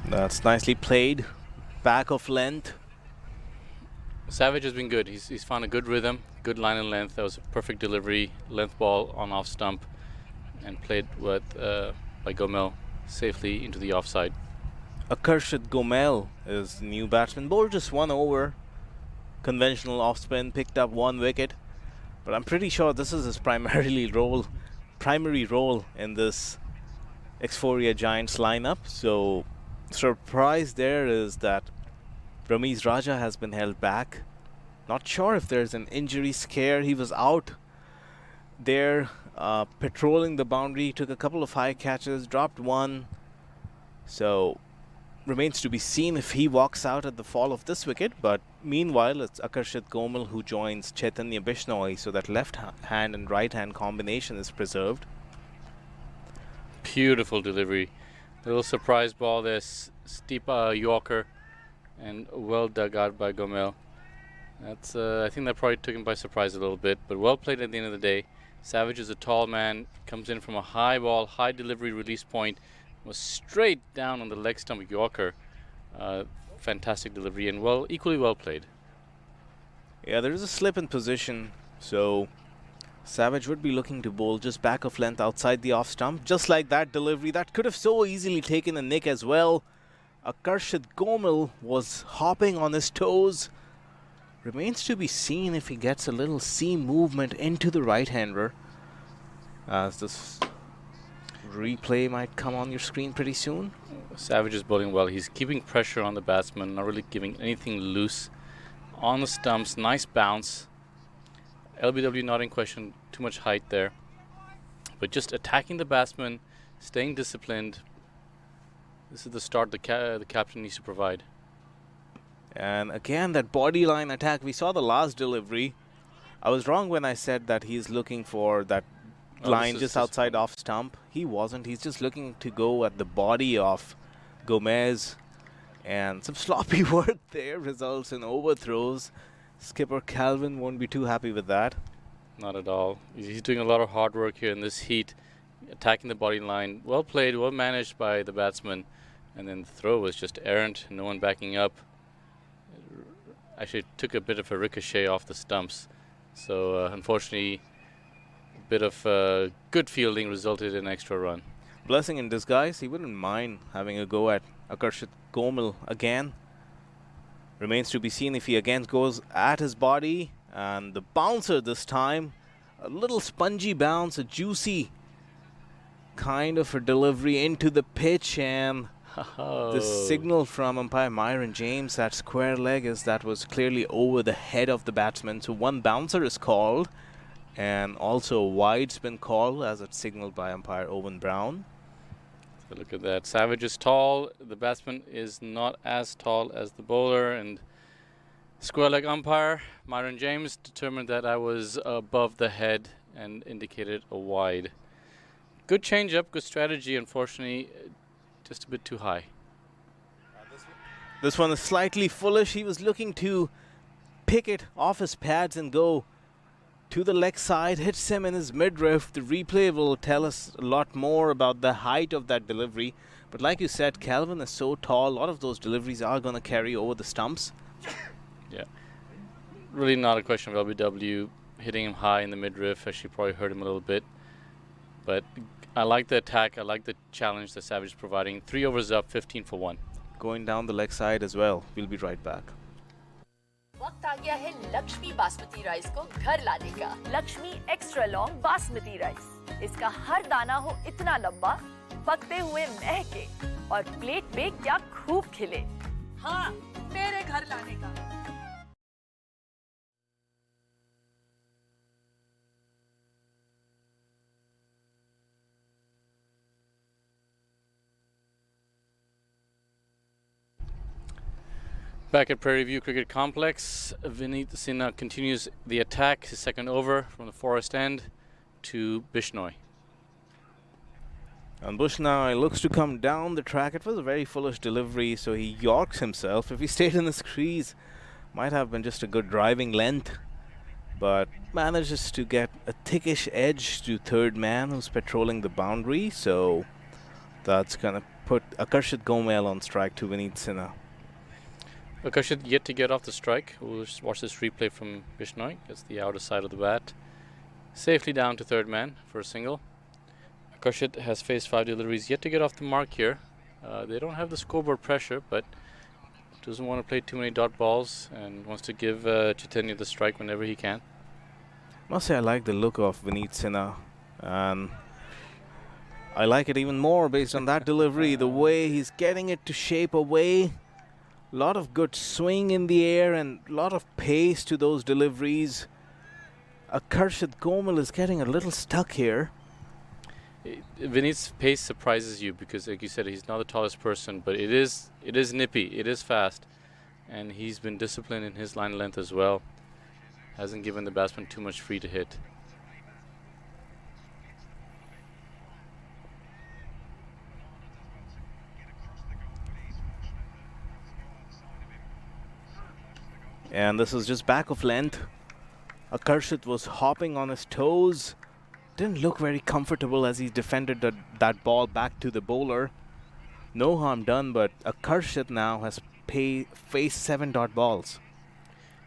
That's nicely played. Back of length. Savage has been good. He's found a good rhythm, good line and length. That was a perfect delivery, length ball on off stump, and played with by Gomel safely into the offside. Akarshit Gomel is the new batsman. Bowled just 1 over. Conventional off spin, picked up 1 wicket. But I'm pretty sure this is his primary role in this Xforia Giants lineup. So surprise there is that Ramiz Raja has been held back. Not sure if there's an injury scare. He was out there patrolling the boundary, took a couple of high catches, dropped 1. So remains to be seen if he walks out at the fall of this wicket. But meanwhile, it's Akarshit Gomel who joins Chaitanya Bishnoi, so that left hand and right hand combination is preserved. Beautiful delivery. Little surprise ball there, steep Yorker, and well dug out by Gomel. That's I think that probably took him by surprise a little bit, but well played at the end of the day. Savage is a tall man, comes in from a high ball, high delivery release point, was straight down on the leg stump Yorker. Fantastic delivery and equally well played. Yeah, there is a slip in position, so Savage would be looking to bowl just back of length outside the off stump, just like that delivery that could have so easily taken a nick as well. Akarshit Gomel was hopping on his toes. Remains to be seen if he gets a little seam movement into the right-hander, as this replay might come on your screen pretty soon. Savage is bowling well. He's keeping pressure on the batsman, not really giving anything loose on the stumps. Nice bounce. LBW not in question, too much height there, but just attacking the batsman, staying disciplined. This is the start the captain needs to provide. And again, that body line attack. We saw the last delivery. I was wrong when I said that he's looking for that line just outside off stump. He wasn't. He's just looking to go at the body of Gomez. And some sloppy work there results in overthrows. Skipper Calvin won't be too happy with that. Not at all. He's doing a lot of hard work here in this heat, attacking the body line. Well played, well managed by the batsman. and then the throw was just errant, no one backing up. Actually took a bit of a ricochet off the stumps. So unfortunately, a bit of good fielding resulted in an extra run. Blessing in disguise, he wouldn't mind having a go at Akarshit Gomal again. Remains to be seen if he again goes at his body. And the bouncer this time, a little spongy bounce, a juicy kind of a delivery into the pitch, and the signal from umpire Myron James, that square leg, is that was clearly over the head of the batsman. So one bouncer is called, and also a wide spin call as it's signaled by umpire Owen Brown. So look at that. Savage is tall. The batsman is not as tall as the bowler, and square leg umpire Myron James determined that I was above the head and indicated a wide. Good change up, good strategy. Unfortunately, just a bit too high. This one is slightly foolish. He was looking to pick it off his pads and go to the leg side, hits him in his midriff. The replay will tell us a lot more about the height of that delivery. But like you said, Calvin is so tall, a lot of those deliveries are going to carry over the stumps. Yeah, really not a question of LBW hitting him high in the midriff. Actually probably hurt him a little bit. But I like the attack. I like the challenge that Savage is providing. 3 overs up, 15 for 1. Going down the leg side as well. We'll be right back. वक्त आ गया है Lakshmi basmati rice को घर लाने का। Lakshmi extra long basmati rice. इसका हर दाना हो इतना लंबा, पकते हुए महके और प्लेट पे क्या खूब खिले। हाँ, मेरे घर लाने का। Back at Prairie View Cricket Complex, Vineet Sinha continues the attack, his second over from the forest end to Bishnoi. And Bishnoi looks to come down the track. It was a very foolish delivery, so he yorks himself. If he stayed in his crease, might have been just a good driving length, but manages to get a thickish edge to third man who's patrolling the boundary. So that's going to put Akarshit Gomal on strike to Vineet Sinha. Akarshit yet to get off the strike. We'll just watch this replay from Bishnoi. Gets the outer side of the bat. Safely down to third man for a single. Akarshit has faced 5 deliveries, yet to get off the mark here. They don't have the scoreboard pressure, but doesn't want to play too many dot balls and wants to give Chaitanya the strike whenever he can. Must say I like the look of Vineet Sinha, and I like it even more based on that delivery, the way he's getting it to shape away. Lot of good swing in the air and a lot of pace to those deliveries. Akarshit Gomal is getting a little stuck here. Vineet's pace surprises you because, like you said, he's not the tallest person, but it is nippy, it is fast, and he's been disciplined in his line length as well. Hasn't given the batsman too much free to hit. And this is just back of length. Akarshit was hopping on his toes. Didn't look very comfortable as he defended that ball back to the bowler. No harm done, but Akarshit now has faced 7 dot balls.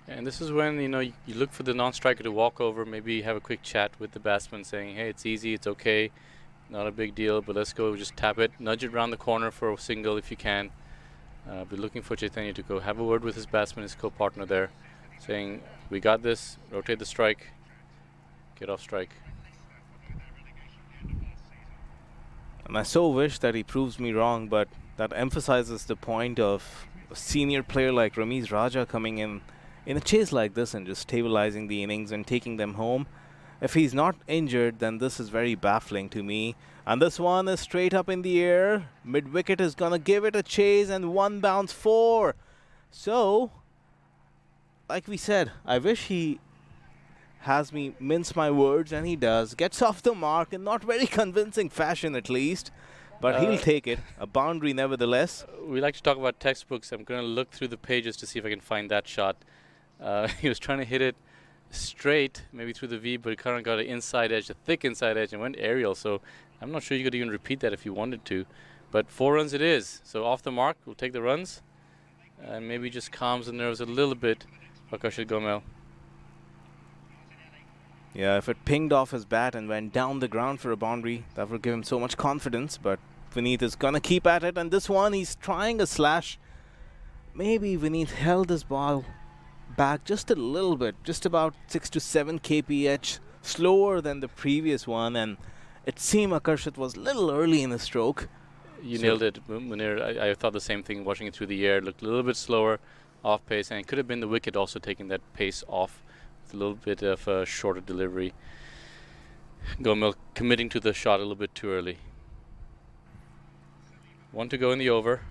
And this is when, you look for the non-striker to walk over, maybe have a quick chat with the batsman saying, hey, it's easy, it's okay, not a big deal, but let's go, just tap it, nudge it around the corner for a single if you can. Be looking for Chaitanya to go have a word with his batsman, his co-partner there, saying, we got this, rotate the strike, get off strike. And I so wish that he proves me wrong, but that emphasizes the point of a senior player like Ramiz Raja coming in a chase like this and just stabilizing the innings and taking them home. If he's not injured, then this is very baffling to me. And this one is straight up in the air. Mid-wicket is going to give it a chase, and 1 bounce 4. So, like we said, I wish he has me mince my words, and he does. Gets off the mark in not very convincing fashion at least. But he'll take it. A boundary nevertheless. We like to talk about textbooks. I'm going to look through the pages to see if I can find that shot. He was trying to hit it straight, maybe through the V, but it kind of got an inside edge, a thick inside edge, and went aerial. So I'm not sure you could even repeat that if you wanted to. But 4 runs it is. So off the mark, we'll take the runs. And maybe just calms the nerves a little bit for Akarshit Gomel. Yeah, if it pinged off his bat and went down the ground for a boundary, that would give him so much confidence. But Vineet is going to keep at it. And this one, he's trying a slash. Maybe Vineet held his ball back just a little bit, just about 6 to 7 kph slower than the previous one. And it seemed Akarshit was a little early in the stroke. You nailed it, Munir. I thought the same thing watching it through the air. It looked a little bit slower, off pace, and it could have been the wicket also taking that pace off with a little bit of a shorter delivery. Gomel committing to the shot a little bit too early. 1 to go in the over.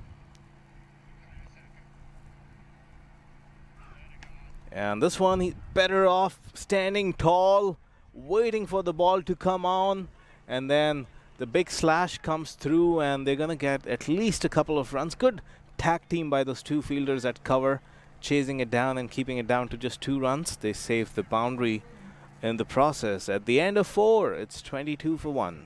And this one, he's better off standing tall, waiting for the ball to come on, and then the big slash comes through, and they're going to get at least a couple of runs. Good tag team by those 2 fielders at cover, chasing it down and keeping it down to just 2 runs. They saved the boundary in the process. At the end of 4, it's 22 for 1.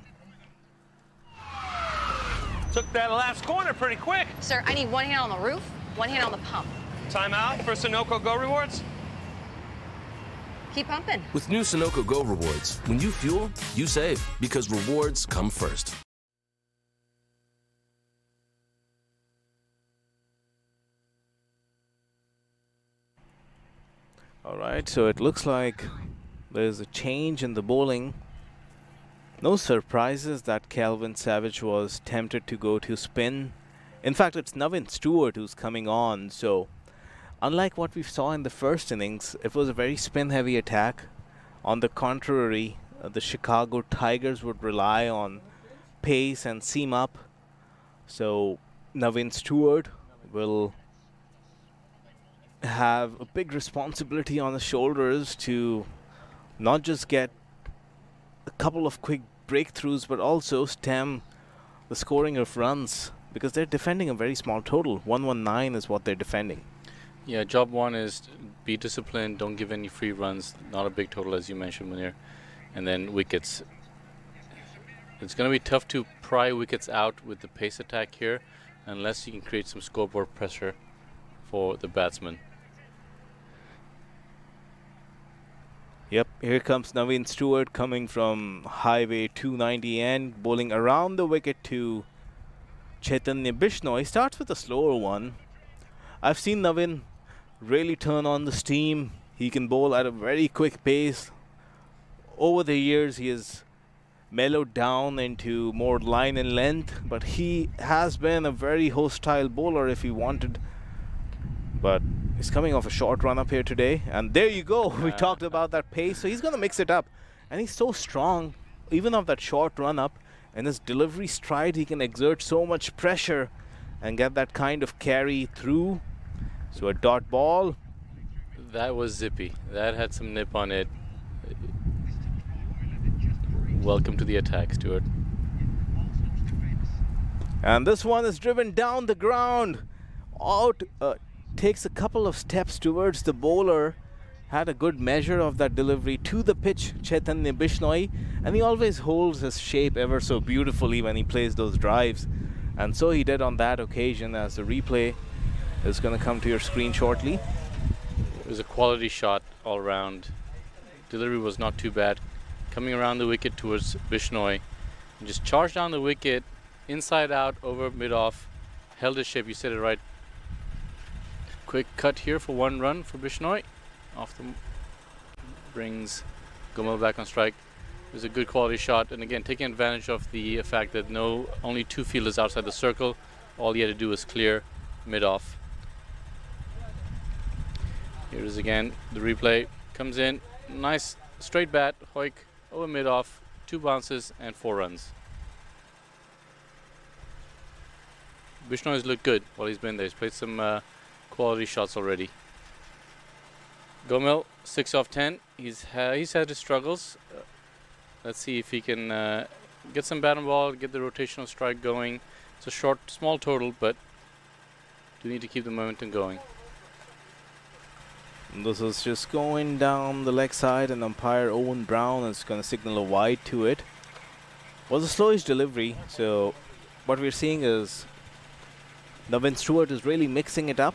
Took that last corner pretty quick. Sir, I need 1 hand on the roof, 1 hand on the pump. Timeout for Sunoco Go Rewards. Keep pumping. With new Sunoco Go rewards, when you fuel, you save because rewards come first. All right, so it looks like there's a change in the bowling. No surprises that Kelvin Savage was tempted to go to spin. In fact, it's Navin Stewart who's coming on, so unlike what we saw in the first innings, it was a very spin-heavy attack. On the contrary, the Chicago Tigers would rely on pace and seam up. So Navin Stewart will have a big responsibility on his shoulders to not just get a couple of quick breakthroughs, but also stem the scoring of runs, because they're defending a very small total. 119 is what they're defending. Yeah, job 1 is be disciplined, don't give any free runs, not a big total as you mentioned, Munir. And then wickets. It's going to be tough to pry wickets out with the pace attack here, unless you can create some scoreboard pressure for the batsman. Yep, here comes Navin Stewart coming from Highway 290 end, bowling around the wicket to Chaitanya Bishnoi. Starts with a slower one. I've seen Navin really turn on the steam. He can bowl at a very quick pace. Over the years, he has mellowed down into more line and length, but he has been a very hostile bowler if he wanted. But he's coming off a short run up here today, and there you go. We talked about that pace, so he's going to mix it up, and he's so strong even off that short run up. And his delivery stride, he can exert so much pressure and get that kind of carry through. So a dot ball. That was zippy. That had some nip on it. Welcome to the attack, Stuart. And this one is driven down the ground. Out, takes a couple of steps towards the bowler. Had a good measure of that delivery to the pitch, Chaitanya Bishnoi. And he always holds his shape ever so beautifully when he plays those drives. And so he did on that occasion, as the replay is going to come to your screen shortly. It was a quality shot all round. Delivery was not too bad. Coming around the wicket towards Bishnoi. And just charged down the wicket, inside out, over mid-off. Held his shape, you said it right. Quick cut here for 1 run for Bishnoi. Off the brings Gomel back on strike. It was a good quality shot, and again taking advantage of the fact that only 2 fielders outside the circle. All he had to do was clear mid-off. Here it is again. The replay comes in. Nice straight bat. Hoik over mid-off. 2 bounces and 4 runs. Bishnoi has looked good while he's been there. He's played some quality shots already. Gomel 6 off 10. He's had his struggles. Let's see if he can get some bat and ball, get the rotational strike going. It's a small total, but do need to keep the momentum going. This is just going down the leg side, and umpire Owen Brown is going to signal a wide to it. Was a slowish delivery, so what we're seeing is Navin Stewart is really mixing it up.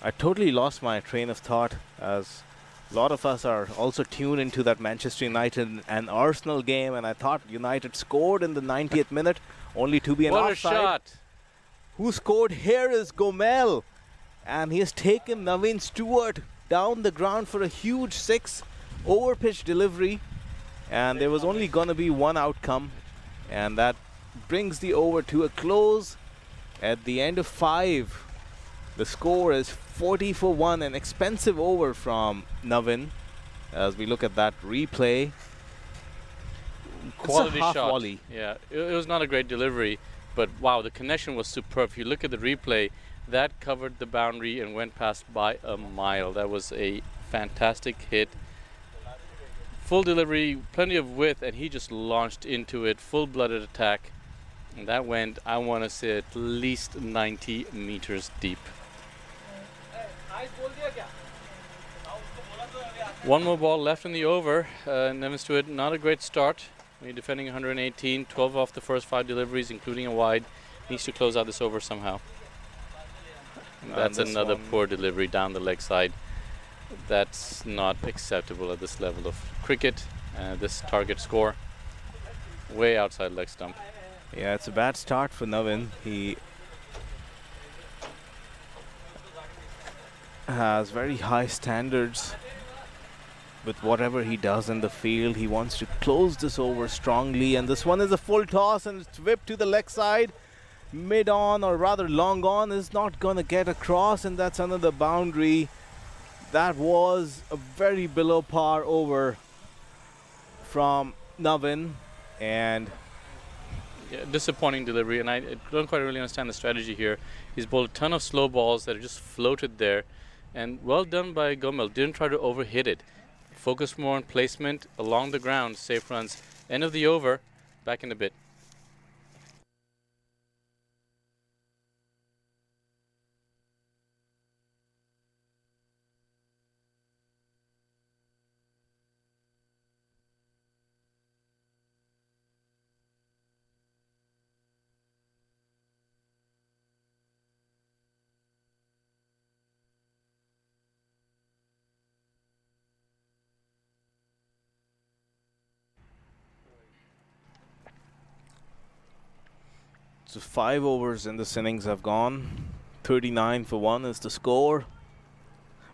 I totally lost my train of thought, as a lot of us are also tuned into that Manchester United and Arsenal game, and I thought United scored in the 90th minute, only to be an What offside. a shot! Who scored here is Gomel, and he has taken Navin Stewart down the ground for a huge 6 over pitch delivery, and there was only going to be one outcome, and that brings the over to a close at the end of 5. The score is 40 for 1, an expensive over from Navin. As we look at that replay, Quality half shot. volley. Yeah, it was not a great delivery, but wow, the connection was superb. If you look at the replay, that covered the boundary and went past by a mile. That was a fantastic hit. Full delivery, plenty of width, and he just launched into it, full-blooded attack. And that went, I want to say, at least 90 meters deep. One more ball left in the over. Navin Stewart, not a great start. He's defending 118, 12 off the first 5 deliveries, including a wide. Needs to close out this over somehow. And that's another poor delivery down the leg side. That's not acceptable at this level of cricket. This target score, way outside leg stump. Yeah, it's a bad start for Navin. He has very high standards with whatever he does in the field. He wants to close this over strongly, and this one is a full toss and it's whipped to the leg side. Mid on, or rather long on, is not gonna get across, and that's another boundary. That was a very below par over from Navin, and yeah, disappointing delivery, and I don't quite really understand the strategy here. He's bowled a ton of slow balls that are just floated there, and well done by Gomel. Didn't try to overhit it. Focus more on placement along the ground. Safe runs. End of the over. Back in a bit. so 5 overs in this innings have gone. 39 for 1 is the score.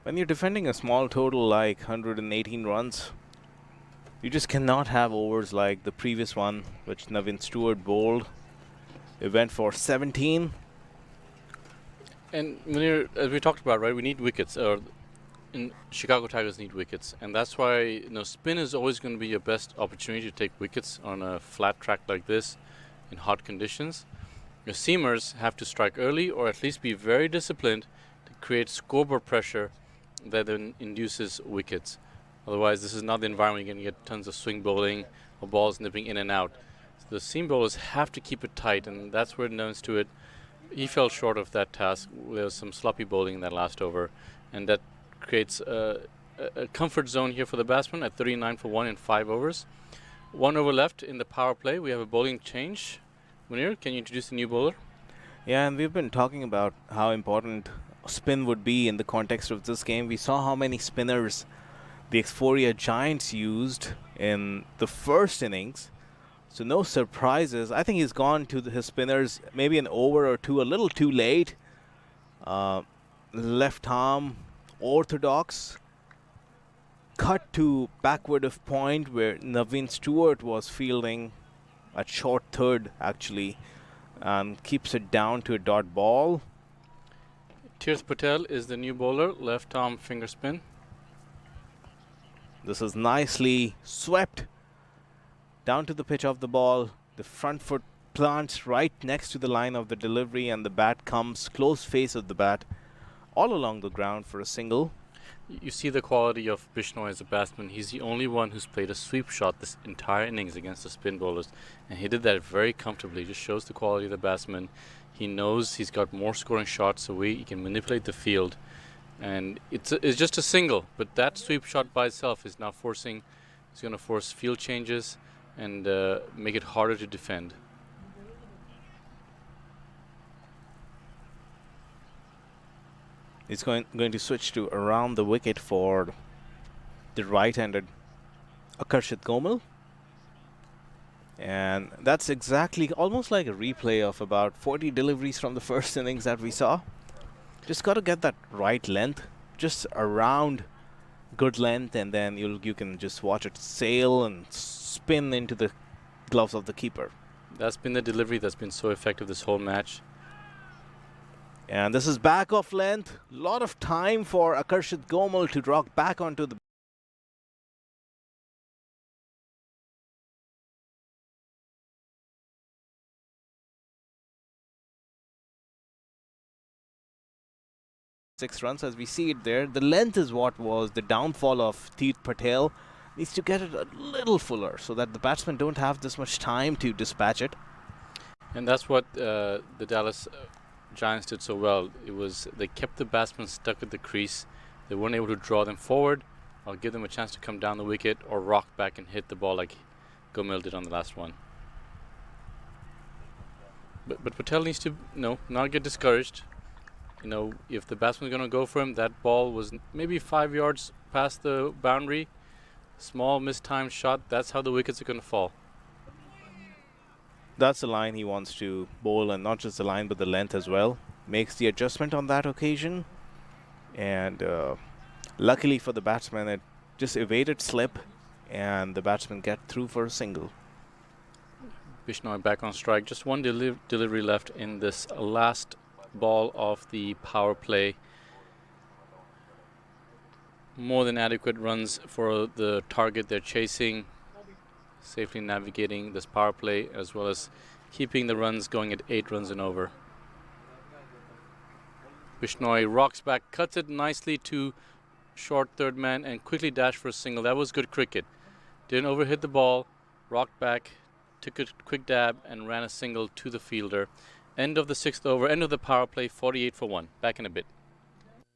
When you're defending a small total like 118 runs, you just cannot have overs like the previous one, which Navin Stewart bowled. It went for 17. And Munir, as we talked about, right, we need wickets. Or in Chicago Tigers need wickets, and that's why spin is always going to be your best opportunity to take wickets on a flat track like this in hot conditions. Your seamers have to strike early, or at least be very disciplined to create scoreboard pressure that then induces wickets. Otherwise, this is not the environment you're going to get tons of swing bowling or balls nipping in and out. So the seam bowlers have to keep it tight, and that's where Navin Stewart, he fell short of that task. There was some sloppy bowling in that last over, and that creates a comfort zone here for the batsman at 39 for 1 in 5 overs. 1 over left in the power play. We have a bowling change. Munir, can you introduce the new bowler? Yeah, and we've been talking about how important spin would be in the context of this game. We saw how many spinners the Xforia Giants used in the first innings. So no surprises. I think he's gone to his spinners maybe an over or two a little too late. Left arm, orthodox. Cut to backward of point where Navin Stewart was fielding at short third actually, and keeps it down to a dot ball. Tirth Patel is the new bowler, left arm finger spin. This is nicely swept down to the pitch of the ball. The front foot plants right next to the line of the delivery, and the bat comes close face of the bat all along the ground for a single. You see the quality of Bishnoi as a batsman. He's the only one who's played a sweep shot this entire innings against the spin bowlers, and he did that very comfortably. Just shows the quality of the batsman. He knows he's got more scoring shots away. He can manipulate the field, and it's just a single. But that sweep shot by itself is now forcing. It's going to force field changes, and make it harder to defend. He's going to switch to around the wicket for the right-handed Akarshit Gomal. And that's exactly almost like a replay of about 40 deliveries from the first innings that we saw. Just got to get that right length, just around good length, and then you can just watch it sail and spin into the gloves of the keeper. That's been the delivery that's been so effective this whole match. And this is back off length. Lot of time for Akarshit Gomal to rock back onto the six runs as we see it there. The length is what was the downfall of Teeth Patel. Needs to get it a little fuller so that the batsmen don't have this much time to dispatch it. And that's what the Dallas Giants did so well. It was they kept the batsmen stuck at the crease. They weren't able to draw them forward or give them a chance to come down the wicket or rock back and hit the ball like Gomal did on the last one. But Patel needs to not get discouraged. If the batsman's going to go for him, that ball was maybe 5 yards past the boundary. Small mistimed shot. That's how the wickets are going to fall. That's the line he wants to bowl, and not just the line but the length as well. Makes the adjustment on that occasion, and luckily for the batsman it just evaded slip and the batsman get through for a single. Bishnoi back on strike. Just one delivery left in this last ball of the power play. More than adequate runs for the target they're chasing. Safely navigating this power play as well as keeping the runs going at 8 runs and over. Bishnoi rocks back, cuts it nicely to short third man and quickly dashed for a single. That was good cricket. Didn't overhit the ball, rocked back, took a quick dab and ran a single to the fielder. End of the 6th over, end of the power play, 48 for 1. Back in a bit.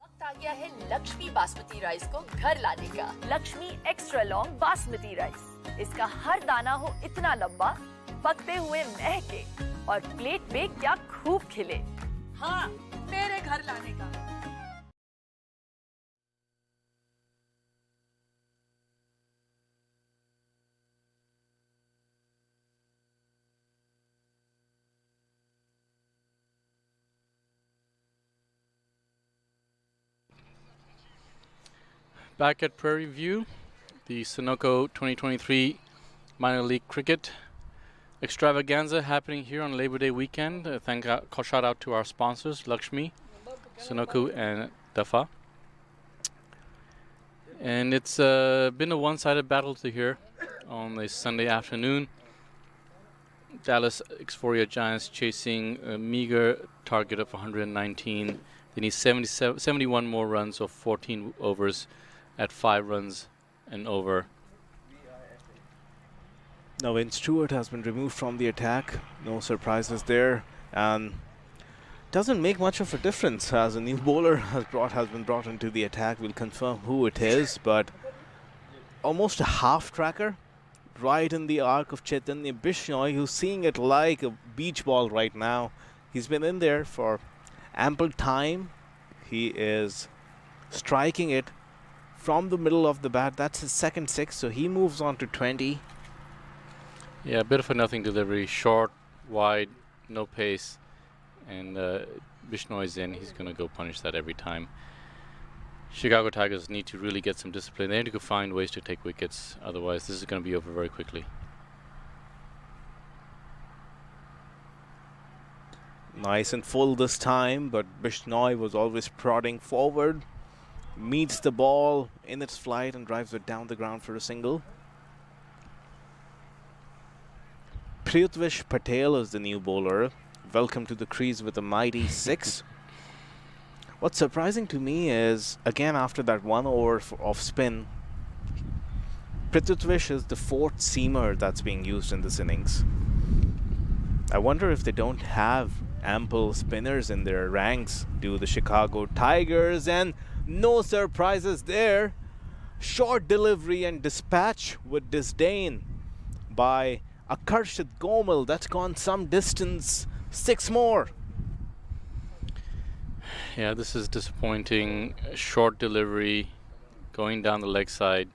वक्त आ गया है Lakshmi basmati rice को घर लाने का। Lakshmi extra long basmati rice. इसका हर दाना हो इतना लंबा, पकते हुए महके और प्लेट पे क्या खूब खिले। हाँ, मेरे घर लाने का। Back at Prairie View, the Sunoco 2023 Minor League Cricket extravaganza happening here on Labor Day weekend. Shout out to our sponsors, Lakshmi, Sunoco and Dafa. And it's been a one-sided battle to here on a Sunday afternoon. Dallas Xforia Giants chasing a meager target of 119. They need 71 more runs of 14 overs at 5 runs and over. Now Wayne Stewart has been removed from the attack. No surprises there, and doesn't make much of a difference as a new bowler has been brought into the attack. We'll confirm who it is, but almost a half tracker right in the arc of Chaitanya Bishnoi, who's seeing it like a beach ball right now. He's been in there for ample time. He is striking it from the middle of the bat. That's his second 6, so he moves on to 20. Yeah, a bit of a nothing delivery, short, wide, no pace, and Bishnoi's in. He's going to go punish that every time. Chicago Tigers need to really get some discipline. They need to find ways to take wickets, otherwise this is going to be over very quickly. Nice and full this time, but Bishnoi was always prodding forward. Meets the ball in its flight and drives it down the ground for a single. Prithvish Patel is the new bowler. Welcome to the crease with a mighty 6. What's surprising to me is, again after that 1 over of spin, Prithvish is the 4th seamer that's being used in this innings. I wonder if they don't have ample spinners in their ranks, do the Chicago Tigers, and no surprises there. Short delivery and dispatch with disdain. by Akarshit Gomal. That's gone some distance. 6 more. Yeah, this is disappointing. Short delivery going down the leg side,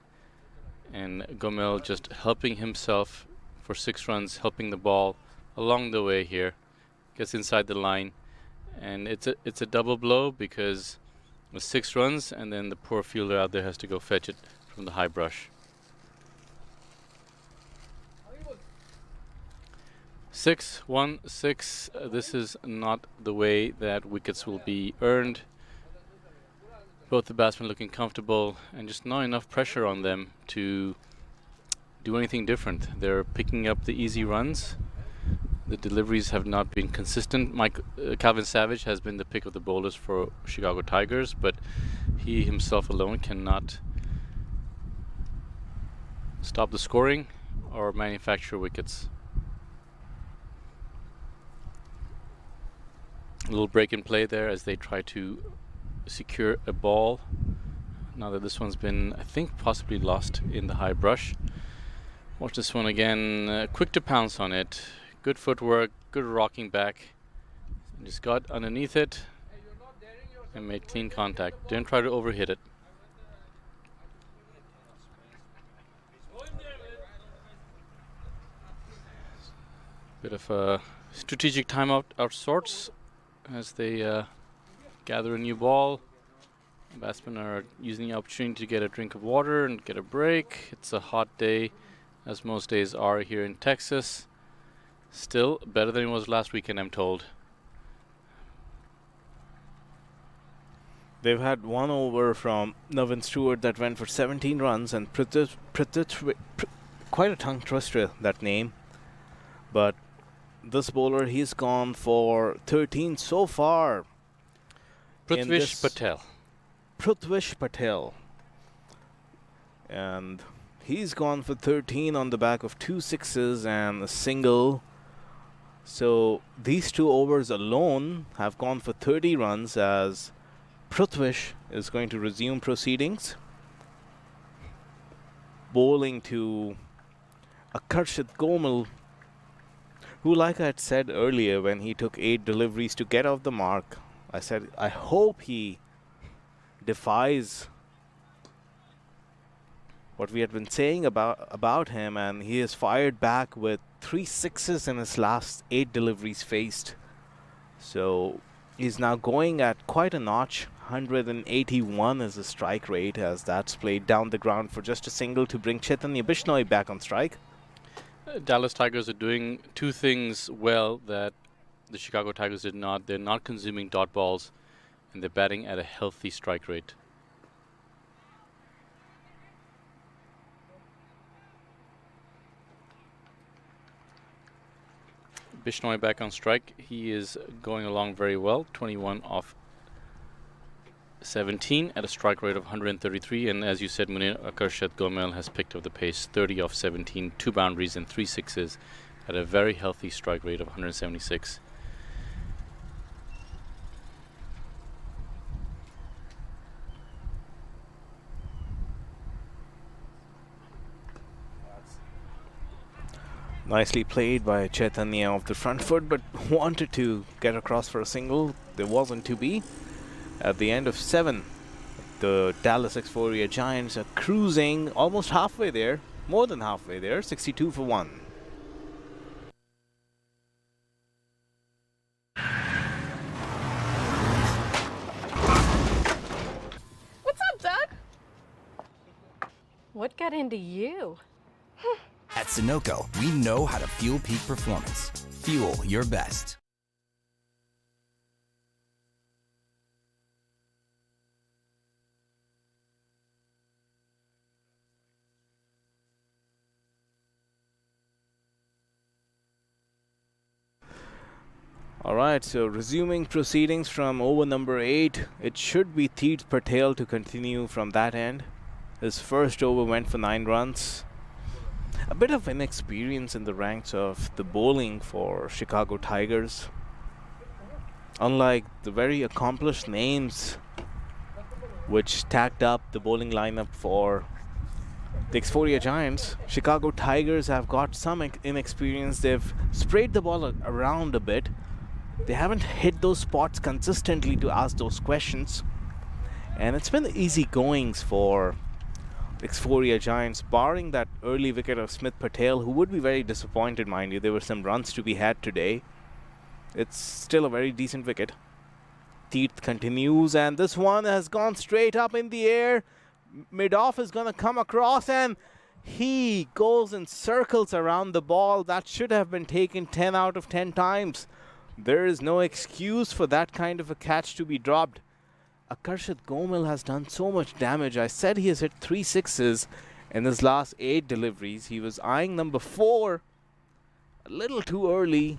and Gomel just helping himself for 6 runs, helping the ball along the way here. Gets inside the line, and it's a double blow because with 6 runs, and then the poor fielder out there has to go fetch it from the high brush. 6-1-6. This is not the way that wickets will be earned. Both the batsmen looking comfortable, and just not enough pressure on them to do anything different. They're picking up the easy runs. The deliveries have not been consistent. Calvin Savage has been the pick of the bowlers for Chicago Tigers, but he himself alone cannot stop the scoring or manufacture wickets. A little break in play there as they try to secure a ball. Now that this one's been, I think, possibly lost in the high brush. Watch this one again. Quick to pounce on it. Good footwork, good rocking back. Just got underneath it and made clean contact. Didn't try to overhit it. Bit of a strategic timeout of sorts as they gather a new ball. Batsmen are using the opportunity to get a drink of water and get a break. It's a hot day, as most days are here in Texas. Still better than it was last weekend, I'm told. They've had 1 over from Navin Stewart that went for 17 runs, and quite a tongue twister, that name. But this bowler, he's gone for 13 so far. Prithvish Patel. Prithvish Patel. And he's gone for 13 on the back of 2 sixes and a single. So these 2 overs alone have gone for 30 runs as Prithvish is going to resume proceedings. Bowling to Akarshit Gomal, who, like I had said earlier when he took 8 deliveries to get off the mark, I said I hope he defies what we had been saying about him, and he has fired back with 3 sixes in his last 8 deliveries faced. So he's now going at quite a notch. 181 is the strike rate, as that's played down the ground for just a single to bring Chaitanya Bishnoi back on strike. Dallas Tigers are doing 2 things well that the Chicago Tigers did not. They're not consuming dot balls, and they're batting at a healthy strike rate. Bishnoi back on strike. He is going along very well. 21 off 17 at a strike rate of 133, and as you said, Munir, Akarshat Gomel has picked up the pace. 30 off 17, 2 boundaries and 3 sixes at a very healthy strike rate of 176. Nicely played by Chaitanya off the front foot, but wanted to get across for a single. There wasn't to be. At the end of 7, the Dallas Xforia Giants are cruising almost halfway there, more than halfway there, 62 for 1. What's up, Doug? What got into you? At Sunoco, we know how to fuel peak performance. Fuel your best. All right, so resuming proceedings from over number 8, it should be Teet Patel to continue from that end. His first over went for 9 runs. A bit of inexperience in the ranks of the bowling for Chicago Tigers. Unlike the very accomplished names which stacked up the bowling lineup for The Xforia Giants, Chicago Tigers have got some inexperience. They've sprayed the ball around a bit. They haven't hit those spots consistently to ask those questions. And it's been easy goings for the Xforia Giants, barring that early wicket of Smith Patel, who would be very disappointed, mind you. There were some runs to be had today. It's still a very decent wicket. Teeth continues, and this one has gone straight up in the air. Mid-off is going to come across, and he goes in circles around the ball. That should have been taken 10 out of 10 times. There is no excuse for that kind of a catch to be dropped. Akarshit Gomil has done so much damage. I said he has hit 3 sixes in his last 8 deliveries. He was eyeing number 4 a little too early.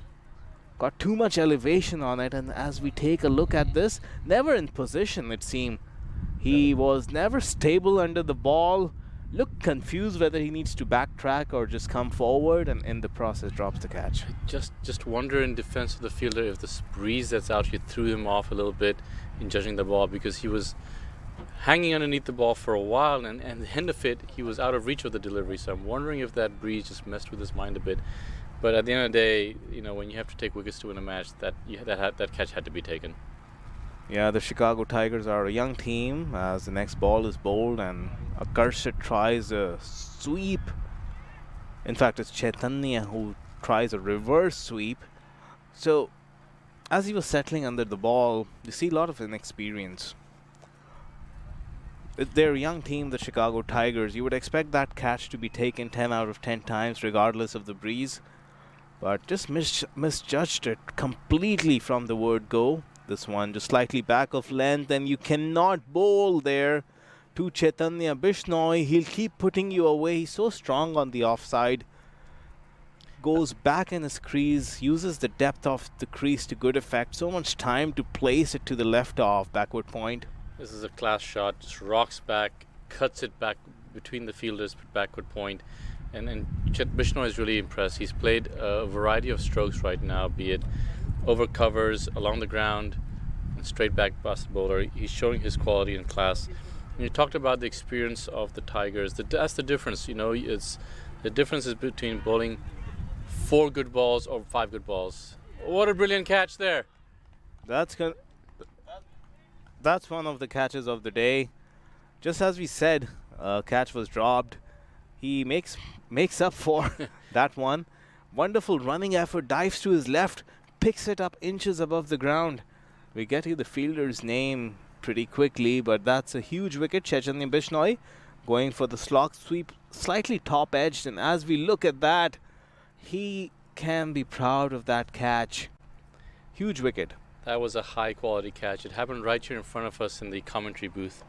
Got too much elevation on it, and as we take a look at this, never in position it seemed. He was never stable under the ball. Looked confused whether he needs to backtrack or just come forward, and in the process drops the catch. Just wonder in defense of the fielder if this breeze that's out here threw him off a little bit in judging the ball, because he was hanging underneath the ball for a while, and at the end of it, he was out of reach of the delivery. So I'm wondering if that breeze just messed with his mind a bit. But at the end of the day, you know, when you have to take wickets to win a match, that catch had to be taken. Yeah, the Chicago Tigers are a young team as the next ball is bowled, and Akarshit tries a sweep. In fact, it's Chaitanya who tries a reverse sweep. So, as he was settling under the ball, you see a lot of inexperience. They're a young team, the Chicago Tigers. You would expect that catch to be taken 10 out of 10 times regardless of the breeze. But just misjudged it completely from the word go. This one just slightly back of length, and you cannot bowl there to Chaitanya Bishnoi. He'll keep putting you away. He's so strong on the offside. Goes back in his crease, uses the depth of the crease to good effect. So much time to place it to the left off backward point. This is a class shot. Just rocks back, cuts it back between the fielders, backward point. And Chet Bishnoi is really impressed. He's played a variety of strokes right now, be it over covers, along the ground, and straight back fast bowler. He's showing his quality and class. And you talked about the experience of the Tigers. That's the difference, you know. It's the difference is between bowling 4 good balls or 5 good balls. What a brilliant catch there! That's one of the catches of the day. Just as we said, catch was dropped. He makes up for that one. Wonderful running effort, dives to his left, picks it up inches above the ground. We get you the fielder's name pretty quickly, but that's a huge wicket. Chaitanya Bishnoi going for the slog sweep, slightly top edged, and as we look at that, he can be proud of that catch. Huge wicket. That was a high quality catch. It happened right here in front of us in the commentary booth,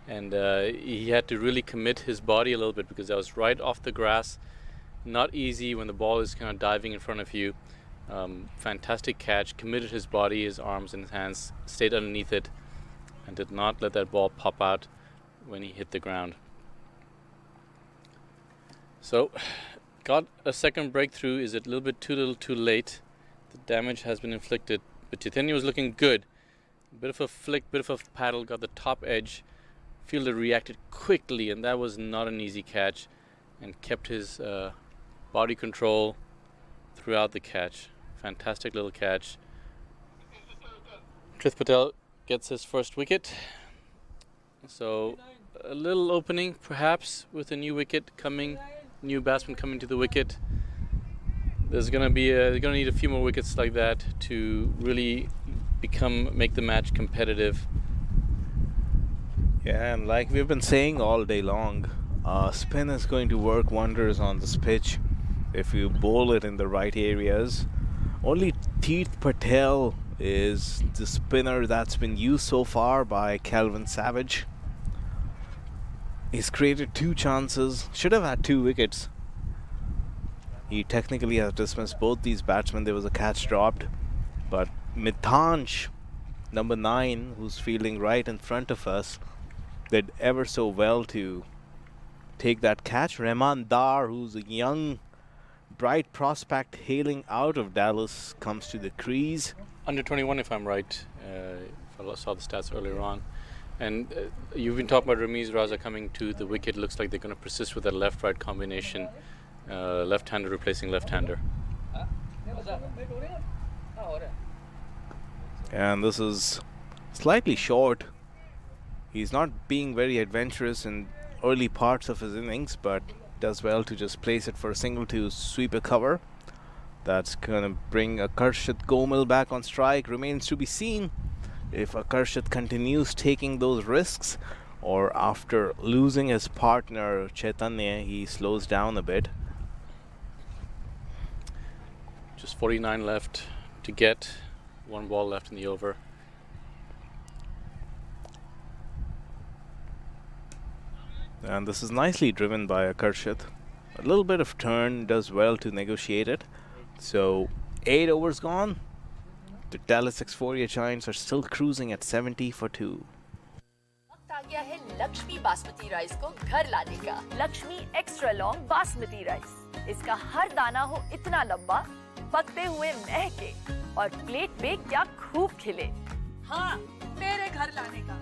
and he had to really commit his body a little bit because that was right off the grass. Not easy when the ball is kind of diving in front of you. Fantastic catch, committed his body, his arms and his hands, stayed underneath it, and did not let that ball pop out when he hit the ground. So, got a second breakthrough. Is it a little bit too little too late? The damage has been inflicted, but Chaitanya was looking good. Bit of a flick, bit of a paddle, got the top edge. Fielder reacted quickly, and that was not an easy catch, and kept his body control throughout the catch. Fantastic little catch. Trith Patel gets his first wicket. So a little opening perhaps with a new wicket coming, new batsman coming to the wicket. There's gonna need a few more wickets like that to really make the match competitive. Yeah, and like we've been saying all day long, spin is going to work wonders on this pitch if you bowl it in the right areas. Only Teeth Patel is the spinner that's been used so far by Calvin Savage. He's created 2 chances, should have had 2 wickets. He technically has dismissed both these batsmen. There was a catch dropped, but Mithansh, number 9, who's fielding right in front of us, did ever so well to take that catch. Rehman Dar, who's a young, bright prospect hailing out of Dallas, comes to the crease. Under 21, if I'm right, if I saw the stats earlier on. And you've been talking about Ramiz Raza coming to the wicket. Looks like they're going to persist with that left-right combination. Left-hander replacing left-hander. And this is slightly short. He's not being very adventurous in early parts of his innings, but does well to just place it for a single to sweep a cover. That's going to bring Akarshit Gomal back on strike. Remains to be seen if Akarshit continues taking those risks, or after losing his partner Chaitanya, he slows down a bit. Just 49 left to get. 1 ball left in the over. And this is nicely driven by Akarshit. A little bit of turn, does well to negotiate it. So 8 overs gone. The Dallas Xforia Giants are still cruising at 70 for 2. वक्त आ गया है Lakshmi basmati rice को घर लाने का। Lakshmi extra long basmati rice. इसका हर दाना हो इतना लंबा, पकते हुए महके और प्लेट पे क्या खूब खिले। हाँ, मेरे घर लाने का।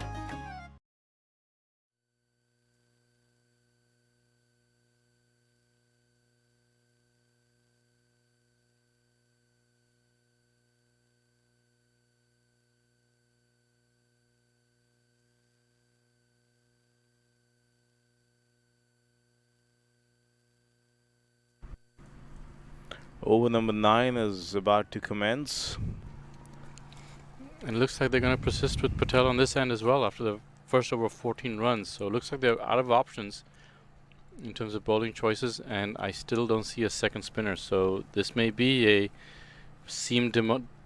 Over number 9 is about to commence. And it looks like they're going to persist with Patel on this end as well after the first over 14 runs. So it looks like they're out of options in terms of bowling choices, and I still don't see a second spinner. So this may be a seam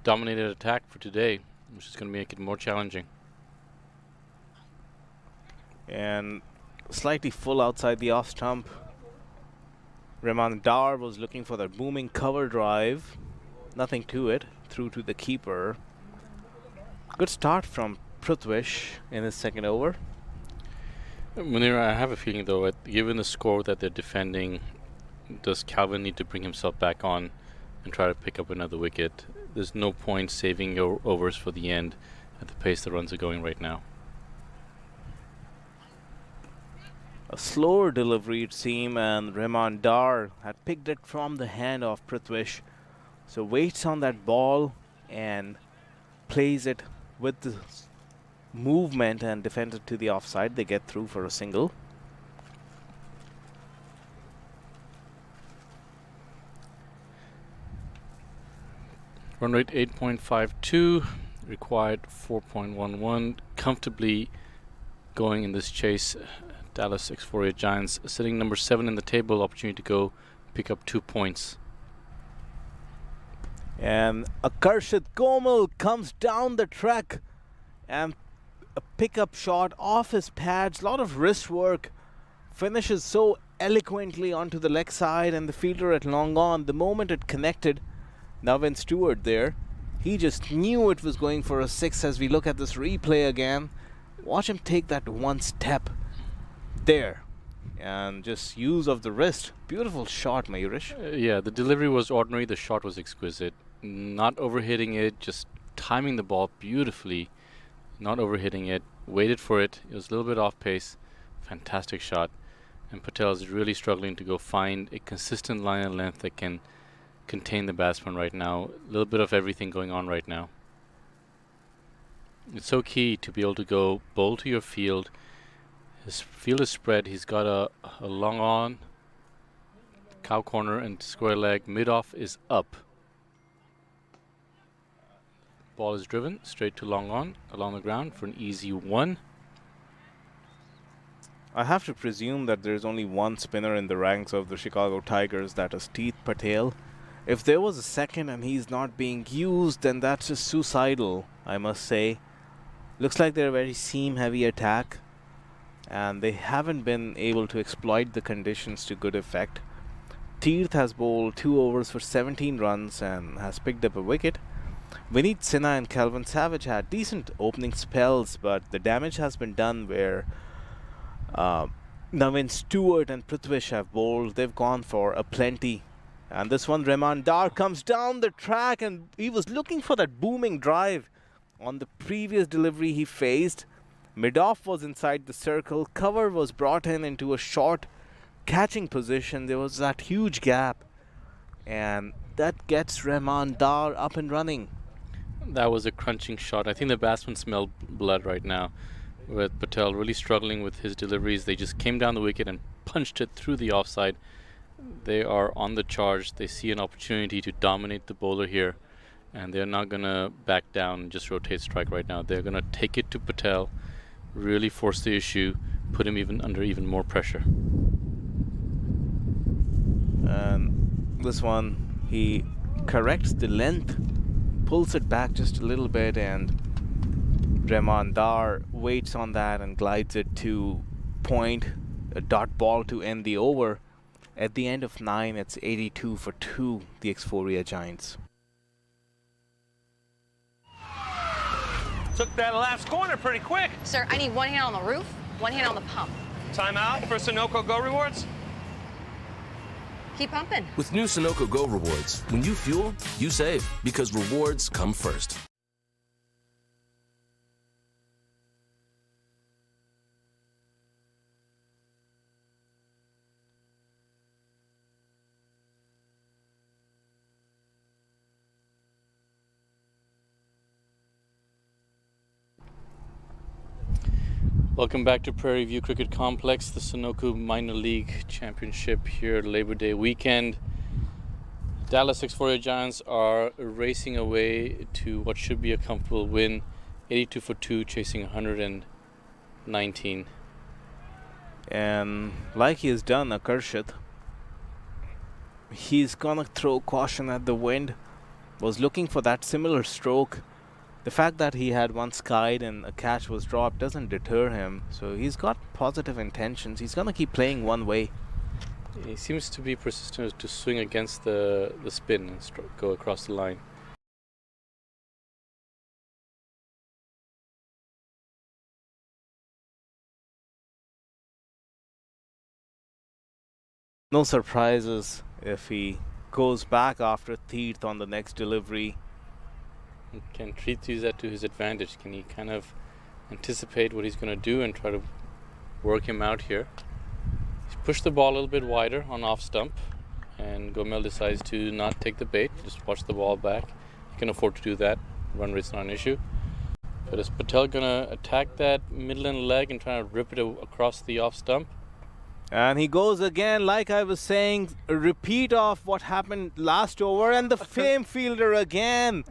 dominated attack for today, which is going to make it more challenging. And slightly full outside the off stump. Rahman Dar was looking for that booming cover drive. Nothing to it. Through to the keeper. Good start from Prithvish in his second over. Munir, I have a feeling though, given the score that they're defending, does Calvin need to bring himself back on and try to pick up another wicket? There's no point saving your overs for the end at the pace the runs are going right now. A slower delivery it seemed, and Rahman Dar had picked it from the hand of Prithvish. So waits on that ball and plays it with the movement and defends it to the offside. They get through for a single. Run rate 8.52, required 4.11. Comfortably going in this chase. Dallas Xforia Giants sitting number 7 in the table, opportunity to go pick up 2 points. And Akarshit Gomal comes down the track and a pickup shot off his pads, a lot of wrist work, finishes so eloquently onto the leg side, and the fielder at long on, the moment it connected, Navin Stewart there, he just knew it was going for a 6. As we look at this replay again, watch him take that one step there and just use of the wrist. Beautiful shot, Mayurish. Yeah, the delivery was ordinary, the shot was exquisite. Not overhitting it, just timing the ball beautifully, not overhitting it, waited for it. It was a little bit off pace. Fantastic shot. And Patel is really struggling to go find a consistent line and length that can contain the batsman right now. A little bit of everything going on right now. It's so key to be able to go bowl to your field. His field is spread. He's got a long on, cow corner and square leg. Mid-off is up. Ball is driven straight to long on along the ground for an easy 1. I have to presume that there's only one spinner in the ranks of the Chicago Tigers, that is Teeth Patel. If there was a second and he's not being used, then that's just suicidal, I must say. Looks like they're a very seam-heavy attack, and they haven't been able to exploit the conditions to good effect. Teeth has bowled 2 overs for 17 runs and has picked up a wicket. Vineet Sinha and Calvin Savage had decent opening spells, but the damage has been done where Navin Stewart and Prithvish have bowled. They've gone for a plenty. And this one, Rahman Dar comes down the track, and he was looking for that booming drive on the previous delivery he faced. Mid-off was inside the circle. Cover was brought in into a short catching position. There was that huge gap. And that gets Rahman Dar up and running. That was a crunching shot. I think the batsmen smell blood right now, with Patel really struggling with his deliveries. They just came down the wicket and punched it through the offside. They are on the charge. They see an opportunity to dominate the bowler here, and they're not going to back down and just rotate strike right now. They're going to take it to Patel, really force the issue, put him under even more pressure. And this one, he corrects the length, pulls it back just a little bit, and Rahman Dar waits on that and glides it to point, a dot ball to end the over. At the end of 9, it's 82 for 2, the Xforia Giants. Took that last corner pretty quick. Sir, I need one hand on the roof, one hand on the pump. Timeout for Sunoco Go Rewards. Keep pumping. With new Sunoco Go rewards, when you fuel, you save because rewards come first. Welcome back to Prairie View Cricket Complex, the Sunoco Minor League Championship here Labor Day weekend. Dallas Xforia Giants are racing away to what should be a comfortable win, 82 for 2, chasing 119. And like he has done, Akarshit, he's gonna throw caution at the wind. Was looking for that similar stroke. The fact that he had one skied and a catch was dropped doesn't deter him. So he's got positive intentions. He's gonna keep playing one way. He seems to be persistent to swing against the spin and go across the line. No surprises if he goes back after Teeth on the next delivery. Can Treat use that to his advantage? Can he kind of anticipate what he's going to do and try to work him out here? He's pushed the ball a little bit wider on off stump, and Gomel decides to not take the bait, just watch the ball back. He can afford to do that. Run rate's not an issue. But is Patel going to attack that midland leg and try to rip it across the off stump? And he goes again, like I was saying, a repeat of what happened last over, and the fame fielder again.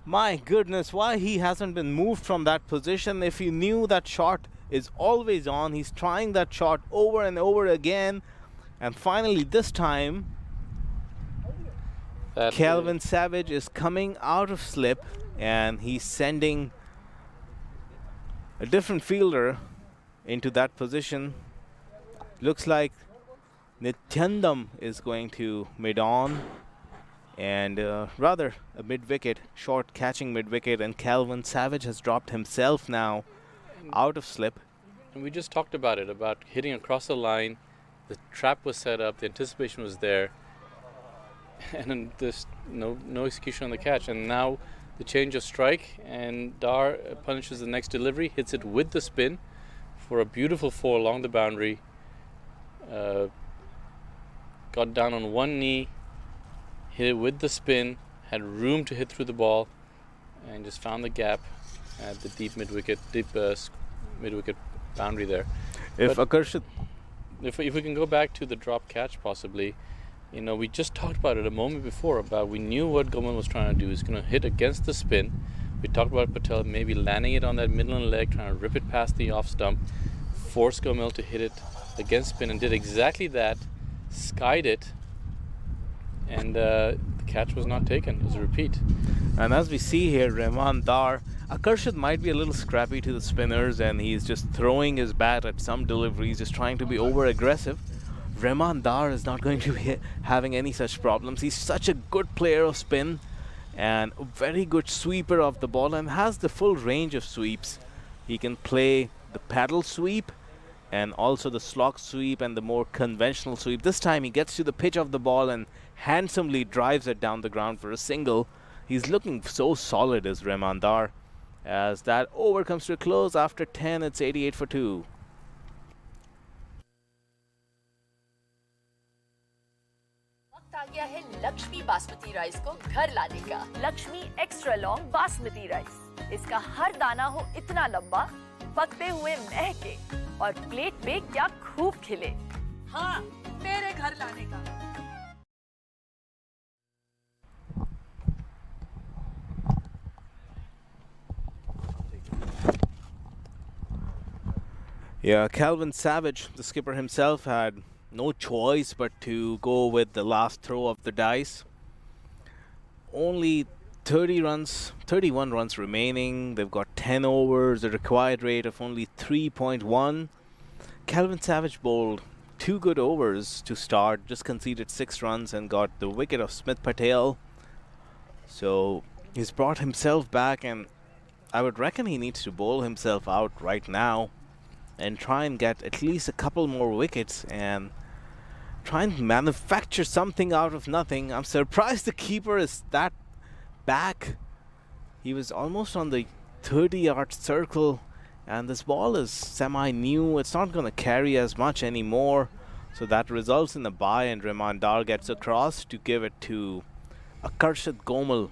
My goodness, why he hasn't been moved from that position. If he knew that shot is always on, he's trying that shot over and over again. And finally, this time, Kelvin Savage is coming out of slip, and he's sending a different fielder into that position. Looks like Nityandam is going to mid-on. And rather a mid-wicket, short catching mid-wicket, and Calvin Savage has dropped himself now out of slip. And we just talked about it, about hitting across the line. The trap was set up, the anticipation was there, and then there's no execution on the catch. And now the change of strike, and Dar punishes the next delivery, hits it with the spin for a beautiful 4 along the boundary. Got down on one knee, hit it with the spin, had room to hit through the ball, and just found the gap at the deep mid-wicket boundary there. If we can go back to the drop catch possibly, you know, we just talked about it a moment before, about we knew what Goman was trying to do. He's going to hit against the spin. We talked about Patel maybe landing it on that midland leg, trying to rip it past the off stump, force Gomel to hit it against spin, and did exactly that, skied it, and the catch was not taken. It was a repeat. And as we see here, Rahman Dar, Akarshit might be a little scrappy to the spinners, and he's just throwing his bat at some deliveries, just trying to be over-aggressive. Rahman Dar is not going to be having any such problems. He's such a good player of spin and a very good sweeper of the ball, and has the full range of sweeps. He can play the paddle sweep and also the slog sweep and the more conventional sweep. This time he gets to the pitch of the ball and handsomely drives it down the ground for a single. He's looking so solid as Rahman Dar. as that over comes to a close. After 10, it's 88 for 2. वक्त आ गया है Lakshmi basmati rice को घर लाने का। Lakshmi extra long basmati rice, इसका हर दाना हो इतना लंबा, पकते हुए महके और प्लेट पे क्या खूब खिले। हाँ, मेरे घर लाने का। Yeah, Calvin Savage, the skipper himself, had no choice but to go with the last throw of the dice. Only 31 runs remaining. They've got 10 overs, a required rate of only 3.1. Calvin Savage bowled 2 good overs to start, just conceded 6 runs and got the wicket of Smith Patel. So he's brought himself back, and I would reckon he needs to bowl himself out right now and try and get at least a couple more wickets and try and manufacture something out of nothing. I'm surprised the keeper is that back. He was almost on the 30-yard circle, and this ball is semi-new. It's not going to carry as much anymore. So that results in a bye, and Rahman Dar gets across to give it to Akarshad Gomal,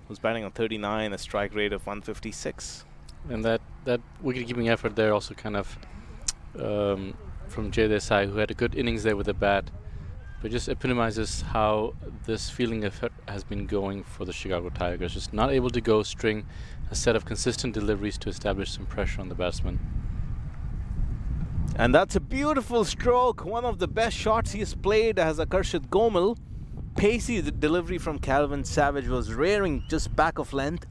who's batting on 39, a strike rate of 156. And that wicket-keeping effort there also kind of from Jay Desai, who had a good innings there with the bat, but just epitomizes how this feeling of it has been going for the Chicago Tigers. Just not able to go string a set of consistent deliveries to establish some pressure on the batsman. And that's a beautiful stroke. One of the best shots he's played as Akarshad Gomal. Pacey delivery from Calvin Savage was rearing just back of length,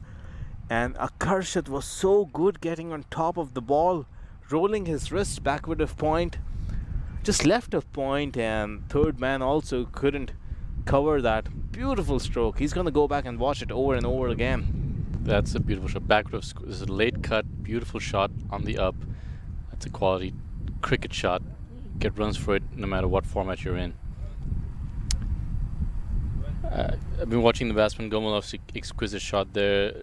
and Akarshad was so good getting on top of the ball, rolling his wrist backward of point, just left of point, and third man also couldn't cover that beautiful stroke. He's going to go back and watch it over and over again. That's a beautiful shot. Backward of this is a late cut, beautiful shot on the up. That's a quality cricket shot. Get runs for it no matter what format you're in. I've been watching the batsman Gomalov's exquisite shot there.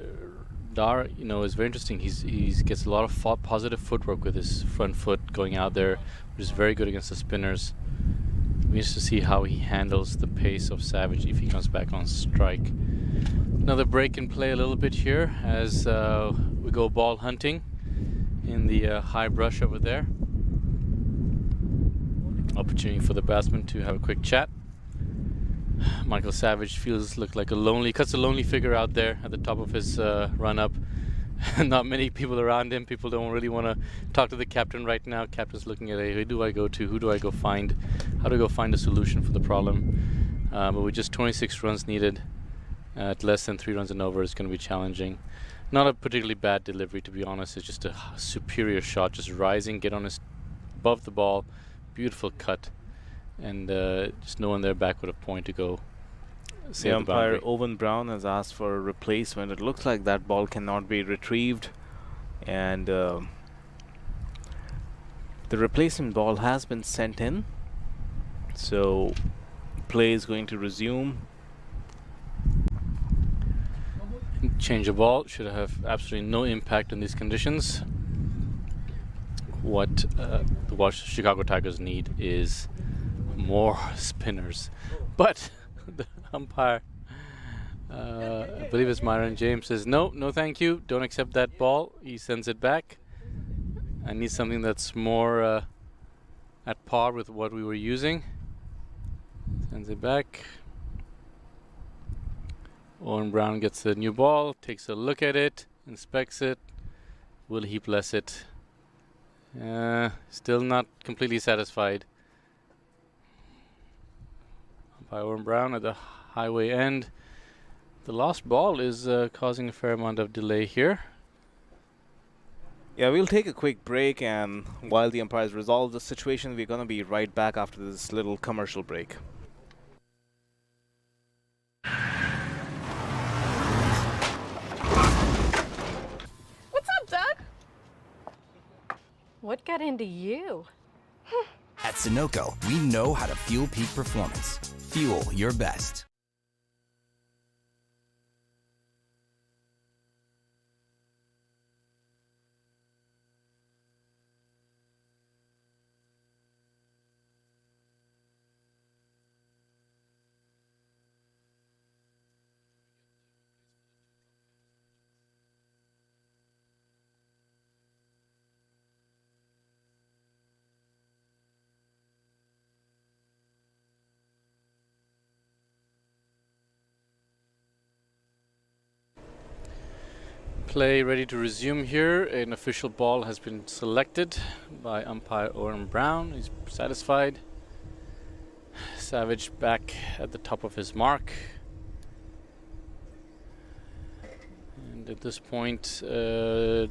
Dar, is very interesting. He gets a lot of positive footwork with his front foot going out there, which is very good against the spinners. We need to see how he handles the pace of Savage if he comes back on strike. Another break in play a little bit here as we go ball hunting in the high brush over there. Opportunity for the batsman to have a quick chat. Michael Savage looks like cuts a lonely figure out there at the top of his run up. Not many people around him. People don't really want to talk to the captain right now. Captain's looking at, who do I go to? Who do I go find? How do I go find a solution for the problem? But with just 26 runs needed, at less than 3 runs and over, is going to be challenging. Not a particularly bad delivery, to be honest. It's just a superior shot, just rising, get on above the ball, beautiful cut. And just no one there backward of point to go save the umpire, boundary. Owen Brown, has asked for a replacement. It looks like that ball cannot be retrieved, and the replacement ball has been sent in. So play is going to resume. Change of ball should have absolutely no impact on these conditions. What the Chicago Tigers need is more spinners, but the umpire, I believe it's Myron James, says no thank you, don't accept that ball. He sends it back. I need something that's more at par with what we were using. Sends it back. Owen Brown gets the new ball, takes a look at it, inspects it. Will he bless it? Still not completely satisfied. By Owen Brown at the highway end. The lost ball is causing a fair amount of delay here. Yeah, we'll take a quick break, and while the umpires resolve the situation, we're going to be right back after this little commercial break. What's up, Doug? What got into you? At Sunoco, we know how to fuel peak performance. Fuel your best. Play ready to resume here. An official ball has been selected by umpire Oren Brown. He's satisfied. Savage back at the top of his mark. And at this point, the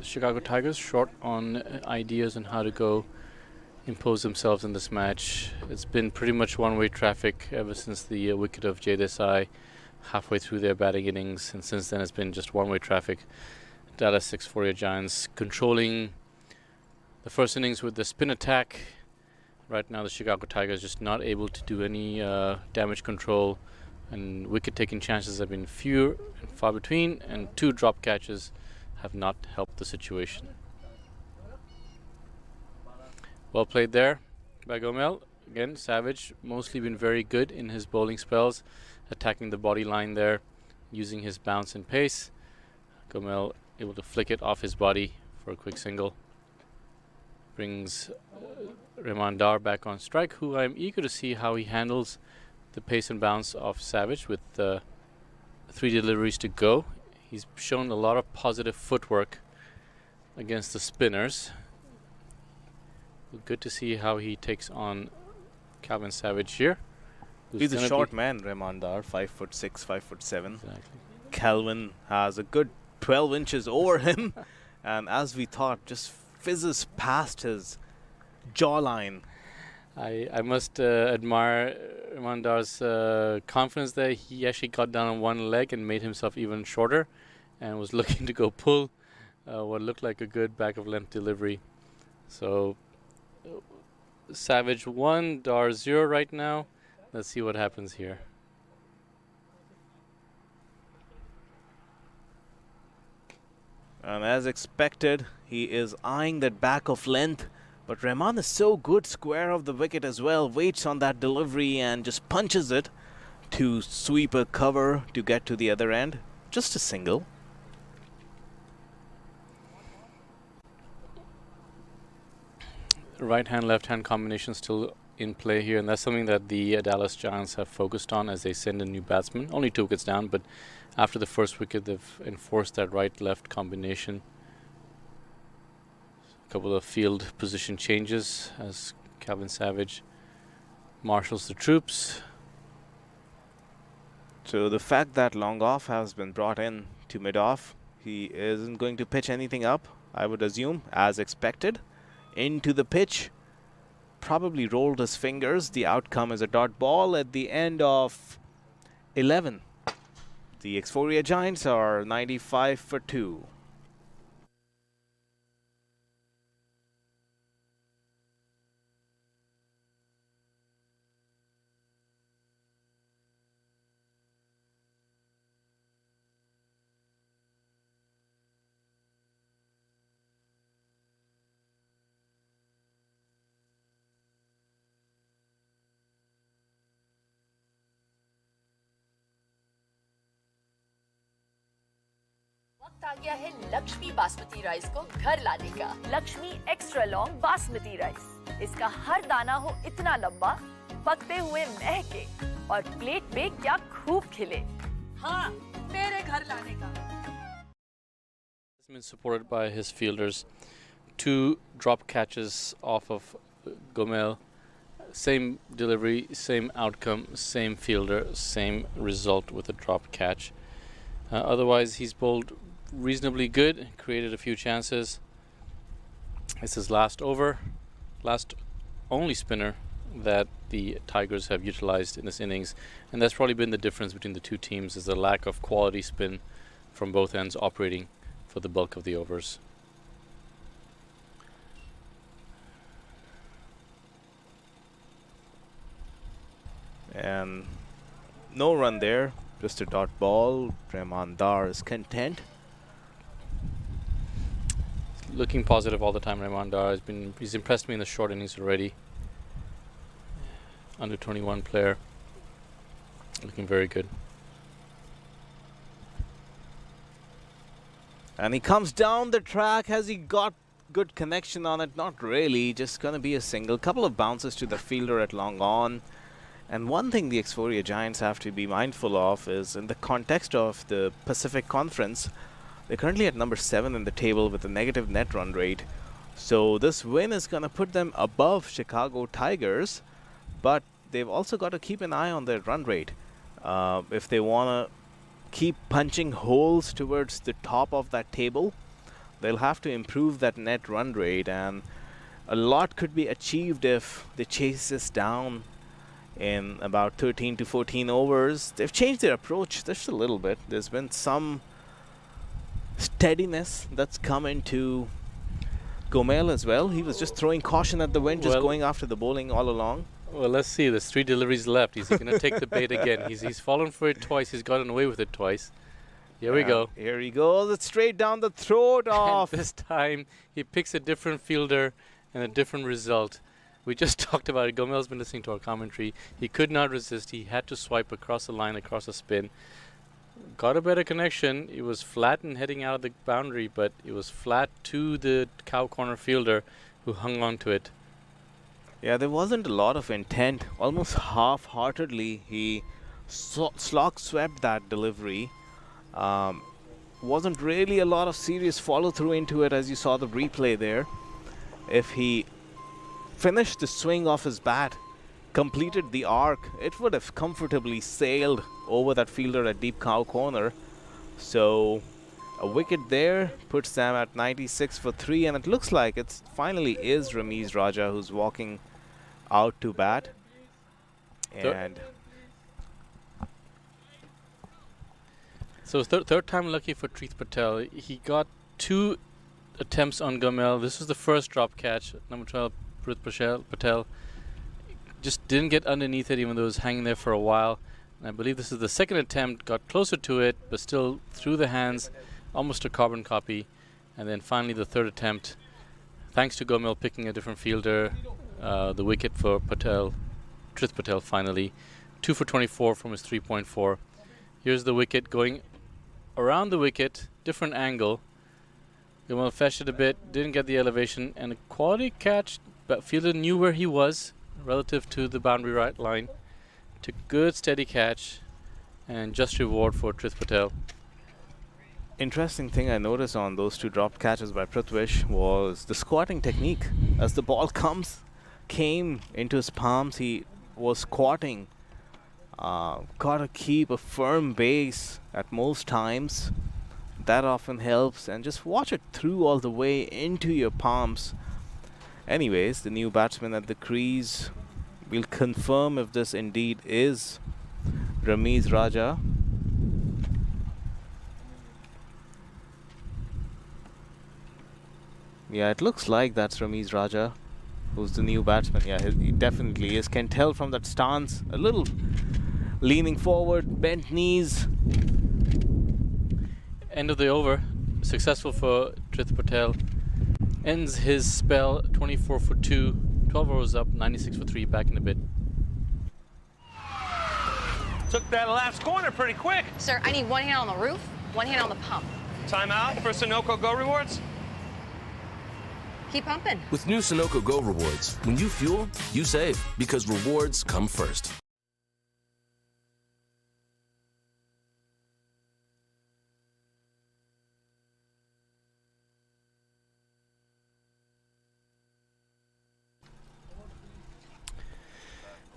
Chicago Tigers short on ideas on how to go impose themselves in this match. It's been pretty much one-way traffic ever since the wicket of Desai halfway through their batting innings, and since then it's been just one-way traffic. Dallas Xforia Giants controlling the first innings with the spin attack. Right now the Chicago Tigers just not able to do any damage control, and wicket-taking chances have been few and far between, and 2 drop catches have not helped the situation. Well played there by Gomel. Again, Savage mostly been very good in his bowling spells, attacking the body line there, using his bounce and pace. Gomel able to flick it off his body for a quick single. Brings Rahman Dar back on strike, who I'm eager to see how he handles the pace and bounce of Savage with 3 deliveries to go. He's shown a lot of positive footwork against the spinners. Good to see how he takes on Calvin Savage here. He's a short man, Rahman Dar, 5'6", 5'7". Exactly. Calvin has a good 12 inches over him, and as we thought, just fizzes past his jawline. I must admire Rahman Dar's confidence there. He actually got down on one leg and made himself even shorter, and was looking to go pull what looked like a good back of length delivery. So Savage 1, Dar 0 right now. Let's see what happens here. And as expected, he is eyeing that back of length, but Rahman is so good square of the wicket as well, waits on that delivery and just punches it to sweep a cover to get to the other end. Just a single. Right hand, left hand combination still in play here, and that's something that the Dallas Giants have focused on as they send in new batsmen. Only 2 wickets down, but after the first wicket they've enforced that right-left combination. A couple of field position changes as Calvin Savage marshals the troops. So the fact that long off has been brought in to mid-off, he isn't going to pitch anything up, I would assume, as expected. Into the pitch, probably rolled his fingers. The outcome is a dot ball at the end of 11. The Xforia Giants are 95 for 2. वक्त आ गया है Lakshmi basmati rice को घर लाने का। Lakshmi extra long basmati rice. इसका हर दाना हो इतना लंबा, पकते हुए महके और प्लेट में क्या खूब खिले। हाँ, मेरे घर लाने का। He's been supported by his fielders. 2 drop catches off of Gomel. Same delivery, same outcome, same fielder, same result with a drop catch. Otherwise, he's bowled reasonably good, created a few chances. It's his last over, last only spinner that the Tigers have utilized in this innings, and that's probably been the difference between the 2 teams, is the lack of quality spin from both ends operating for the bulk of the overs. And no run there, just a dot ball. Rahman Dar is content. Looking positive all the time. Rahman Dar he's impressed me in the short innings already. Under 21 player, looking very good. And he comes down the track. Has he got good connection on it? Not really, just gonna be a single. Couple of bounces to the fielder at long on. And one thing the Xforia Giants have to be mindful of is, in the context of the Pacific Conference, They're currently at number 7 in the table with a negative net run rate. So this win is going to put them above Chicago Tigers, but they've also got to keep an eye on their run rate. If they want to keep punching holes towards the top of that table, they'll have to improve that net run rate, and a lot could be achieved if they chase this down in about 13 to 14 overs. They've changed their approach just a little bit. There's been some steadiness that's come into Gomel as well. He was just throwing caution at the wind, just going after the bowling all along. Well, let's see. There's 3 deliveries left. Is he going to take the bait again? He's fallen for it twice. He's gotten away with it twice. Here we go. Here he goes. It's straight down the throat off. And this time, he picks a different fielder and a different result. We just talked about it. Gomel's been listening to our commentary. He could not resist. He had to swipe across the line, across a spin. Got a better connection. It was flat and heading out of the boundary, but it was flat to the cow corner fielder who hung on to it. Yeah, there wasn't a lot of intent. Almost half-heartedly, he slog swept that delivery. Wasn't really a lot of serious follow-through into it, as you saw the replay there. If he finished the swing off his bat, completed the arc, it would have comfortably sailed over that fielder at deep cow corner. So a wicket there puts them at 96 for 3, and it looks like it finally is Ramiz Raja who's walking out to bat. And so third time lucky for Treeth Patel. He got 2 attempts on Gomel. This was the first drop catch. Number 12, Treeth Patel just didn't get underneath it, even though it was hanging there for a while. And I believe this is the second attempt, got closer to it, but still through the hands, almost a carbon copy. And then finally the third attempt, thanks to Gomel picking a different fielder, the wicket for Patel, Treeth Patel finally. 2 for 24 from his 3.4. Here's the wicket going around the wicket, different angle. Gomel fetched it a bit, didn't get the elevation, and a quality catch, but fielder knew where he was relative to the boundary right line. Took good steady catch, and just reward for Treeth Patel. Interesting thing I noticed on those 2 dropped catches by Prithvish was the squatting technique. As the ball came into his palms, he was squatting. Got to keep a firm base at most times. That often helps, and just watch it through all the way into your palms. Anyways, the new batsman at the crease will confirm if this indeed is Ramiz Raja. Yeah, it looks like that's Ramiz Raja, who's the new batsman. Yeah, he definitely is. Can tell from that stance. A little leaning forward, bent knees. End of the over. Successful for Treeth Patel. Ends his spell 24 for 2. 12 overs up, 96 for 3, back in a bit. Took that last corner pretty quick. Sir, I need 1 hand on the roof, 1 hand on the pump. Timeout for Sunoco Go Rewards. Keep pumping. With new Sunoco Go rewards, when you fuel, you save, because rewards come first.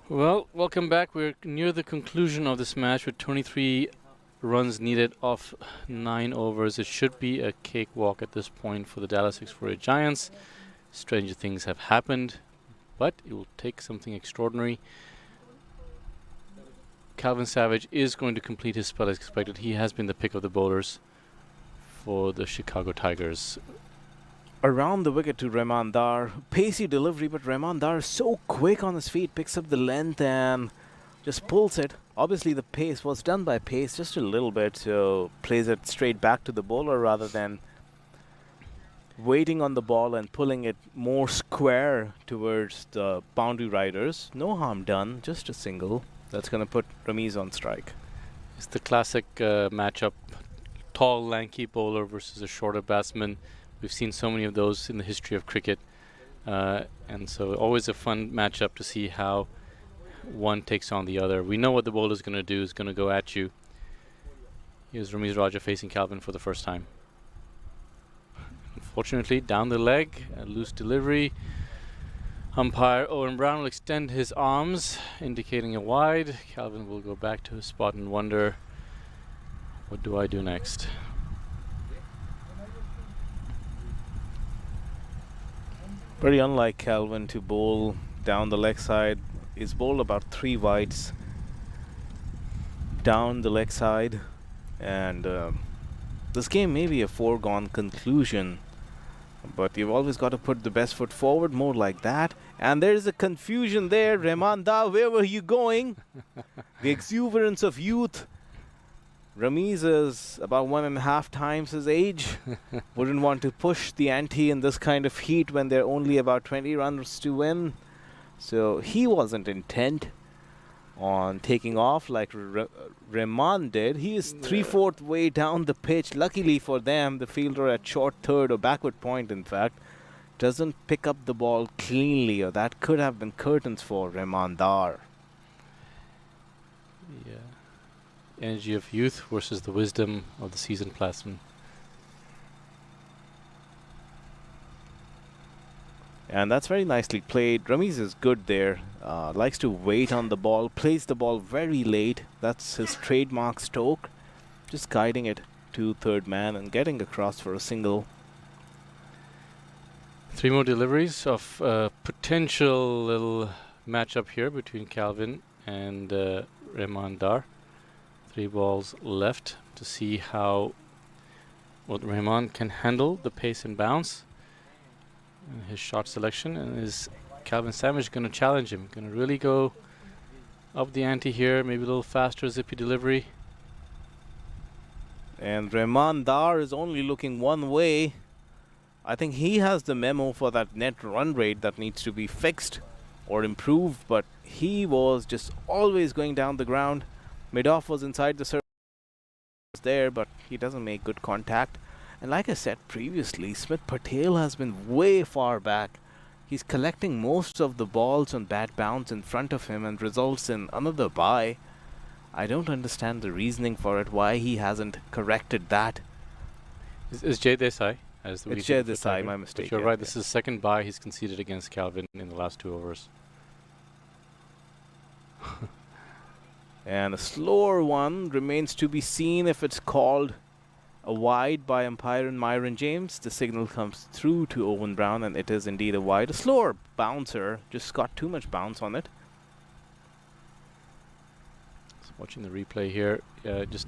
Well, welcome back. We're near the conclusion of this match with 23 runs needed off 9 overs. It should be a cakewalk at this point for the Dallas Xforia Giants. Stranger things have happened, but it will take something extraordinary. Calvin Savage is going to complete his spell as expected. He has been the pick of the bowlers for the Chicago Tigers. Around the wicket to Rahman Dar. Pacey delivery, but Rahman Dar is so quick on his feet, picks up the length and just pulls it. Obviously the pace was done by pace just a little bit, so plays it straight back to the bowler rather than waiting on the ball and pulling it more square towards the boundary riders. No harm done, just a single. That's going to put Ramiz on strike. It's the classic matchup, tall, lanky bowler versus a shorter batsman. We've seen so many of those in the history of cricket. And so always a fun matchup to see how one takes on the other. We know what the bowler is going to do. Is going to go at you. Here's Ramiz Raja facing Calvin for the first time. Unfortunately, down the leg, a loose delivery. Umpire Owen Brown will extend his arms, indicating a wide. Calvin will go back to his spot and wonder, what do I do next? Very unlike Calvin to bowl down the leg side. He's bowled about 3 wides down the leg side, and this game may be a foregone conclusion, but you've always got to put the best foot forward, more like that. And there's a confusion there. Remanda, where were you going? The exuberance of youth. Ramiz is about 1.5 times his age. Wouldn't want to push the ante in this kind of heat when there are only about 20 runs to win. So he wasn't intent on taking off like Rahman did. He is 3/4 way down the pitch. Luckily for them, the fielder at short third or backward point, in fact, doesn't pick up the ball cleanly, or that could have been curtains for Rahman Dar. Yeah. Energy of youth versus the wisdom of the seasoned plasman. And that's very nicely played. Ramiz is good there. Likes to wait on the ball. Plays the ball very late. That's his trademark stroke. Just guiding it to third man and getting across for a single. 3 more deliveries of potential little matchup here between Calvin and Rahman Dar. 3 balls left to see what Rahman can handle, the pace and bounce. And his shot selection, and is Calvin Savage going to challenge him? Going to really go up the ante here, maybe a little faster zippy delivery. And Rahman Dar is only looking one way. I think he has the memo for that net run rate that needs to be fixed or improved, but he was just always going down the ground. Mid-off was inside the circle there, but he doesn't make good contact. And like I said previously, Smith Patel has been way far back. He's collecting most of the balls on bad bounce in front of him and results in another bye. I don't understand the reasoning for it, why he hasn't corrected that. Is Jay Desai as the It's Jay Desai, my mistake. But you're yeah, right, yeah. this is the second bye he's conceded against Calvin in the last 2 overs. And a slower one remains to be seen if it's called a wide by umpire Myron James. The signal comes through to Owen Brown, and it is indeed a wide. A slower bouncer, just got too much bounce on it. So watching the replay here, just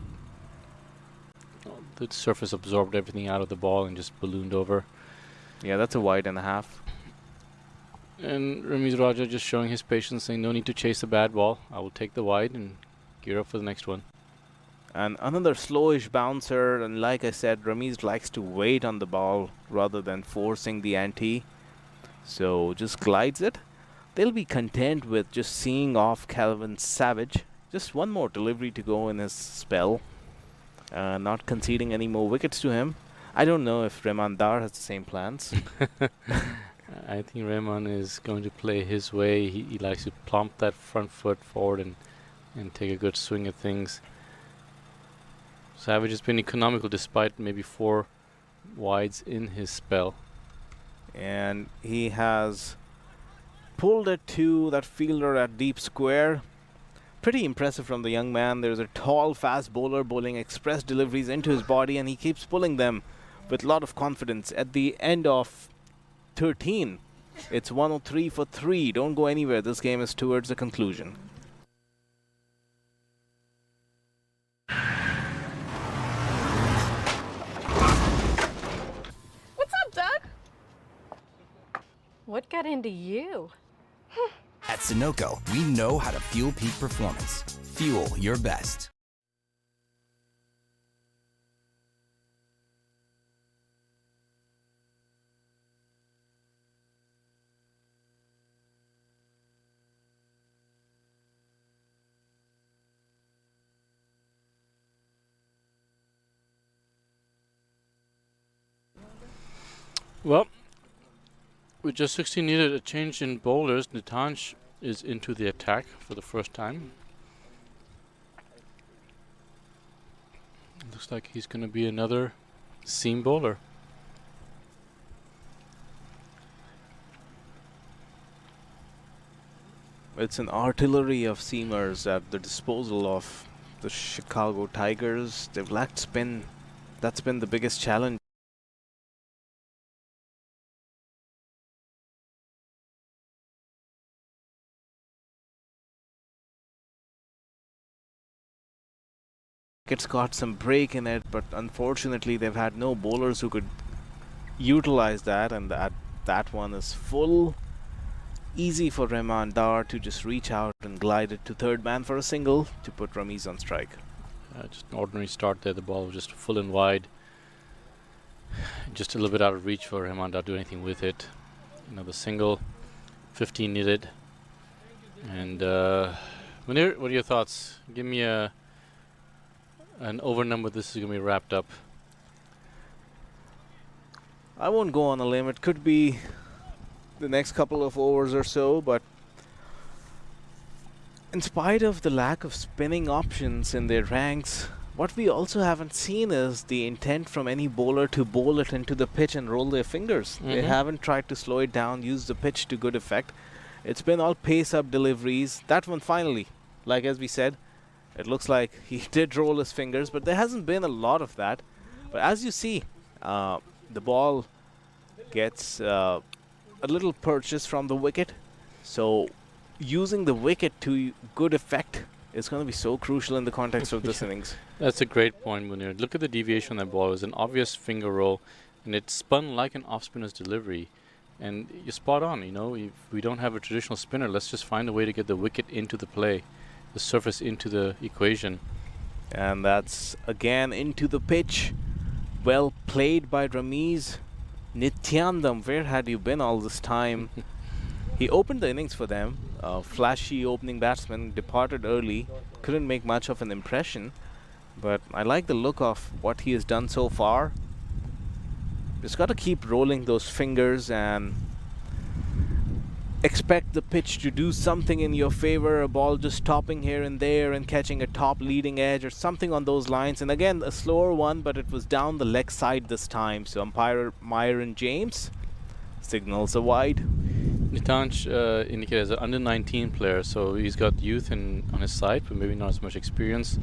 the surface absorbed everything out of the ball and just ballooned over. Yeah, that's a wide and a half. And Ramiz Raja just showing his patience, saying no need to chase the bad ball. I will take the wide and gear up for the next one. And another slowish bouncer, and like I said, Ramiz likes to wait on the ball rather than forcing the ante. So just glides it. They'll be content with just seeing off Calvin Savage. Just one more delivery to go in his spell. Not conceding any more wickets to him. I don't know if Rahman Dar has the same plans. I think Rahman is going to play his way. He likes to plump that front foot forward and take a good swing at things. Savage has been economical despite maybe 4 wides in his spell. And he has pulled it to that fielder at deep square. Pretty impressive from the young man. There's a tall, fast bowler bowling express deliveries into his body, and he keeps pulling them with a lot of confidence. At the end of 13, it's 103 for 3. Don't go anywhere. This game is towards a conclusion. What's up, Doug? What got into you? At Sunoco, we know how to fuel peak performance. Fuel your best. Well, with just 16 needed, a change in bowlers. Nitanj is into the attack for the first time. Looks like he's going to be another seam bowler. It's an artillery of seamers at the disposal of the Chicago Tigers. They've lacked spin. That's been the biggest challenge. It's got some break in it, but unfortunately they've had no bowlers who could utilize that, and that one is full. Easy for Rahman Dar to just reach out and glide it to third man for a single to put Ramiz on strike. Just an ordinary start there. The ball was just full and wide. Just a little bit out of reach for Rahman Dar to do anything with it. Another single, 15 needed. And Munir, what are your thoughts? Give me an over number. This is going to be wrapped up. I won't go on a limb. It could be the next couple of overs or so, but in spite of the lack of spinning options in their ranks, what we also haven't seen is the intent from any bowler to bowl it into the pitch and roll their fingers. They haven't tried to slow it down, use the pitch to good effect. It's been all pace-up deliveries. That one finally, like as we said, it looks like he did roll his fingers, but there hasn't been a lot of that. But as you see, the ball gets a little purchase from the wicket. So using the wicket to good effect is going to be so crucial in the context of this innings. That's a great point, Munir. Look at the deviation on that ball. It was an obvious finger roll, and it spun like an off-spinner's delivery. And you're spot on, you know. If we don't have a traditional spinner, let's just find a way to get the wicket into the play, the surface into the equation. And that's again into the pitch. Well played by Ramiz. Nityanandam, where had you been all this time? He opened the innings for them. Flashy opening batsman, departed early. Couldn't make much of an impression. But I like the look of what he has done so far. Just got to keep rolling those fingers and expect the pitch to do something in your favor. A ball just stopping here and there and catching a top leading edge or something on those lines. And again, a slower one, but it was down the leg side this time. So umpire Myron James signals a wide. Nitansh indicated as an under-19 player, so he's got youth on his side, but maybe not as much experience.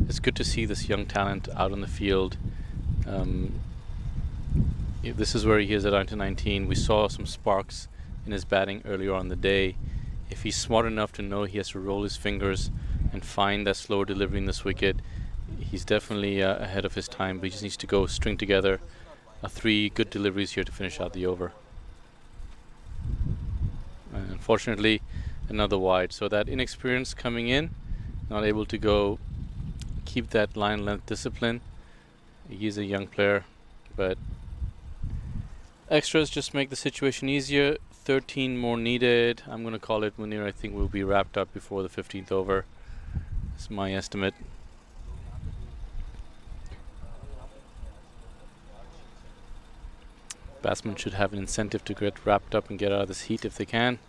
It's good to see this young talent out on the field. This is where he is at under-19. We saw some sparks in his batting earlier on the day. If he's smart enough to know he has to roll his fingers and find that slower delivery in this wicket, he's definitely ahead of his time, but he just needs to go string together 3 good deliveries here to finish out the over. And unfortunately, another wide. So that inexperience coming in, not able to go keep that line length discipline. He's a young player, but extras just make the situation easier. 13 more needed. I'm going to call it, Munir. I think we'll be wrapped up before the 15th over. That's my estimate. Batsmen should have an incentive to get wrapped up and get out of this heat if they can.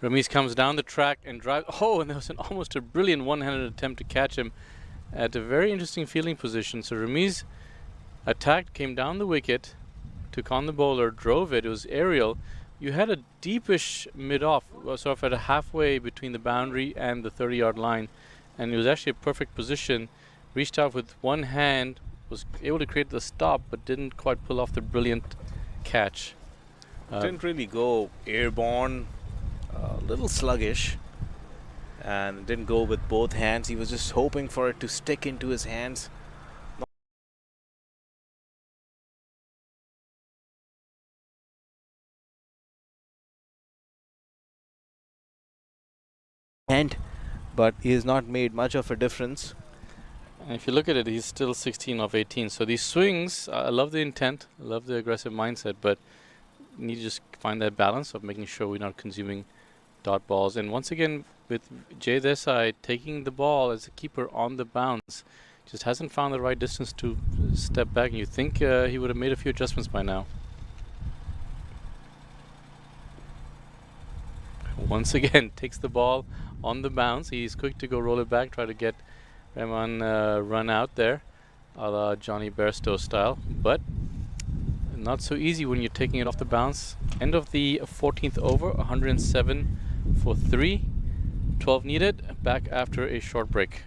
Ramiz comes down the track and drives. Oh, and there was almost a brilliant one-handed attempt to catch him at a very interesting fielding position. So Ramiz attacked, came down the wicket, took on the bowler, drove it. It was aerial. You had a deepish mid-off, sort of at a halfway between the boundary and the 30-yard line. And it was actually a perfect position. Reached out with one hand, was able to create the stop, but didn't quite pull off the brilliant catch. Didn't really go airborne, a little sluggish, and didn't go with both hands. He was just hoping for it to stick into his hands. But he has not made much of a difference. And if you look at it, he's still 16 of 18. So these swings, I love the intent, I love the aggressive mindset, but you need to just find that balance of making sure we're not consuming dot balls. And once again, with Jay Desai taking the ball as a keeper on the bounce, just hasn't found the right distance to step back. And you think he would have made a few adjustments by now. Once again, takes the ball on the bounce. He's quick to go roll it back, try to get Rahman run out there, a la Johnny Bairstow style, but not so easy when you're taking it off the bounce. End of the 14th over, 107 for 3. 12 needed, back after a short break.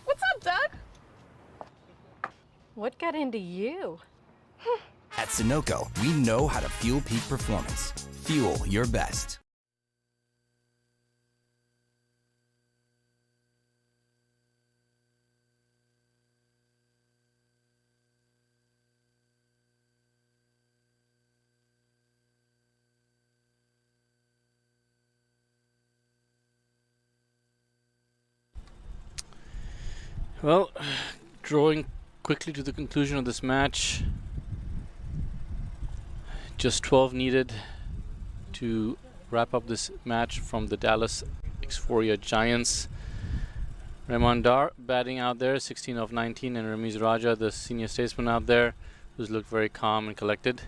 What's up, Doug? What got into you? At Sunoco, we know how to fuel peak performance. Fuel your best. Well, drawing quickly to the conclusion of this match. Just 12 needed to wrap up this match from the Dallas Xforia Giants. Rahman Dar batting out there, 16 of 19, and Ramiz Raja, the senior statesman out there, who's looked very calm and collected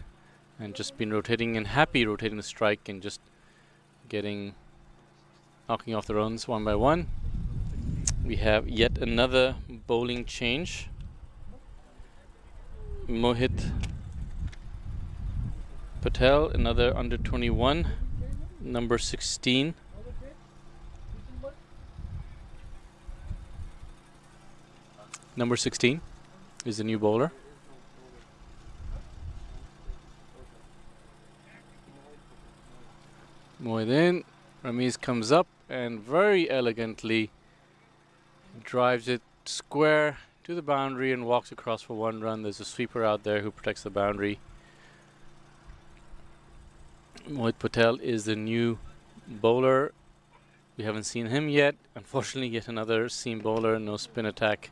and just been rotating and happy rotating the strike and just knocking off the runs one by one. We have yet another bowling change. Mohit Patel, another under 21, number 16. Number 16 is the new bowler. Mohit, Ramiz comes up and very elegantly drives it square to the boundary and walks across for 1 run. There's a sweeper out there who protects the boundary. Mohit Patel is the new bowler. We haven't seen him yet. Unfortunately, yet another seam bowler, no spin attack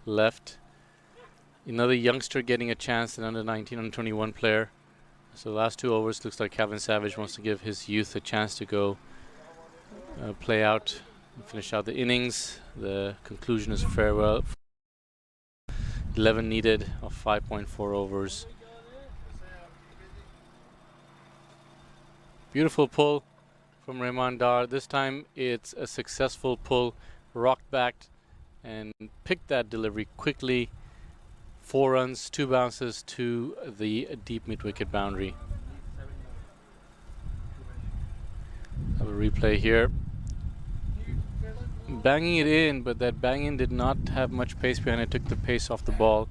left. Another youngster getting a chance, an under 19, under 21 player. So the last 2 overs, looks like Kevin Savage wants to give his youth a chance to go play out and finish out the innings. The conclusion is farewell. 11 needed of 5.4 overs. Beautiful pull from Rahman Dar. This time it's a successful pull, rocked back and picked that delivery quickly. 4 runs, 2 bounces to the deep mid-wicket boundary. Have a replay here. Banging it in, but that banging did not have much pace behind it. Took the pace off the ball.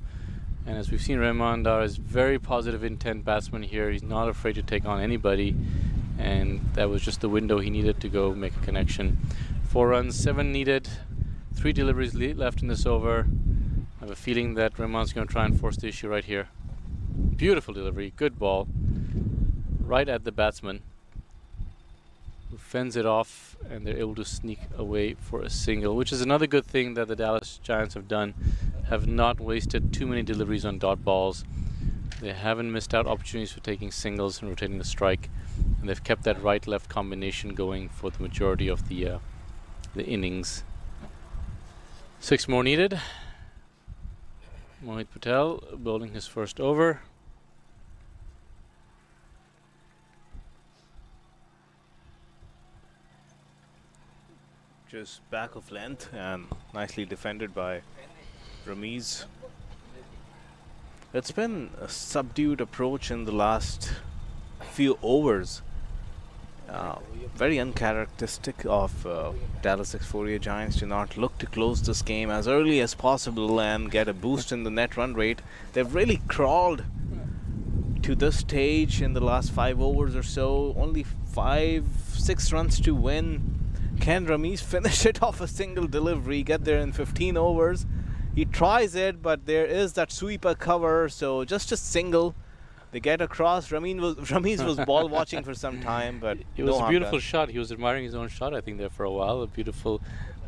And as we've seen, Rahman Dar is very positive intent batsman here. He's not afraid to take on anybody. And that was just the window he needed to go make a connection. 4 runs, 7 needed. 3 deliveries left in this over. I have a feeling that Rahman's going to try and force the issue right here. Beautiful delivery, good ball. Right at the batsman, who fends it off, and they're able to sneak away for a single, which is another good thing that the Dallas Giants have done. Have not wasted too many deliveries on dot balls. They haven't missed out opportunities for taking singles and rotating the strike. And they've kept that right-left combination going for the majority of the innings. 6 more needed. Mohit Patel bowling his first over. Just back of length and nicely defended by Ramiz. It's been a subdued approach in the last few overs. Very uncharacteristic of Dallas Xforia Giants to not look to close this game as early as possible and get a boost in the net run rate. They've really crawled to this stage in the last 5 overs or so. Only 5-6 runs to win. Can Ramiz finish it off a single delivery, get there in 15 overs? He tries it, but there is that sweeper cover, so just a single. They get across. Ramiz was ball watching for some time, but it was a beautiful shot. He was admiring his own shot, I think, there for a while. A beautiful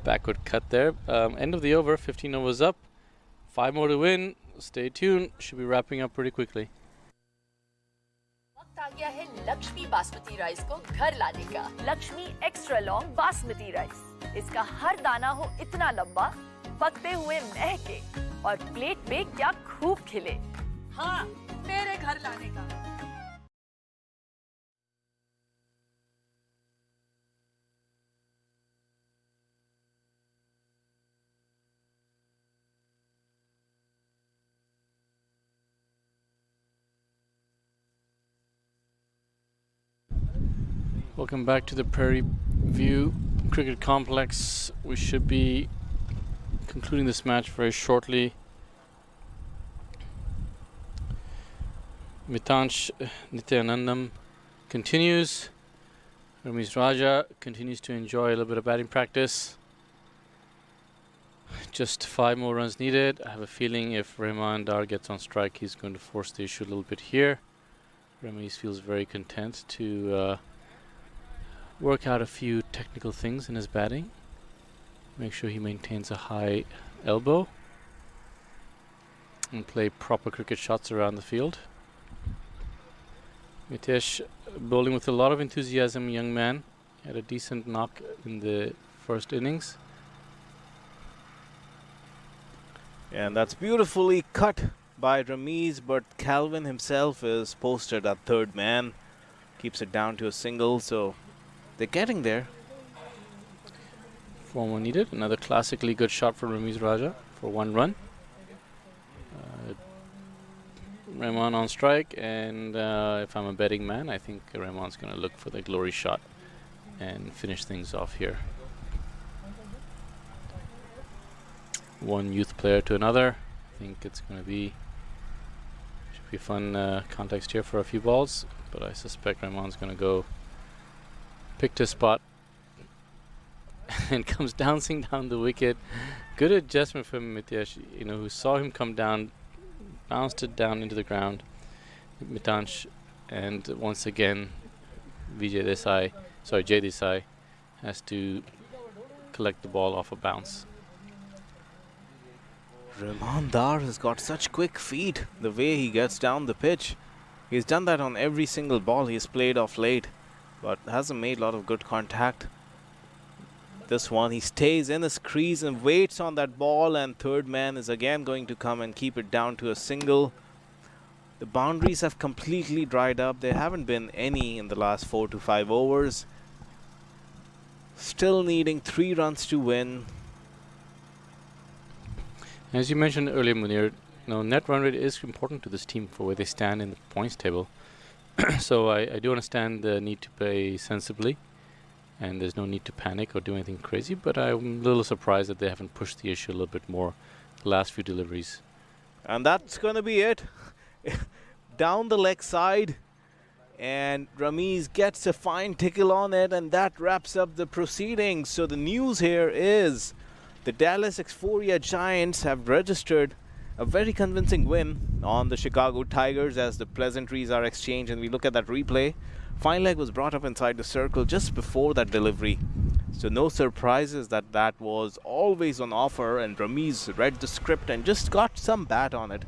backward cut there. End of the over, 15 overs up. 5 more to win. Stay tuned. Should be wrapping up pretty quickly. वक्त आ गया है Lakshmi basmati rice को घर लाने का। Lakshmi extra long basmati rice. इसका हर दाना हो इतना लंबा, पकते हुए महके और प्लेट में क्या खूब खिले। हाँ, मेरे घर लाने का। Welcome back to the Prairie View Cricket Complex. We should be concluding this match very shortly. Mitansh Nityanandam continues. Ramiz Raja continues to enjoy a little bit of batting practice. Just 5 more runs needed. I have a feeling if Rahman Dar gets on strike, he's going to force the issue a little bit here. Ramiz feels very content to work out a few technical things in his batting. Make sure he maintains a high elbow and play proper cricket shots around the field. Mitesh bowling with a lot of enthusiasm, young man. Had a decent knock in the first innings. And that's beautifully cut by Ramiz, but Calvin himself is posted at third man. Keeps it down to a single, so they're getting there. 4 more needed. Another classically good shot from Ramiz Raja for 1 run. Rahman on strike, and if I'm a betting man, I think Rahman's going to look for the glory shot and finish things off here. One youth player to another. I think it's going to be should be fun context here for a few balls, but I suspect Rahman's going to go pick his spot and comes bouncing down the wicket. Good adjustment from Mitesh, who saw him come down, bounced it down into the ground. Mitansh, and once again Jay Desai has to collect the ball off a bounce. Rahman Dar has got such quick feet, the way he gets down the pitch. He's done that on every single ball he's played off late, but hasn't made a lot of good contact. This one, he stays in his crease and waits on that ball, and third man is again going to come and keep it down to a single. The boundaries have completely dried up. There haven't been any in the last 4 to 5 overs. Still needing 3 runs to win. As you mentioned earlier, Munir, net run rate is important to this team for where they stand in the points table. So I do understand the need to play sensibly, and there's no need to panic or do anything crazy, but I'm a little surprised that they haven't pushed the issue a little bit more the last few deliveries. And that's going to be it. Down the leg side, and Ramiz gets a fine tickle on it, and that wraps up the proceedings. So the news here is the Dallas Xforia Giants have registered a very convincing win on the Chicago Tigers as the pleasantries are exchanged, and we look at that replay. Fine leg was brought up inside the circle just before that delivery. So no surprises that that was always on offer, and Ramiz read the script and just got some bat on it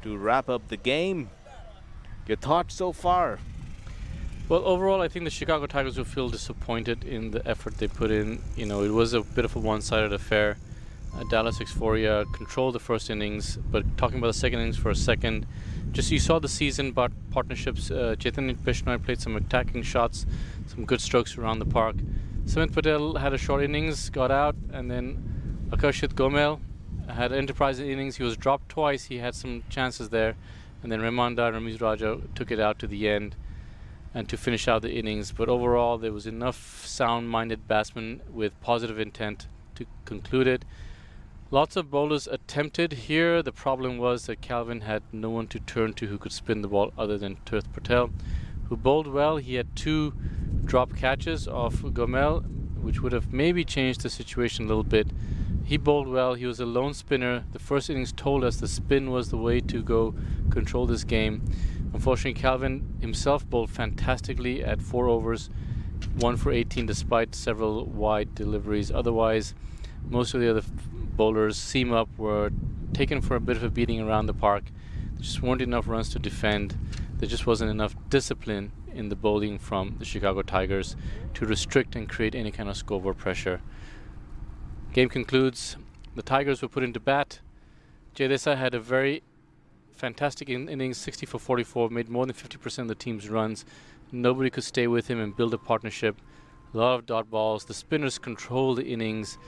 to wrap up the game. Your thoughts so far? Well, overall, I think the Chicago Tigers will feel disappointed in the effort they put in. It was a bit of a one-sided affair. Dallas Xforia controlled the first innings, but talking about the second innings for a second, just you saw the season partnerships. Chetan Bishnoi played some attacking shots, some good strokes around the park. Samit Patel had a short innings, got out, and then Akashit Gomel had an enterprising innings. He was dropped twice. He had some chances there, and then Rahman Dar and Ramiz Raja took it out to the end and to finish out the innings. But overall, there was enough sound-minded batsmen with positive intent to conclude it. Lots of bowlers attempted here. The problem was that Calvin had no one to turn to who could spin the ball other than Tirth Patel, who bowled well. He had 2 drop catches off Gomel, which would have maybe changed the situation a little bit. He bowled well. He was a lone spinner. The first innings told us the spin was the way to go control this game. Unfortunately, Calvin himself bowled fantastically at 4 overs, 1 for 18 despite several wide deliveries. Otherwise, most of the other bowlers, seam up, were taken for a bit of a beating around the park. There just weren't enough runs to defend. There just wasn't enough discipline in the bowling from the Chicago Tigers to restrict and create any kind of scoreboard pressure. Game concludes. The Tigers were put into bat. Jay Desai had a very fantastic innings, 60 for 44, made more than 50% of the team's runs. Nobody could stay with him and build a partnership. A lot of dot balls. The spinners controlled the innings.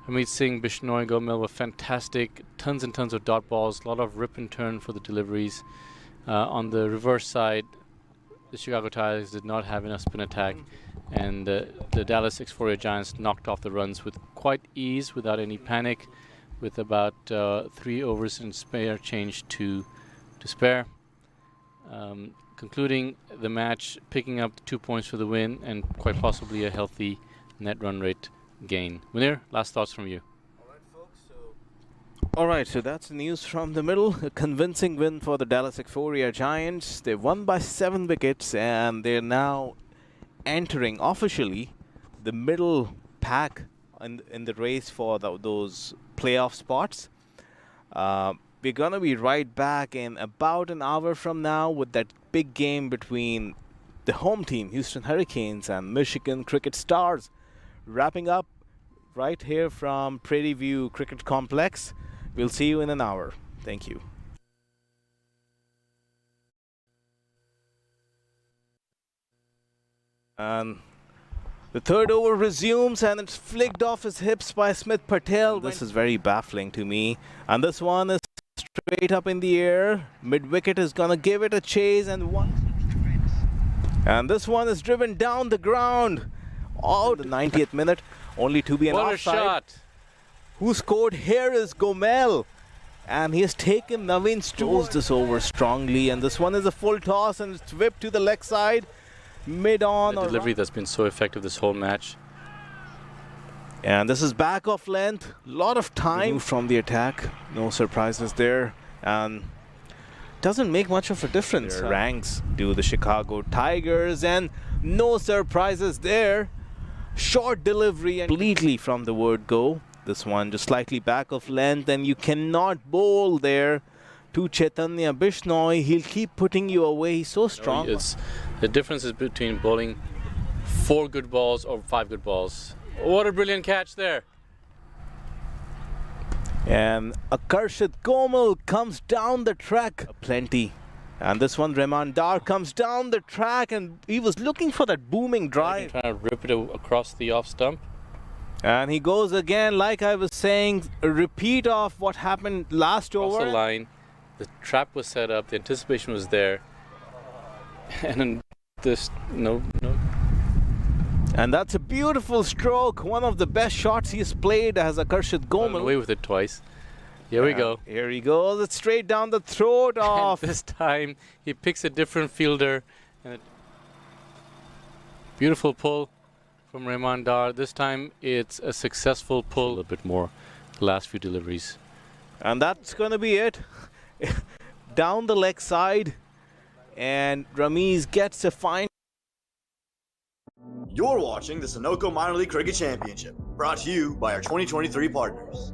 Hamid Singh, Bishnoi, Gomel were fantastic. Tons and tons of dot balls. A lot of rip and turn for the deliveries. On the reverse side, the Chicago Tigers did not have enough spin attack, and the Dallas Xforia Giants knocked off the runs with quite ease, without any panic, with about 3 overs and spare change to spare. Concluding the match, picking up 2 points for the win, and quite possibly a healthy net run rate gain. Munir, last thoughts from you. Alright, so that's the news from the middle. A convincing win for the Dallas Xforia Giants. They won by 7 wickets and they're now entering officially the middle pack in the race for those playoff spots. We're going to be right back in about an hour from now with that big game between the home team, Houston Hurricanes, and Michigan Cricket Stars. Wrapping up right here from Prairie View Cricket Complex. We'll see you in an hour. Thank you. And the third over resumes, and it's flicked off his hips by Smith Patel. This is very baffling to me. And this one is straight up in the air. Mid-wicket is going to give it a chase, and this one is driven down the ground. Out the 90th minute, only to be an what offside. A shot! Who scored here is Gomel, and he has taken Naveen Stewart this over strongly, and this one is a full toss and it's whipped to the leg side, mid-on. The delivery that's been so effective this whole match. And this is back off length, lot of time from the attack, no surprises there, and doesn't make much of a difference. Their ranks to the Chicago Tigers, and no surprises there. Short delivery and completely from the word go. This one just slightly back of length, and you cannot bowl there to Chaitanya Bishnoi. He'll keep putting you away. He's so strong. It's the difference is between bowling 4 good balls or 5 good balls. What a brilliant catch there. And Akarshit Komal comes down the track. Plenty. And this one, Rahman Dar, comes down the track, and he was looking for that booming drive. Trying to rip it across the off stump. And he goes again, like I was saying, a repeat of what happened last over. Across the line, the trap was set up, the anticipation was there. And then this, no. And that's a beautiful stroke. One of the best shots he's played as Akarshit Komal. Away with it twice. Here we go. Here he goes. It's straight down the throat of. And this time he picks a different fielder. And beautiful pull from Rahman Dar. This time it's a successful pull. A little bit more the last few deliveries. And that's going to be it. Down the leg side. And Ramiz gets a fine. You're watching the Sunoco Minor League Cricket Championship, brought to you by our 2023 partners.